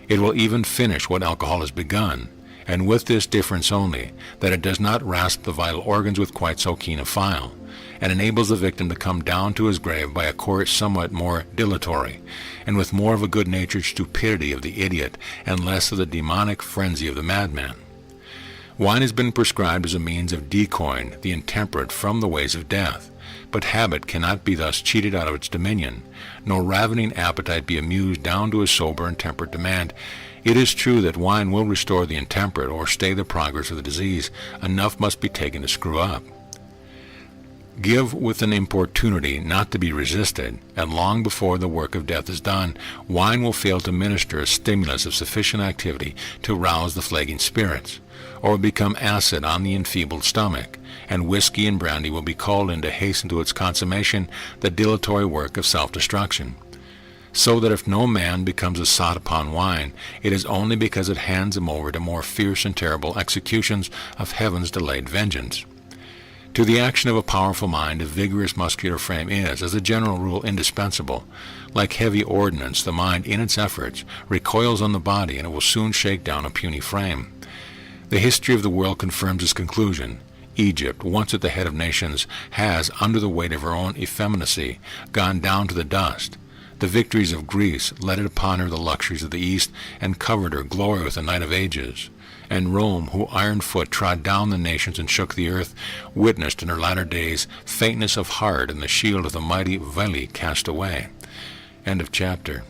It will even finish what alcohol has begun, and with this difference only, that it does not rasp the vital organs with quite so keen a file, and enables the victim to come down to his grave by a course somewhat more dilatory, and with more of a good-natured stupidity of the idiot, and less of the demonic frenzy of the madman. Wine has been prescribed as a means of decoying the intemperate from the ways of death, but habit cannot be thus cheated out of its dominion, nor ravening appetite be amused down to a sober and temperate demand. It is true that wine will restore the intemperate or stay the progress of the disease. Enough must be taken to screw up. Give with an importunity not to be resisted, and long before the work of death is done, wine will fail to minister a stimulus of sufficient activity to rouse the flagging spirits, or will become acid on the enfeebled stomach, and whiskey and brandy will be called in to hasten to its consummation the dilatory work of self-destruction. So that if no man becomes a sot upon wine, it is only because it hands him over to more fierce and terrible executions of heaven's delayed vengeance. To the action of a powerful mind, a vigorous muscular frame is, as a general rule, indispensable. Like heavy ordnance, the mind, in its efforts, recoils on the body, and it will soon shake down a puny frame. The history of the world confirms this conclusion. Egypt, once at the head of nations, has, under the weight of her own effeminacy, gone down to the dust. The victories of Greece letted upon her the luxuries of the East, and covered her glory with the night of ages. And Rome, who iron-foot trod down the nations and shook the earth, witnessed in her latter days faintness of heart, and the shield of the mighty Veli cast away. End of chapter.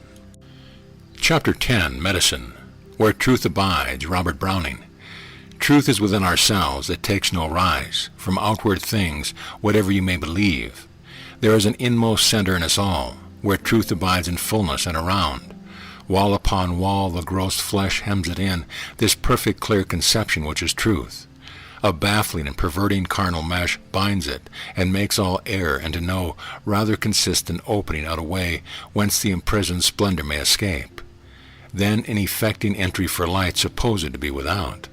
Chapter 10, Medicine. Where Truth Abides, Robert Browning. Truth is within ourselves, it takes no rise from outward things, whatever you may believe. There is an inmost center in us all, where truth abides in fullness and around. Wall upon wall the gross flesh hems it in, this perfect clear conception which is truth. A baffling and perverting carnal mesh binds it, and makes all error and to know rather consist in opening out a way whence the imprisoned splendor may escape, than in effecting entry for light supposed to be without.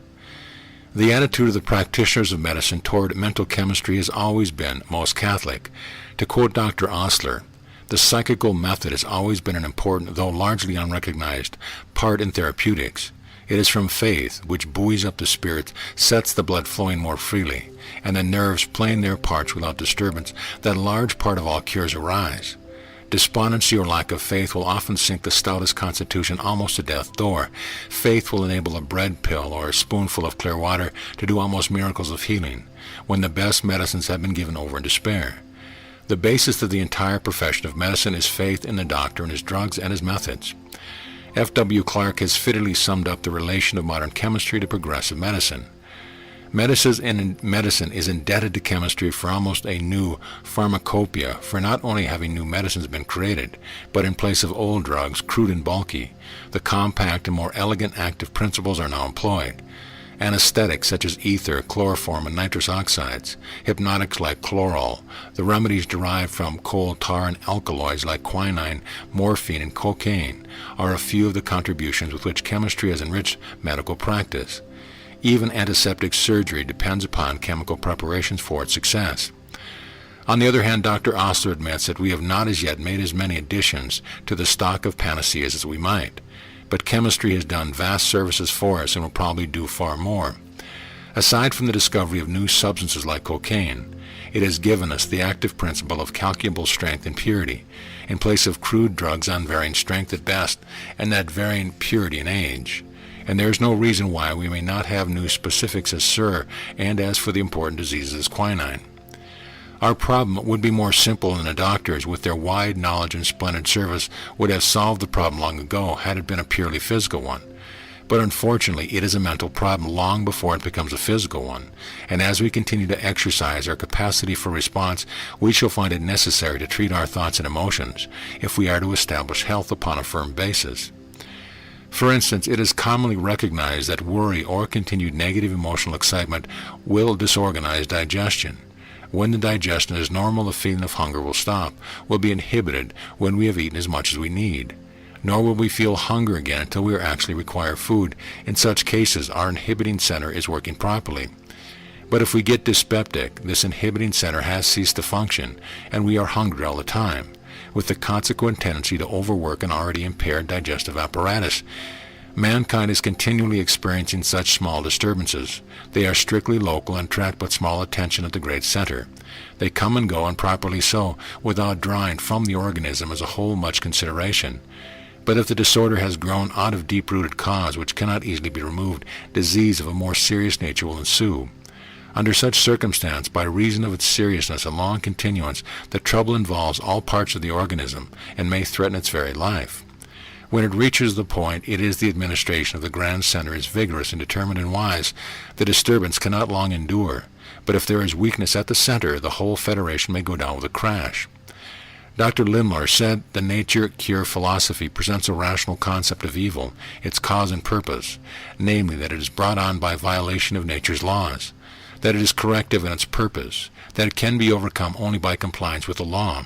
The attitude of the practitioners of medicine toward mental chemistry has always been most Catholic. To quote Dr. Osler, the psychical method has always been an important, though largely unrecognized, part in therapeutics. It is from faith, which buoys up the spirit, sets the blood flowing more freely, and the nerves playing their parts without disturbance, that a large part of all cures arise. Despondency or lack of faith will often sink the stoutest constitution almost to death's door. Faith will enable a bread pill or a spoonful of clear water to do almost miracles of healing, when the best medicines have been given over in despair. The basis of the entire profession of medicine is faith in the doctor and his drugs and his methods. F.W. Clark has fittily summed up the relation of modern chemistry to progressive medicine. Medicine is indebted to chemistry for almost a new pharmacopoeia, for not only having new medicines been created, but in place of old drugs, crude and bulky, the compact and more elegant active principles are now employed. Anesthetics such as ether, chloroform, and nitrous oxides, hypnotics like chloral, the remedies derived from coal tar and alkaloids like quinine, morphine, and cocaine are a few of the contributions with which chemistry has enriched medical practice. Even antiseptic surgery depends upon chemical preparations for its success. On the other hand, Dr. Osler admits that we have not as yet made as many additions to the stock of panaceas as we might, but chemistry has done vast services for us and will probably do far more. Aside from the discovery of new substances like cocaine, it has given us the active principle of calculable strength and purity, in place of crude drugs on varying strength at best and that varying purity in age. And there is no reason why we may not have new specifics as Sir, and as for the important diseases as quinine. Our problem would be more simple, and the doctors, with their wide knowledge and splendid service, would have solved the problem long ago had it been a purely physical one. But unfortunately, it is a mental problem long before it becomes a physical one, and as we continue to exercise our capacity for response, we shall find it necessary to treat our thoughts and emotions if we are to establish health upon a firm basis. For instance, it is commonly recognized that worry or continued negative emotional excitement will disorganize digestion. When the digestion is normal, the feeling of hunger will stop, will be inhibited when we have eaten as much as we need. Nor will we feel hunger again until we actually require food. In such cases, our inhibiting center is working properly. But if we get dyspeptic, this inhibiting center has ceased to function, and we are hungry all the time, with the consequent tendency to overwork an already impaired digestive apparatus. Mankind is continually experiencing such small disturbances. They are strictly local and attract but small attention at the great center. They come and go, and properly so, without drawing from the organism as a whole much consideration. But if the disorder has grown out of deep-rooted cause which cannot easily be removed, disease of a more serious nature will ensue. Under such circumstance, by reason of its seriousness and long continuance, the trouble involves all parts of the organism, and may threaten its very life. When it reaches the point, it is the administration of the grand center is vigorous and determined and wise. The disturbance cannot long endure, but if there is weakness at the center, the whole federation may go down with a crash. Dr. Lindlar said the nature-cure philosophy presents a rational concept of evil, its cause and purpose, namely that it is brought on by violation of nature's laws, that it is corrective in its purpose, that it can be overcome only by compliance with the law.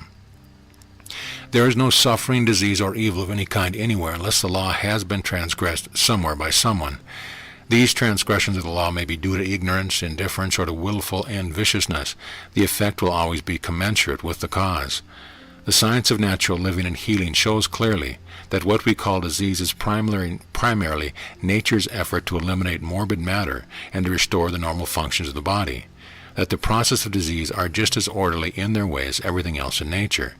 There is no suffering, disease, or evil of any kind anywhere unless the law has been transgressed somewhere by someone. These transgressions of the law may be due to ignorance, indifference, or to willful and viciousness. The effect will always be commensurate with the cause. The science of natural living and healing shows clearly that what we call disease is primarily nature's effort to eliminate morbid matter and to restore the normal functions of the body, that the process of disease are just as orderly in their way as everything else in nature,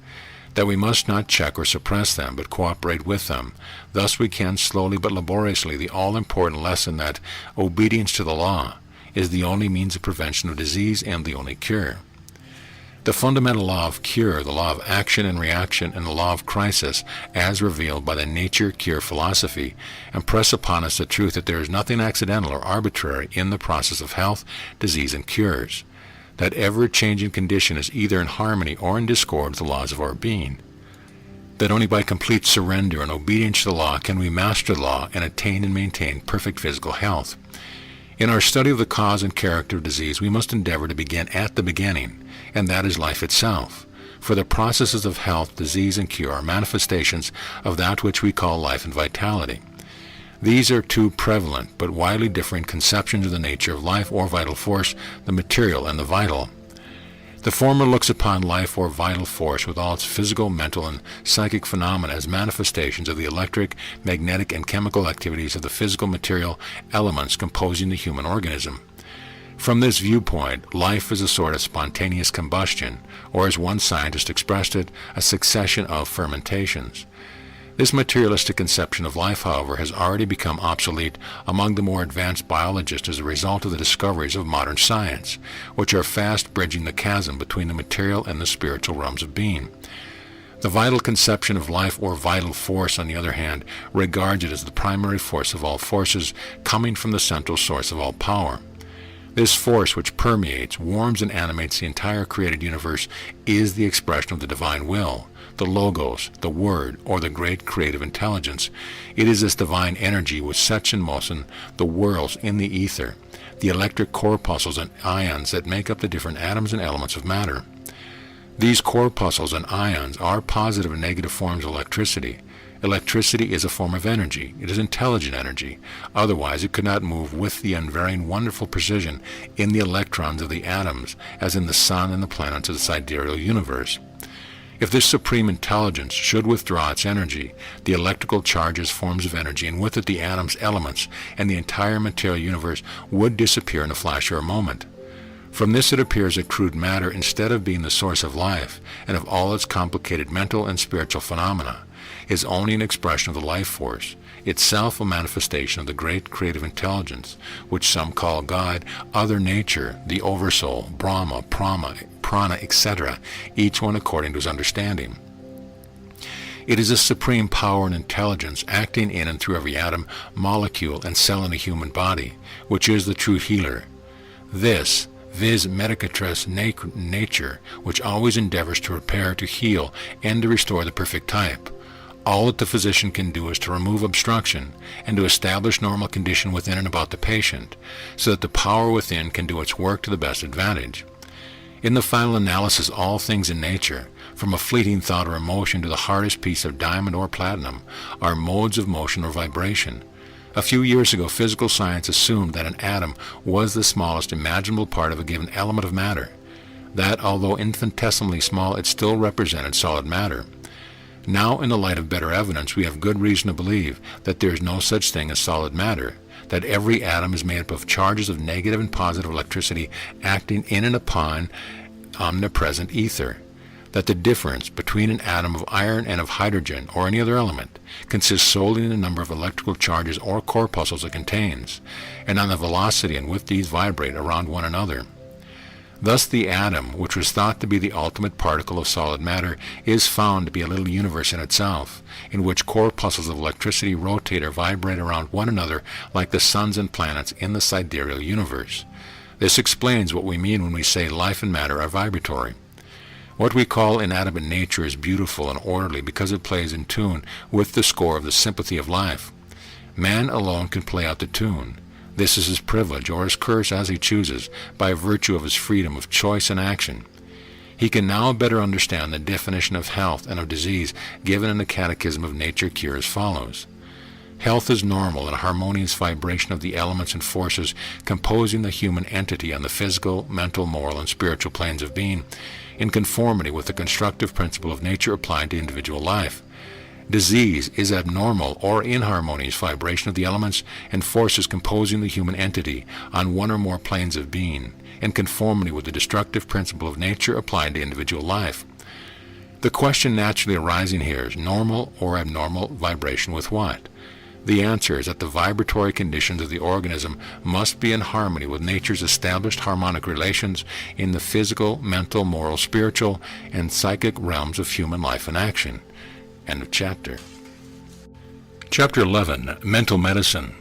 that we must not check or suppress them, but cooperate with them. Thus we can, slowly but laboriously, the all-important lesson that obedience to the law is the only means of prevention of disease and the only cure. The fundamental law of cure, the law of action and reaction, and the law of crisis, as revealed by the nature-cure philosophy, impress upon us the truth that there is nothing accidental or arbitrary in the process of health, disease, and cures, that ever-changing condition is either in harmony or in discord with the laws of our being, that only by complete surrender and obedience to the law can we master the law and attain and maintain perfect physical health. In our study of the cause and character of disease, we must endeavor to begin at the beginning, and that is life itself. For the processes of health, disease, and cure are manifestations of that which we call life and vitality. These are two prevalent but widely differing conceptions of the nature of life or vital force, the material and the vital. The former looks upon life or vital force with all its physical, mental, and psychic phenomena as manifestations of the electric, magnetic, and chemical activities of the physical material elements composing the human organism. From this viewpoint, life is a sort of spontaneous combustion, or as one scientist expressed it, a succession of fermentations. This materialistic conception of life, however, has already become obsolete among the more advanced biologists as a result of the discoveries of modern science, which are fast bridging the chasm between the material and the spiritual realms of being. The vital conception of life, or vital force, on the other hand, regards it as the primary force of all forces, coming from the central source of all power. This force, which permeates, warms, and animates the entire created universe, is the expression of the divine will, the logos, the word, or the great creative intelligence. It is this divine energy which sets in motion the whirls in the ether, the electric corpuscles and ions that make up the different atoms and elements of matter. These corpuscles and ions are positive and negative forms of electricity. Electricity is a form of energy. It is intelligent energy. Otherwise, it could not move with the unvarying wonderful precision in the electrons of the atoms, as in the sun and the planets of the sidereal universe. If this supreme intelligence should withdraw its energy, the electrical charges, forms of energy, and with it the atoms, elements, and the entire material universe would disappear in a flash or a moment. From this it appears that crude matter, instead of being the source of life and of all its complicated mental and spiritual phenomena, is only an expression of the life force, itself a manifestation of the great creative intelligence, which some call God, other nature, the oversoul, Brahma, Prana, etc., each one according to his understanding. It is a supreme power and intelligence acting in and through every atom, molecule, and cell in a human body, which is the true healer. This, viz. Medicatrix nature, which always endeavors to repair, to heal, and to restore the perfect type. All that the physician can do is to remove obstruction and to establish normal condition within and about the patient, so that the power within can do its work to the best advantage. In the final analysis, all things in nature, from a fleeting thought or emotion to the hardest piece of diamond or platinum, are modes of motion or vibration. A few years ago, physical science assumed that an atom was the smallest imaginable part of a given element of matter, that although infinitesimally small, it still represented solid matter. Now, in the light of better evidence, we have good reason to believe that there is no such thing as solid matter, that every atom is made up of charges of negative and positive electricity acting in and upon omnipresent ether, that the difference between an atom of iron and of hydrogen or any other element consists solely in the number of electrical charges or corpuscles it contains, and on the velocity in which these vibrate around one another. Thus the atom, which was thought to be the ultimate particle of solid matter, is found to be a little universe in itself, in which corpuscles of electricity rotate or vibrate around one another like the suns and planets in the sidereal universe. This explains what we mean when we say life and matter are vibratory. What we call inanimate nature is beautiful and orderly because it plays in tune with the score of the sympathy of life. Man alone can play out the tune. This is his privilege, or his curse as he chooses, by virtue of his freedom of choice and action. He can now better understand the definition of health and of disease given in the Catechism of Nature Cure as follows. Health is normal and a harmonious vibration of the elements and forces composing the human entity on the physical, mental, moral, and spiritual planes of being, in conformity with the constructive principle of nature applied to individual life. Disease is abnormal or inharmonious vibration of the elements and forces composing the human entity on one or more planes of being, in conformity with the destructive principle of nature applied to individual life. The question naturally arising here is normal or abnormal vibration with what? The answer is that the vibratory conditions of the organism must be in harmony with nature's established harmonic relations in the physical, mental, moral, spiritual, and psychic realms of human life and action. End of chapter. Chapter 11, Mental Medicine.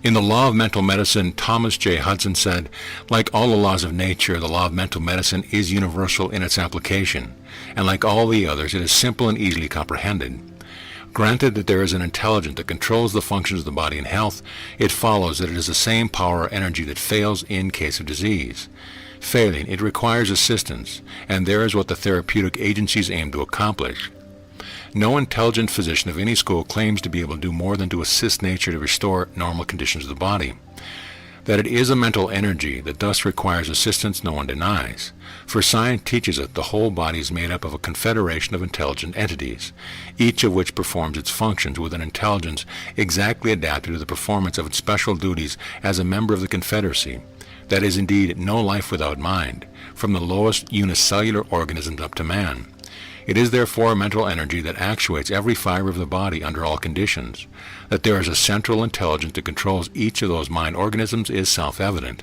In the Law of Mental Medicine, Thomas J. Hudson said, like all the laws of nature, the law of mental medicine is universal in its application, and like all the others, it is simple and easily comprehended. Granted that there is an intelligence that controls the functions of the body in health, it follows that it is the same power or energy that fails in case of disease. Failing, it requires assistance, and there is what the therapeutic agencies aim to accomplish. No intelligent physician of any school claims to be able to do more than to assist nature to restore normal conditions of the body. That it is a mental energy that thus requires assistance no one denies, for science teaches it the whole body is made up of a confederation of intelligent entities, each of which performs its functions with an intelligence exactly adapted to the performance of its special duties as a member of the confederacy. That is indeed no life without mind, from the lowest unicellular organisms up to man. It is therefore a mental energy that actuates every fiber of the body under all conditions. That there is a central intelligence that controls each of those mind organisms is self-evident.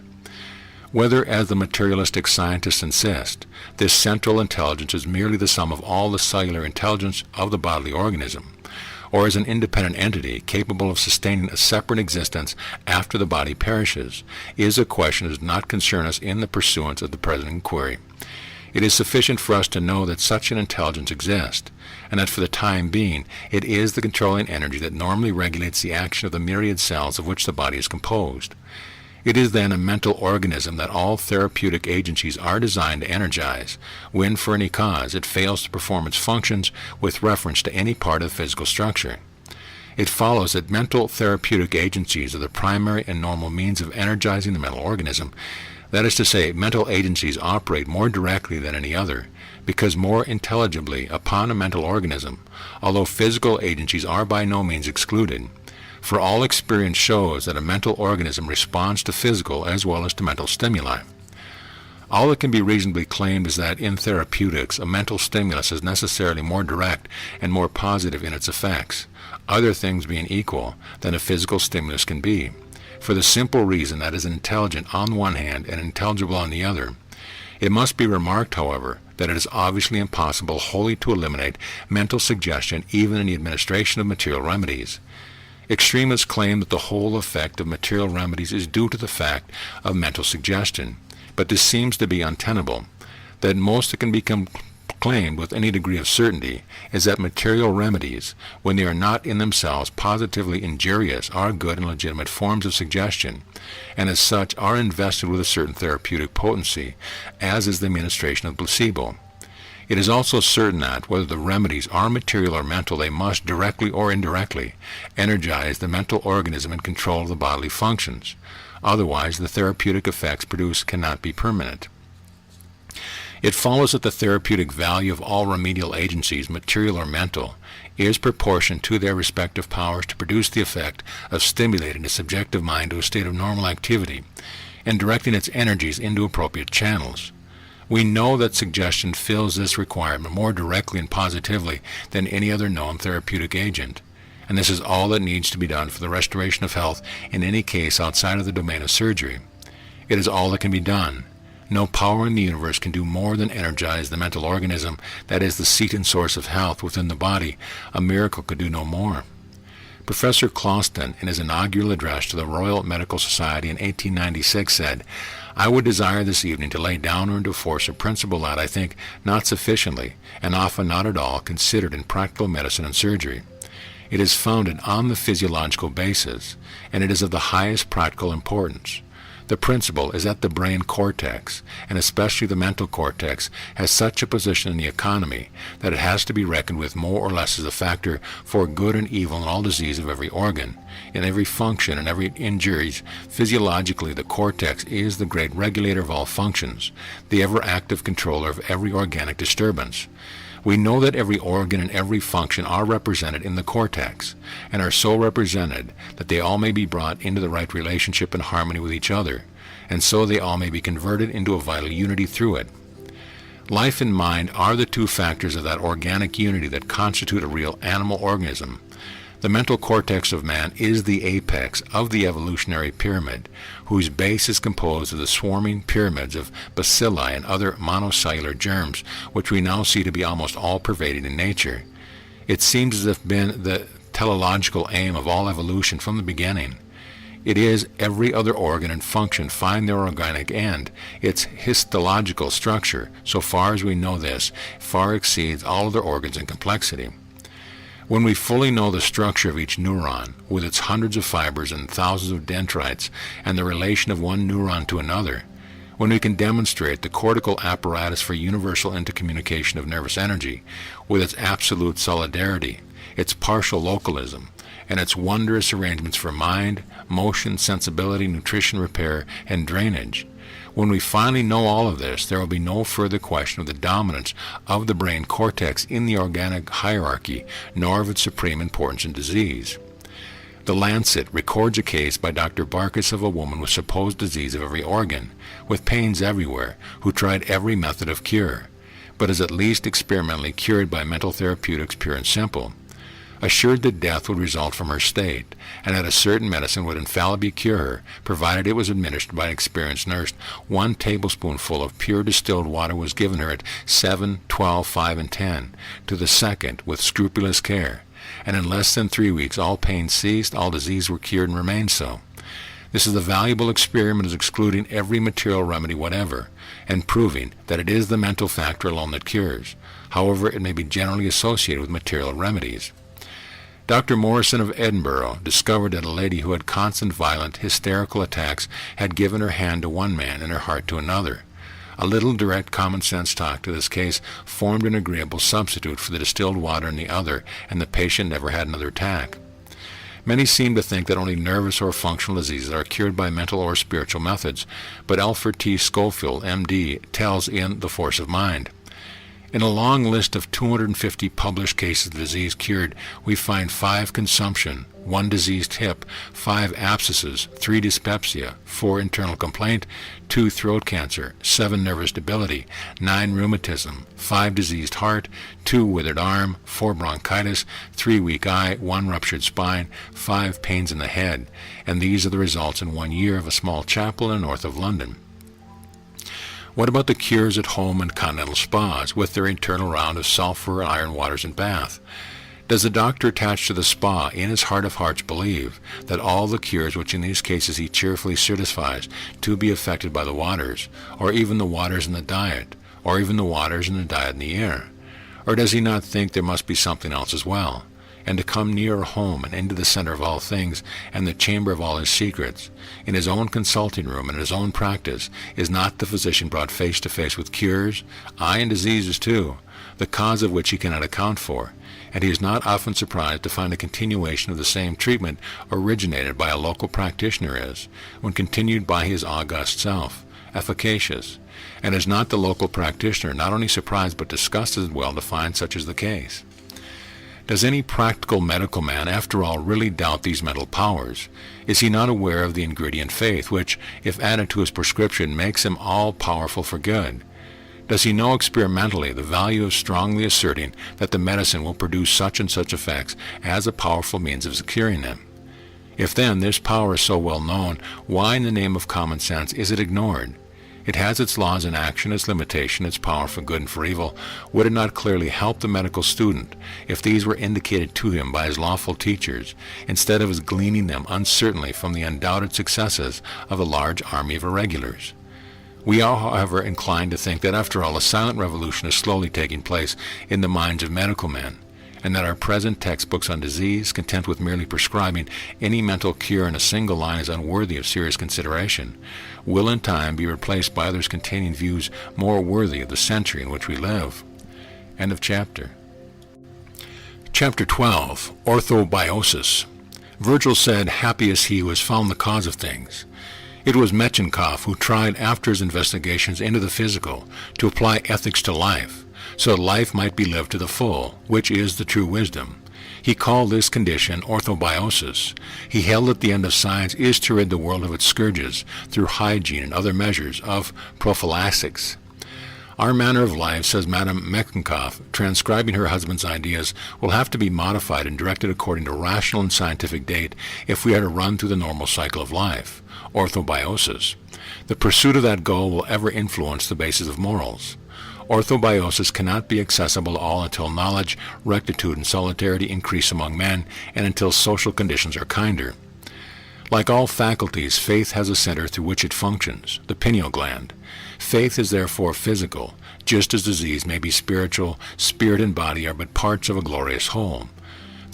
Whether, as the materialistic scientists insist, this central intelligence is merely the sum of all the cellular intelligence of the bodily organism, or is an independent entity capable of sustaining a separate existence after the body perishes, is a question that does not concern us in the pursuance of the present inquiry. It is sufficient for us to know that such an intelligence exists, and that for the time being it is the controlling energy that normally regulates the action of the myriad cells of which the body is composed. It is then a mental organism that all therapeutic agencies are designed to energize, when for any cause it fails to perform its functions with reference to any part of the physical structure. It follows that mental therapeutic agencies are the primary and normal means of energizing the mental organism. That is to say, mental agencies operate more directly than any other, because more intelligibly upon a mental organism, although physical agencies are by no means excluded. For all experience shows that a mental organism responds to physical as well as to mental stimuli. All that can be reasonably claimed is that in therapeutics, a mental stimulus is necessarily more direct and more positive in its effects, other things being equal, than a physical stimulus can be, for the simple reason that it is intelligent on one hand and intelligible on the other. It must be remarked, however, that it is obviously impossible wholly to eliminate mental suggestion even in the administration of material remedies. Extremists claim that the whole effect of material remedies is due to the fact of mental suggestion, but this seems to be untenable. That most that can be claimed with any degree of certainty is that material remedies, when they are not in themselves positively injurious, are good and legitimate forms of suggestion, and as such are invested with a certain therapeutic potency, as is the administration of placebo. It is also certain that, whether the remedies are material or mental, they must, directly or indirectly, energize the mental organism in control of the bodily functions. Otherwise, the therapeutic effects produced cannot be permanent. It follows that the therapeutic value of all remedial agencies, material or mental, is proportioned to their respective powers to produce the effect of stimulating the subjective mind to a state of normal activity and directing its energies into appropriate channels. We know that suggestion fills this requirement more directly and positively than any other known therapeutic agent, and this is all that needs to be done for the restoration of health in any case outside of the domain of surgery. It is all that can be done. No power in the universe can do more than energize the mental organism that is the seat and source of health within the body. A miracle could do no more. Professor Closton, in his inaugural address to the Royal Medical Society in 1896, said, "I would desire this evening to lay down or into force a principle that I think not sufficiently, and often not at all, considered in practical medicine and surgery. It is founded on the physiological basis, and it is of the highest practical importance. The principle is that the brain cortex, and especially the mental cortex, has such a position in the economy that it has to be reckoned with more or less as a factor for good and evil in all disease of every organ, in every function and every injuries. Physiologically, the cortex is the great regulator of all functions, the ever-active controller of every organic disturbance. We know that every organ and every function are represented in the cortex, and are so represented that they all may be brought into the right relationship and harmony with each other, and so they all may be converted into a vital unity through it. Life and mind are the two factors of that organic unity that constitute a real animal organism. The mental cortex of man is the apex of the evolutionary pyramid, whose base is composed of the swarming pyramids of bacilli and other monocellular germs, which we now see to be almost all-pervading in nature. It seems as if been the teleological aim of all evolution from the beginning. It is every other organ and function find their organic end. Its histological structure, so far as we know this, far exceeds all other organs in complexity. When we fully know the structure of each neuron, with its hundreds of fibers and thousands of dendrites, and the relation of one neuron to another, when we can demonstrate the cortical apparatus for universal intercommunication of nervous energy, with its absolute solidarity, its partial localism, and its wondrous arrangements for mind, motion, sensibility, nutrition, repair, and drainage. When we finally know all of this, there will be no further question of the dominance of the brain cortex in the organic hierarchy, nor of its supreme importance in disease. The Lancet records a case by Dr. Barkus of a woman with supposed disease of every organ, with pains everywhere, who tried every method of cure, but is at least experimentally cured by mental therapeutics pure and simple. Assured that death would result from her state, and that a certain medicine would infallibly cure her, provided it was administered by an experienced nurse, 1 tablespoonful of pure distilled water was given her at 7, 12, 5, and 10, to the second, with scrupulous care, and in less than 3 weeks all pain ceased, all disease were cured and remained so. This is a valuable experiment as excluding every material remedy whatever, and proving that it is the mental factor alone that cures. However, it may be generally associated with material remedies. Dr. Morrison of Edinburgh discovered that a lady who had constant violent, hysterical attacks had given her hand to one man and her heart to another. A little direct common sense talk to this case formed an agreeable substitute for the distilled water in the other, and the patient never had another attack. Many seem to think that only nervous or functional diseases are cured by mental or spiritual methods, but Alfred T. Schofield, M.D., tells in The Force of Mind. In a long list of 250 published cases of disease cured, we find 5 consumption, 1 diseased hip, 5 abscesses, 3 dyspepsia, 4 internal complaint, 2 throat cancer, 7 nervous debility, 9 rheumatism, 5 diseased heart, 2 withered arm, 4 bronchitis, 3 weak eye, 1 ruptured spine, 5 pains in the head, and these are the results in 1 year of a small chapel in the north of London. What about the cures at home and continental spas, with their internal round of sulfur and iron waters and bath? Does the doctor attached to the spa, in his heart of hearts, believe that all the cures which in these cases he cheerfully certifies to be affected by the waters, or even the waters in the diet, or even the waters in the diet in the air? Or does he not think there must be something else as well? And to come nearer home and into the center of all things, and the chamber of all his secrets, in his own consulting room and his own practice, is not the physician brought face to face with cures, aye, and diseases too, the cause of which he cannot account for, and he is not often surprised to find a continuation of the same treatment originated by a local practitioner is, when continued by his august self, efficacious, and is not the local practitioner not only surprised but disgusted as well to find such is the case. Does any practical medical man, after all, really doubt these mental powers? Is he not aware of the ingredient faith, which, if added to his prescription, makes him all-powerful for good? Does he know experimentally the value of strongly asserting that the medicine will produce such and such effects as a powerful means of securing them? If then this power is so well known, why in the name of common sense is it ignored? It has its laws in action, its limitation, its power for good and for evil. Would it not clearly help the medical student if these were indicated to him by his lawful teachers, instead of his gleaning them uncertainly from the undoubted successes of a large army of irregulars? We are, however, inclined to think that after all a silent revolution is slowly taking place in the minds of medical men, and that our present textbooks on disease, content with merely prescribing any mental cure in a single line is unworthy of serious consideration, will in time be replaced by others containing views more worthy of the century in which we live. End of chapter. Chapter 12, Orthobiosis. Virgil said, "Happy is he who has found the cause of things." It was Metchnikoff who tried, after his investigations into the physical, to apply ethics to life, so that life might be lived to the full, which is the true wisdom. He called this condition orthobiosis. He held that the end of science is to rid the world of its scourges through hygiene and other measures of prophylaxis. Our manner of life, says Madame Metchnikoff, transcribing her husband's ideas, will have to be modified and directed according to rational and scientific date if we are to run through the normal cycle of life, orthobiosis. The pursuit of that goal will ever influence the basis of morals. Orthobiosis cannot be accessible to all until knowledge, rectitude, and solidarity increase among men, and until social conditions are kinder. Like all faculties, faith has a center through which it functions, the pineal gland. Faith is therefore physical, just as disease may be spiritual. Spirit and body are but parts of a glorious whole.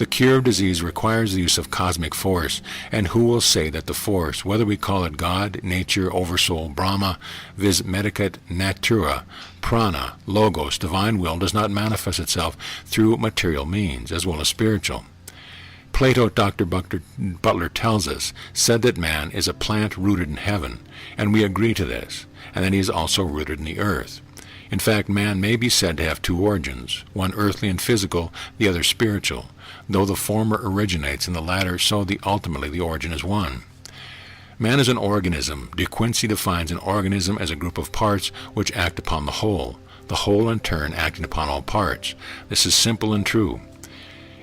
The cure of disease requires the use of cosmic force, and who will say that the force, whether we call it God, nature, oversoul, Brahma, vis medicat natura, prana, logos, divine will, does not manifest itself through material means, as well as spiritual? Plato, Dr. Butler tells us, said that man is a plant rooted in heaven, and we agree to this, and that he is also rooted in the earth. In fact, man may be said to have two origins, one earthly and physical, the other spiritual. Though the former originates in the latter, so ultimately the origin is one. Man is an organism. De Quincey defines an organism as a group of parts which act upon the whole in turn acting upon all parts. This is simple and true.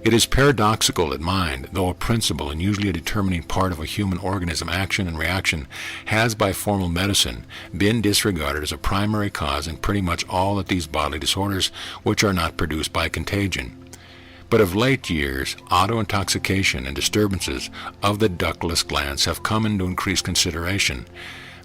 It is paradoxical that mind, though a principal and usually a determining part of a human organism action and reaction, has by formal medicine been disregarded as a primary cause in pretty much all of these bodily disorders which are not produced by contagion. But of late years, auto-intoxication and disturbances of the ductless glands have come into increased consideration.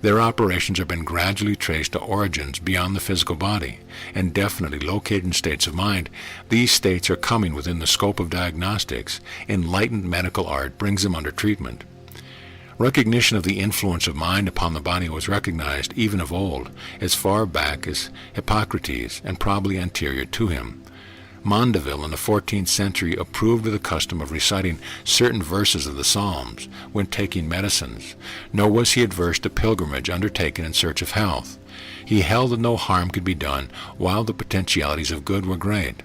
Their operations have been gradually traced to origins beyond the physical body, and definitely located in states of mind. These states are coming within the scope of diagnostics. Enlightened medical art brings them under treatment. Recognition of the influence of mind upon the body was recognized even of old, as far back as Hippocrates, and probably anterior to him. Mondeville in the 14th century approved of the custom of reciting certain verses of the Psalms when taking medicines, nor was he adverse to pilgrimage undertaken in search of health. He held that no harm could be done while the potentialities of good were great.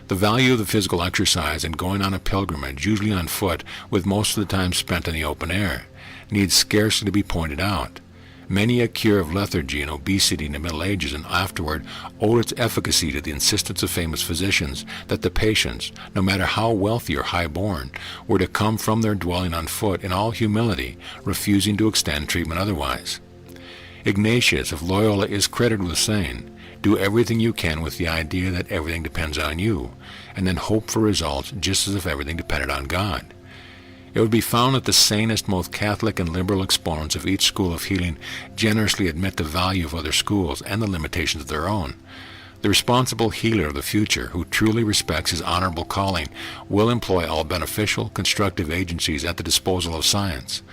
The value of the physical exercise in going on a pilgrimage, usually on foot, with most of the time spent in the open air, needs scarcely to be pointed out. Many a cure of lethargy and obesity in the Middle Ages and afterward owed its efficacy to the insistence of famous physicians that the patients, no matter how wealthy or high-born, were to come from their dwelling on foot in all humility, refusing to extend treatment otherwise. Ignatius of Loyola is credited with saying, "Do everything you can with the idea that everything depends on you, and then hope for results just as if everything depended on God." It would be found that the sanest, most Catholic and liberal exponents of each school of healing generously admit the value of other schools and the limitations of their own. The responsible healer of the future, who truly respects his honorable calling, will employ all beneficial, constructive agencies at the disposal of science.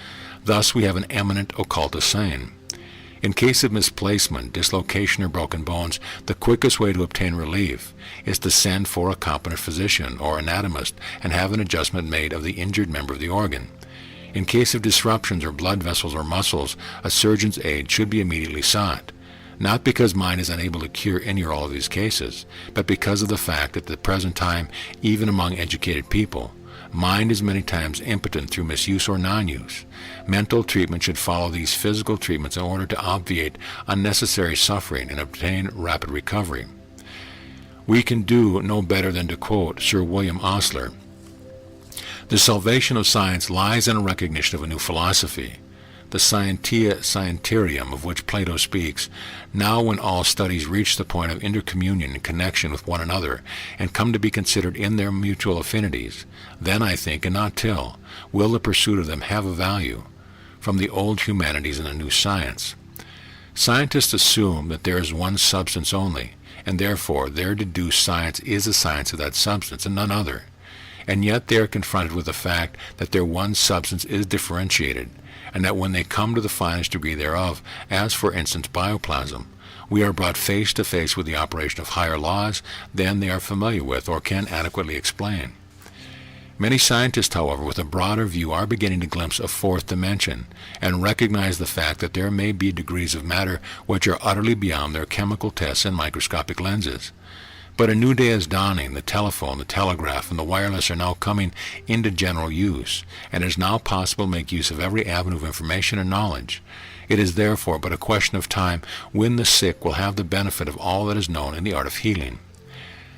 Thus we have an eminent occultist saying, "In case of misplacement, dislocation, or broken bones, the quickest way to obtain relief is to send for a competent physician or anatomist and have an adjustment made of the injured member of the organ. In case of disruptions or blood vessels or muscles, a surgeon's aid should be immediately sought, not because mind is unable to cure any or all of these cases, but because of the fact that at the present time, even among educated people, mind is many times impotent through misuse or non-use. Mental treatment should follow these physical treatments in order to obviate unnecessary suffering and obtain rapid recovery." We can do no better than to quote Sir William Osler, "The salvation of science lies in a recognition of a new philosophy, the scientia scientiarum of which Plato speaks. Now when all studies reach the point of intercommunion and connection with one another, and come to be considered in their mutual affinities, then I think, and not till, will the pursuit of them have a value, from the old humanities and a new science." Scientists assume that there is one substance only, and therefore their deduced science is a science of that substance and none other. And yet they are confronted with the fact that their one substance is differentiated, and that when they come to the finest degree thereof, as for instance bioplasm, we are brought face to face with the operation of higher laws than they are familiar with or can adequately explain. Many scientists, however, with a broader view are beginning to glimpse a fourth dimension and recognize the fact that there may be degrees of matter which are utterly beyond their chemical tests and microscopic lenses. But a new day is dawning. The telephone, the telegraph, and the wireless are now coming into general use, and it is now possible to make use of every avenue of information and knowledge. It is therefore but a question of time when the sick will have the benefit of all that is known in the art of healing.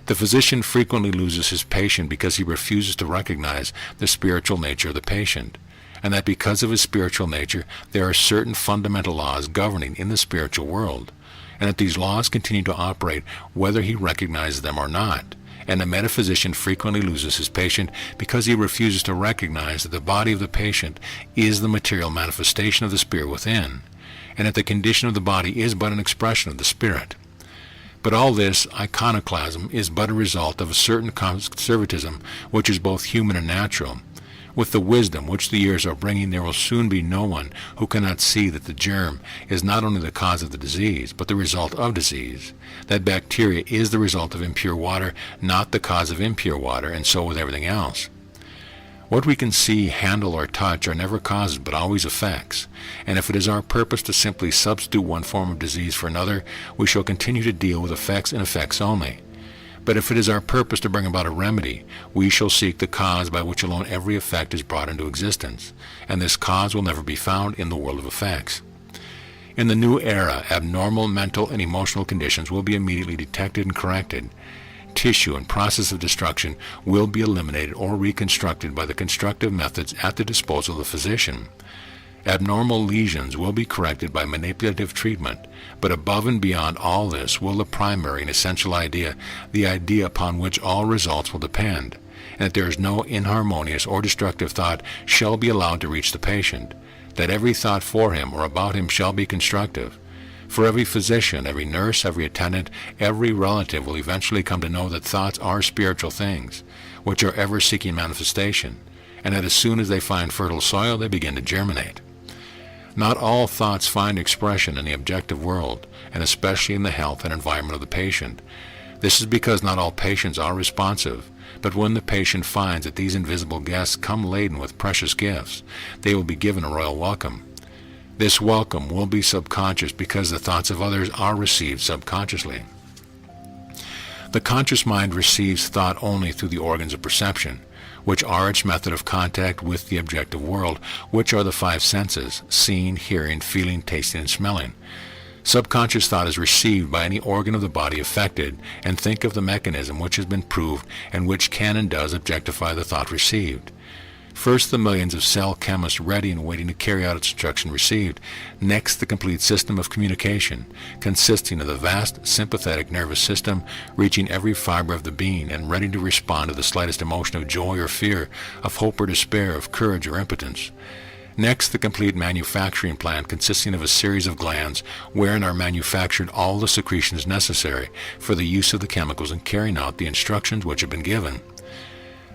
The physician frequently loses his patient because he refuses to recognize the spiritual nature of the patient, and that because of his spiritual nature there are certain fundamental laws governing in the spiritual world, and that these laws continue to operate whether he recognizes them or not. And the metaphysician frequently loses his patient because he refuses to recognize that the body of the patient is the material manifestation of the spirit within, and that the condition of the body is but an expression of the spirit. But all this iconoclasm is but a result of a certain conservatism which is both human and natural. With the wisdom which the years are bringing, there will soon be no one who cannot see that the germ is not only the cause of the disease, but the result of disease. That bacteria is the result of impure water, not the cause of impure water, and so with everything else. What we can see, handle, or touch are never causes, but always effects. And if it is our purpose to simply substitute one form of disease for another, we shall continue to deal with effects and effects only. But if it is our purpose to bring about a remedy, we shall seek the cause by which alone every effect is brought into existence, and this cause will never be found in the world of effects. In the new era, abnormal mental and emotional conditions will be immediately detected and corrected. Tissue and process of destruction will be eliminated or reconstructed by the constructive methods at the disposal of the physician. Abnormal lesions will be corrected by manipulative treatment, but above and beyond all this will the primary and essential idea, the idea upon which all results will depend, and that there is no inharmonious or destructive thought shall be allowed to reach the patient, that every thought for him or about him shall be constructive. For every physician, every nurse, every attendant, every relative will eventually come to know that thoughts are spiritual things, which are ever seeking manifestation, and that as soon as they find fertile soil, they begin to germinate. Not all thoughts find expression in the objective world, and especially in the health and environment of the patient. This is because not all patients are responsive, but when the patient finds that these invisible guests come laden with precious gifts, they will be given a royal welcome. This welcome will be subconscious because the thoughts of others are received subconsciously. The conscious mind receives thought only through the organs of perception, which are its method of contact with the objective world, which are the five senses: seeing, hearing, feeling, tasting, and smelling. Subconscious thought is received by any organ of the body affected, and think of the mechanism which has been proved and which can and does objectify the thought received. First, the millions of cell chemists ready and waiting to carry out its instruction received. Next, the complete system of communication, consisting of the vast sympathetic nervous system reaching every fiber of the being and ready to respond to the slightest emotion of joy or fear, of hope or despair, of courage or impotence. Next, the complete manufacturing plant consisting of a series of glands wherein are manufactured all the secretions necessary for the use of the chemicals in carrying out the instructions which have been given.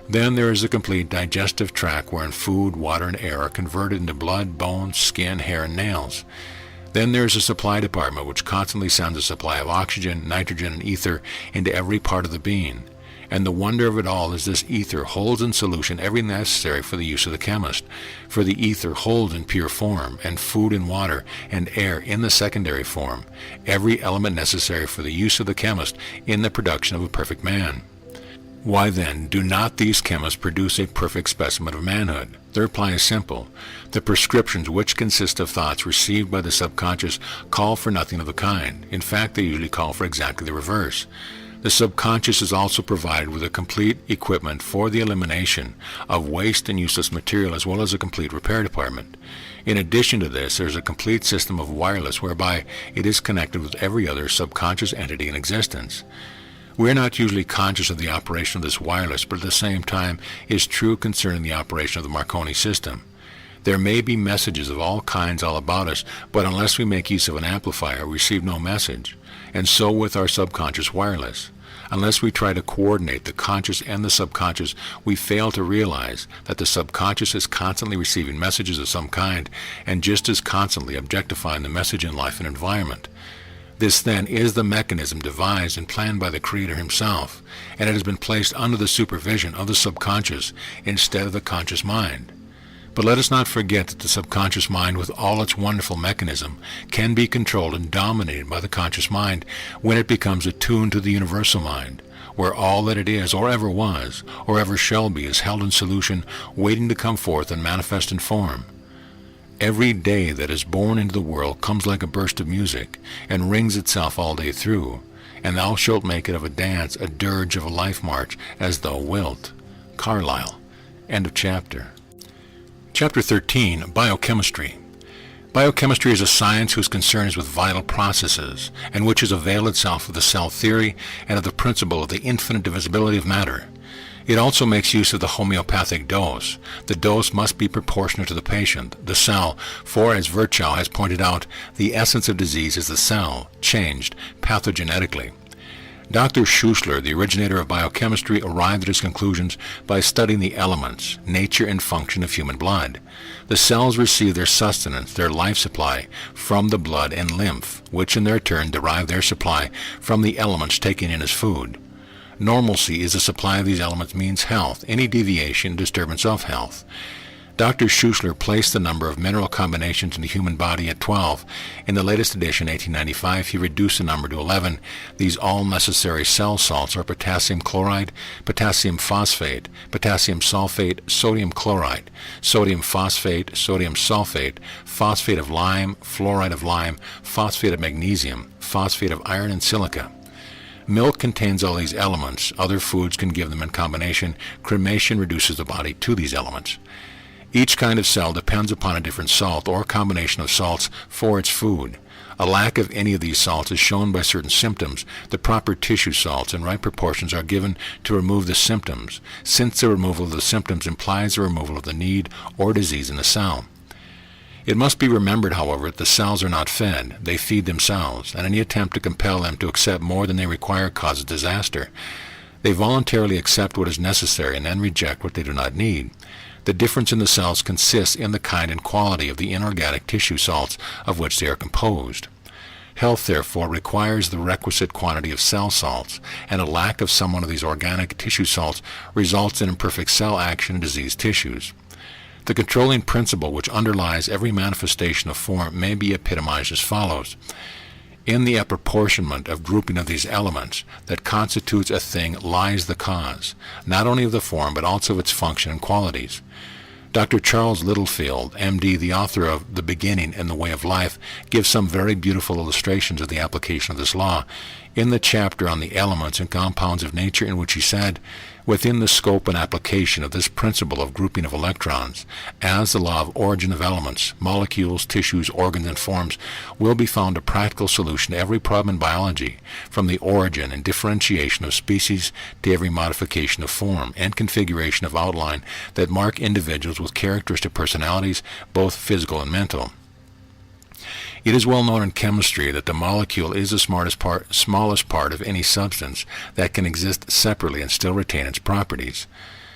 Then there is the complete digestive tract wherein food, water, and air are converted into blood, bones, skin, hair, and nails. Then there is a supply department which constantly sends a supply of oxygen, nitrogen, and ether into every part of the being. And the wonder of it all is this ether holds in solution everything necessary for the use of the chemist, for the ether holds in pure form, and food and water, and air in the secondary form, every element necessary for the use of the chemist in the production of a perfect man. Why then do not these chemists produce a perfect specimen of manhood? The reply is simple. The prescriptions, which consist of thoughts received by the subconscious, call for nothing of the kind. In fact, they usually call for exactly the reverse. The subconscious is also provided with a complete equipment for the elimination of waste and useless material, as well as a complete repair department. In addition to this, there is a complete system of wireless whereby it is connected with every other subconscious entity in existence. We are not usually conscious of the operation of this wireless, but at the same time is true concerning the operation of the Marconi system. There may be messages of all kinds all about us, but unless we make use of an amplifier, we receive no message. And so with our subconscious wireless. Unless we try to coordinate the conscious and the subconscious, we fail to realize that the subconscious is constantly receiving messages of some kind, and just as constantly objectifying the message in life and environment. This, then, is the mechanism devised and planned by the Creator himself, and it has been placed under the supervision of the subconscious instead of the conscious mind. But let us not forget that the subconscious mind, with all its wonderful mechanism, can be controlled and dominated by the conscious mind when it becomes attuned to the universal mind, where all that it is, or ever was, or ever shall be, is held in solution, waiting to come forth and manifest in form. Every day that is born into the world comes like a burst of music, and rings itself all day through, and thou shalt make it of a dance, a dirge of a life march, as thou wilt. Carlyle. End of chapter. Chapter 13, Biochemistry. Biochemistry is a science whose concern is with vital processes, and which has availed itself of the cell theory and of the principle of the infinite divisibility of matter. It also makes use of the homeopathic dose. The dose must be proportionate to the patient, the cell, for, as Virchow has pointed out, the essence of disease is the cell, changed pathogenetically. Dr. Schussler, the originator of biochemistry, arrived at his conclusions by studying the elements, nature, and function of human blood. The cells receive their sustenance, their life supply, from the blood and lymph, which in their turn derive their supply from the elements taken in as food. Normalcy is the supply of these elements means health, any deviation, disturbance of health. Dr. Schussler placed the number of mineral combinations in the human body at 12. In the latest edition, 1895, he reduced the number to 11. These all-necessary cell salts are potassium chloride, potassium phosphate, potassium sulfate, sodium chloride, sodium phosphate, sodium sulfate, phosphate of lime, fluoride of lime, phosphate of magnesium, phosphate of iron and silica. Milk contains all these elements. Other foods can give them in combination. Cremation reduces the body to these elements. Each kind of cell depends upon a different salt or combination of salts for its food. A lack of any of these salts is shown by certain symptoms. The proper tissue salts in right proportions are given to remove the symptoms, since the removal of the symptoms implies the removal of the need or disease in the cell. It must be remembered, however, that the cells are not fed. They feed themselves, and any attempt to compel them to accept more than they require causes disaster. They voluntarily accept what is necessary and then reject what they do not need. The difference in the cells consists in the kind and quality of the inorganic tissue salts of which they are composed. Health, therefore, requires the requisite quantity of cell salts, and a lack of some one of these organic tissue salts results in imperfect cell action in diseased tissues. The controlling principle which underlies every manifestation of form may be epitomized as follows. In the apportionment of grouping of these elements that constitutes a thing lies the cause, not only of the form but also of its function and qualities. Dr. Charles Littlefield, M.D., the author of The Beginning and the Way of Life, gives some very beautiful illustrations of the application of this law in the chapter on the elements and compounds of nature, in which he said, within the scope and application of this principle of grouping of electrons, as the law of origin of elements, molecules, tissues, organs, and forms, will be found a practical solution to every problem in biology, from the origin and differentiation of species to every modification of form and configuration of outline that mark individuals with characteristic personalities, both physical and mental. It is well known in chemistry that the molecule is the smallest part of any substance that can exist separately and still retain its properties.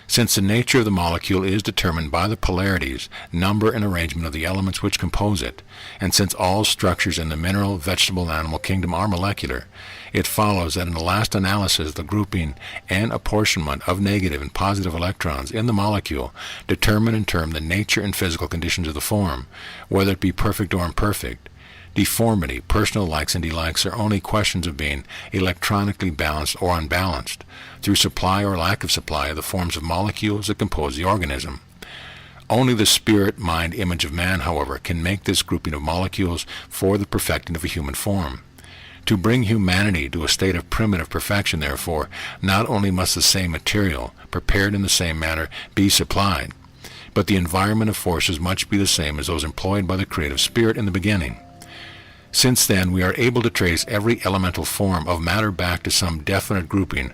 Since the nature of the molecule is determined by the polarities, number, and arrangement of the elements which compose it, and since all structures in the mineral, vegetable, and animal kingdom are molecular, it follows that in the last analysis the grouping and apportionment of negative and positive electrons in the molecule determine in turn the nature and physical conditions of the form, whether it be perfect or imperfect. Deformity, personal likes and dislikes are only questions of being electronically balanced or unbalanced, through supply or lack of supply of the forms of molecules that compose the organism. Only the spirit, mind, image of man, however, can make this grouping of molecules for the perfecting of a human form. To bring humanity to a state of primitive perfection, therefore, not only must the same material, prepared in the same manner, be supplied, but the environment of forces must be the same as those employed by the creative spirit in the beginning. Since then, we are able to trace every elemental form of matter back to some definite grouping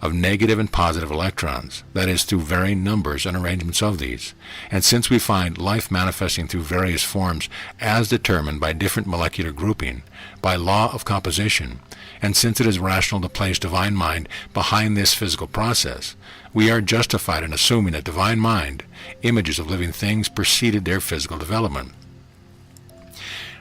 of negative and positive electrons, that is, through varying numbers and arrangements of these. And since we find life manifesting through various forms as determined by different molecular grouping, by law of composition, and since it is rational to place divine mind behind this physical process, we are justified in assuming that divine mind, images of living things, preceded their physical development.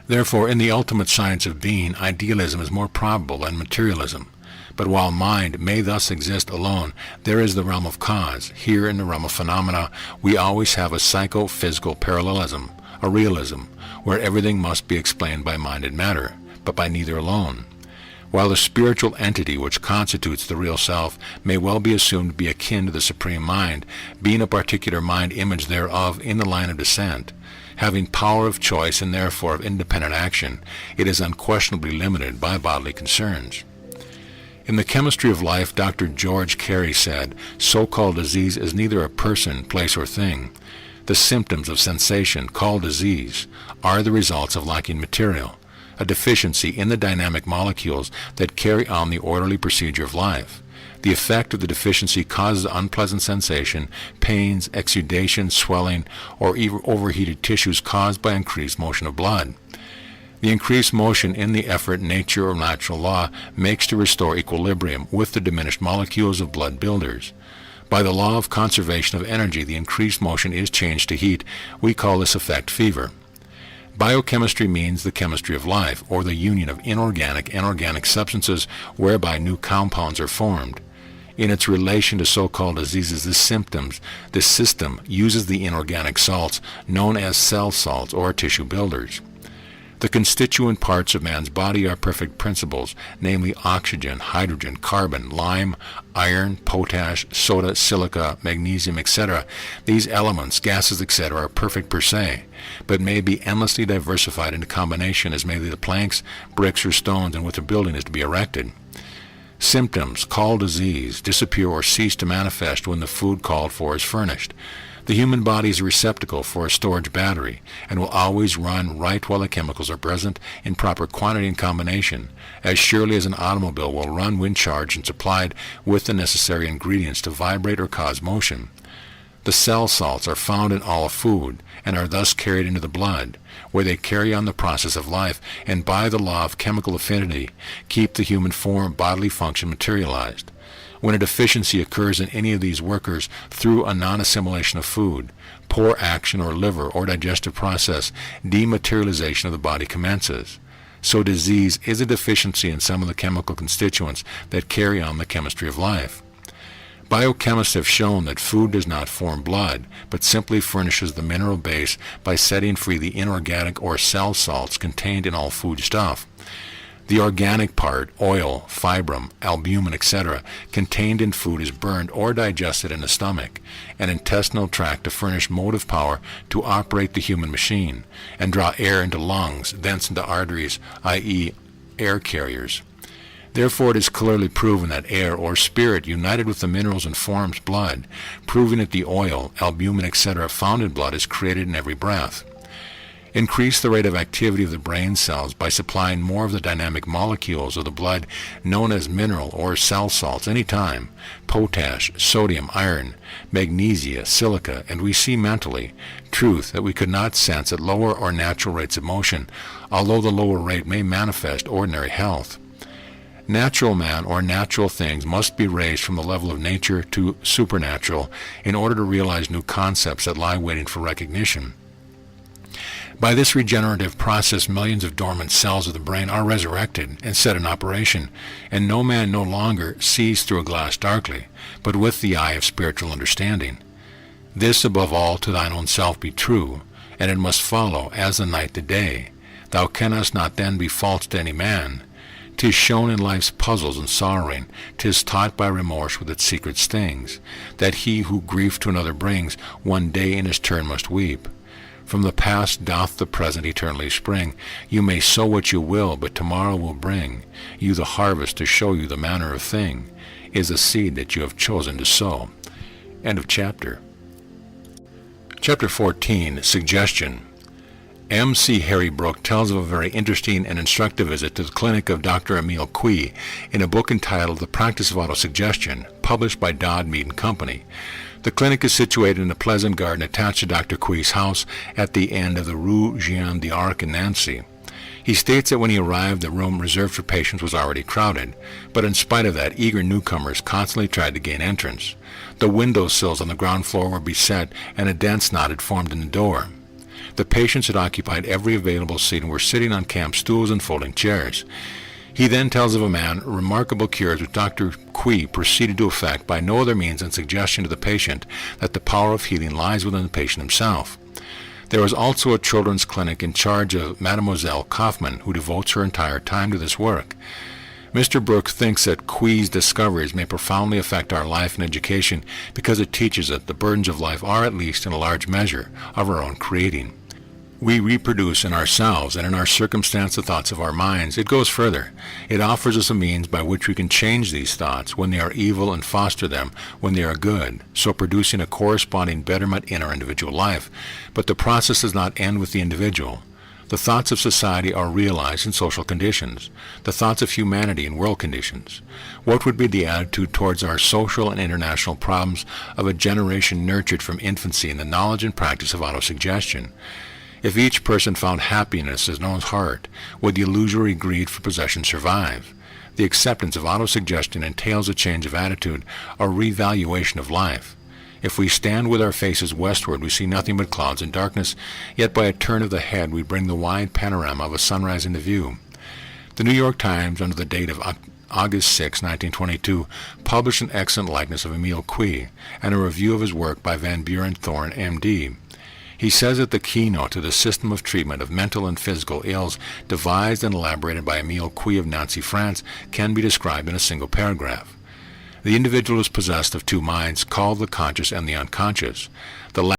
Therefore, in the ultimate science of being, idealism is more probable than materialism. But while mind may thus exist alone, there is the realm of cause. Here in the realm of phenomena, we always have a psychophysical parallelism, a realism, where everything must be explained by mind and matter, but by neither alone. While the spiritual entity which constitutes the real self may well be assumed to be akin to the supreme mind, being a particular mind image thereof in the line of descent, having power of choice and therefore of independent action, it is unquestionably limited by bodily concerns. In the Chemistry of Life, Dr. George Carey said, so-called disease is neither a person, place, or thing. The symptoms of sensation, called disease, are the results of lacking material, a deficiency in the dynamic molecules that carry on the orderly procedure of life. The effect of the deficiency causes unpleasant sensation, pains, exudation, swelling, or even overheated tissues caused by increased motion of blood. The increased motion in the effort nature or natural law makes to restore equilibrium with the diminished molecules of blood builders. By the law of conservation of energy, the increased motion is changed to heat. We call this effect fever. Biochemistry means the chemistry of life, or the union of inorganic and organic substances whereby new compounds are formed. In its relation to so-called diseases, this system uses the inorganic salts known as cell salts or tissue builders. The constituent parts of man's body are perfect principles, namely oxygen, hydrogen, carbon, lime, iron, potash, soda, silica, magnesium, etc. These elements, gases, etc. are perfect per se, but may be endlessly diversified into combination as may be the planks, bricks, or stones in which a building is to be erected. Symptoms, called disease, disappear or cease to manifest when the food called for is furnished. The human body is a receptacle for a storage battery and will always run right while the chemicals are present in proper quantity and combination, as surely as an automobile will run when charged and supplied with the necessary ingredients to vibrate or cause motion. The cell salts are found in all food and are thus carried into the blood, where they carry on the process of life and by the law of chemical affinity keep the human form bodily function materialized. When a deficiency occurs in any of these workers through a non-assimilation of food, poor action or liver or digestive process, dematerialization of the body commences. So disease is a deficiency in some of the chemical constituents that carry on the chemistry of life. Biochemists have shown that food does not form blood, but simply furnishes the mineral base by setting free the inorganic or cell salts contained in all food stuff. The organic part, oil, fibrum, albumin, etc., contained in food is burned or digested in the stomach and intestinal tract to furnish motive power to operate the human machine and draw air into lungs, thence into arteries, i.e., air carriers. Therefore it is clearly proven that air or spirit united with the minerals and forms blood, proving that the oil, albumin, etc. found in blood is created in every breath. Increase the rate of activity of the brain cells by supplying more of the dynamic molecules of the blood known as mineral or cell salts any time, potash, sodium, iron, magnesia, silica, and we see mentally truth that we could not sense at lower or natural rates of motion, although the lower rate may manifest ordinary health. Natural man or natural things must be raised from the level of nature to supernatural in order to realize new concepts that lie waiting for recognition. By this regenerative process, millions of dormant cells of the brain are resurrected and set in operation, and no man no longer sees through a glass darkly, but with the eye of spiritual understanding. This above all to thine own self be true, and it must follow as the night the day. Thou canst not then be false to any man. 'Tis shown in life's puzzles and sorrowing, 'tis taught by remorse with its secret stings, that he who grief to another brings, one day in his turn must weep. From the past doth the present eternally spring. You may sow what you will, but tomorrow will bring you the harvest to show you the manner of thing is the seed that you have chosen to sow. End of chapter. Chapter 14, Suggestion. M.C. Harry Brooke tells of a very interesting and instructive visit to the clinic of Dr. Emile Coué in a book entitled The Practice of Autosuggestion, published by Dodd, Mead & Company. The clinic is situated in a pleasant garden attached to Dr. Coué's house at the end of the Rue Jeanne d'Arc in Nancy. He states that when he arrived, the room reserved for patients was already crowded, but in spite of that, eager newcomers constantly tried to gain entrance. The window sills on the ground floor were beset, and a dense knot had formed in the door. The patients had occupied every available seat and were sitting on camp stools and folding chairs. He then tells of a man remarkable cures which Dr. Coué proceeded to effect by no other means than suggestion to the patient that the power of healing lies within the patient himself. There is also a children's clinic in charge of Mademoiselle Kaufmann, who devotes her entire time to this work. Mr. Brooke thinks that Coué's discoveries may profoundly affect our life and education because it teaches that the burdens of life are, at least in a large measure, of our own creating. We reproduce in ourselves and in our circumstance the thoughts of our minds. It goes further. It offers us a means by which we can change these thoughts when they are evil and foster them when they are good, so producing a corresponding betterment in our individual life. But the process does not end with the individual. The thoughts of society are realized in social conditions, the thoughts of humanity in world conditions. What would be the attitude towards our social and international problems of a generation nurtured from infancy in the knowledge and practice of autosuggestion? If each person found happiness in his own heart, would the illusory greed for possession survive? The acceptance of autosuggestion entails a change of attitude, a revaluation of life. If we stand with our faces westward, we see nothing but clouds and darkness, yet by a turn of the head we bring the wide panorama of a sunrise into view. The New York Times, under the date of August 6, 1922, published an excellent likeness of Emile Coué and a review of his work by Van Buren Thorne, M.D. He says that the keynote to the system of treatment of mental and physical ills devised and elaborated by Emile Coué of Nancy, France, can be described in a single paragraph. The individual is possessed of two minds, called the conscious and the unconscious. The latter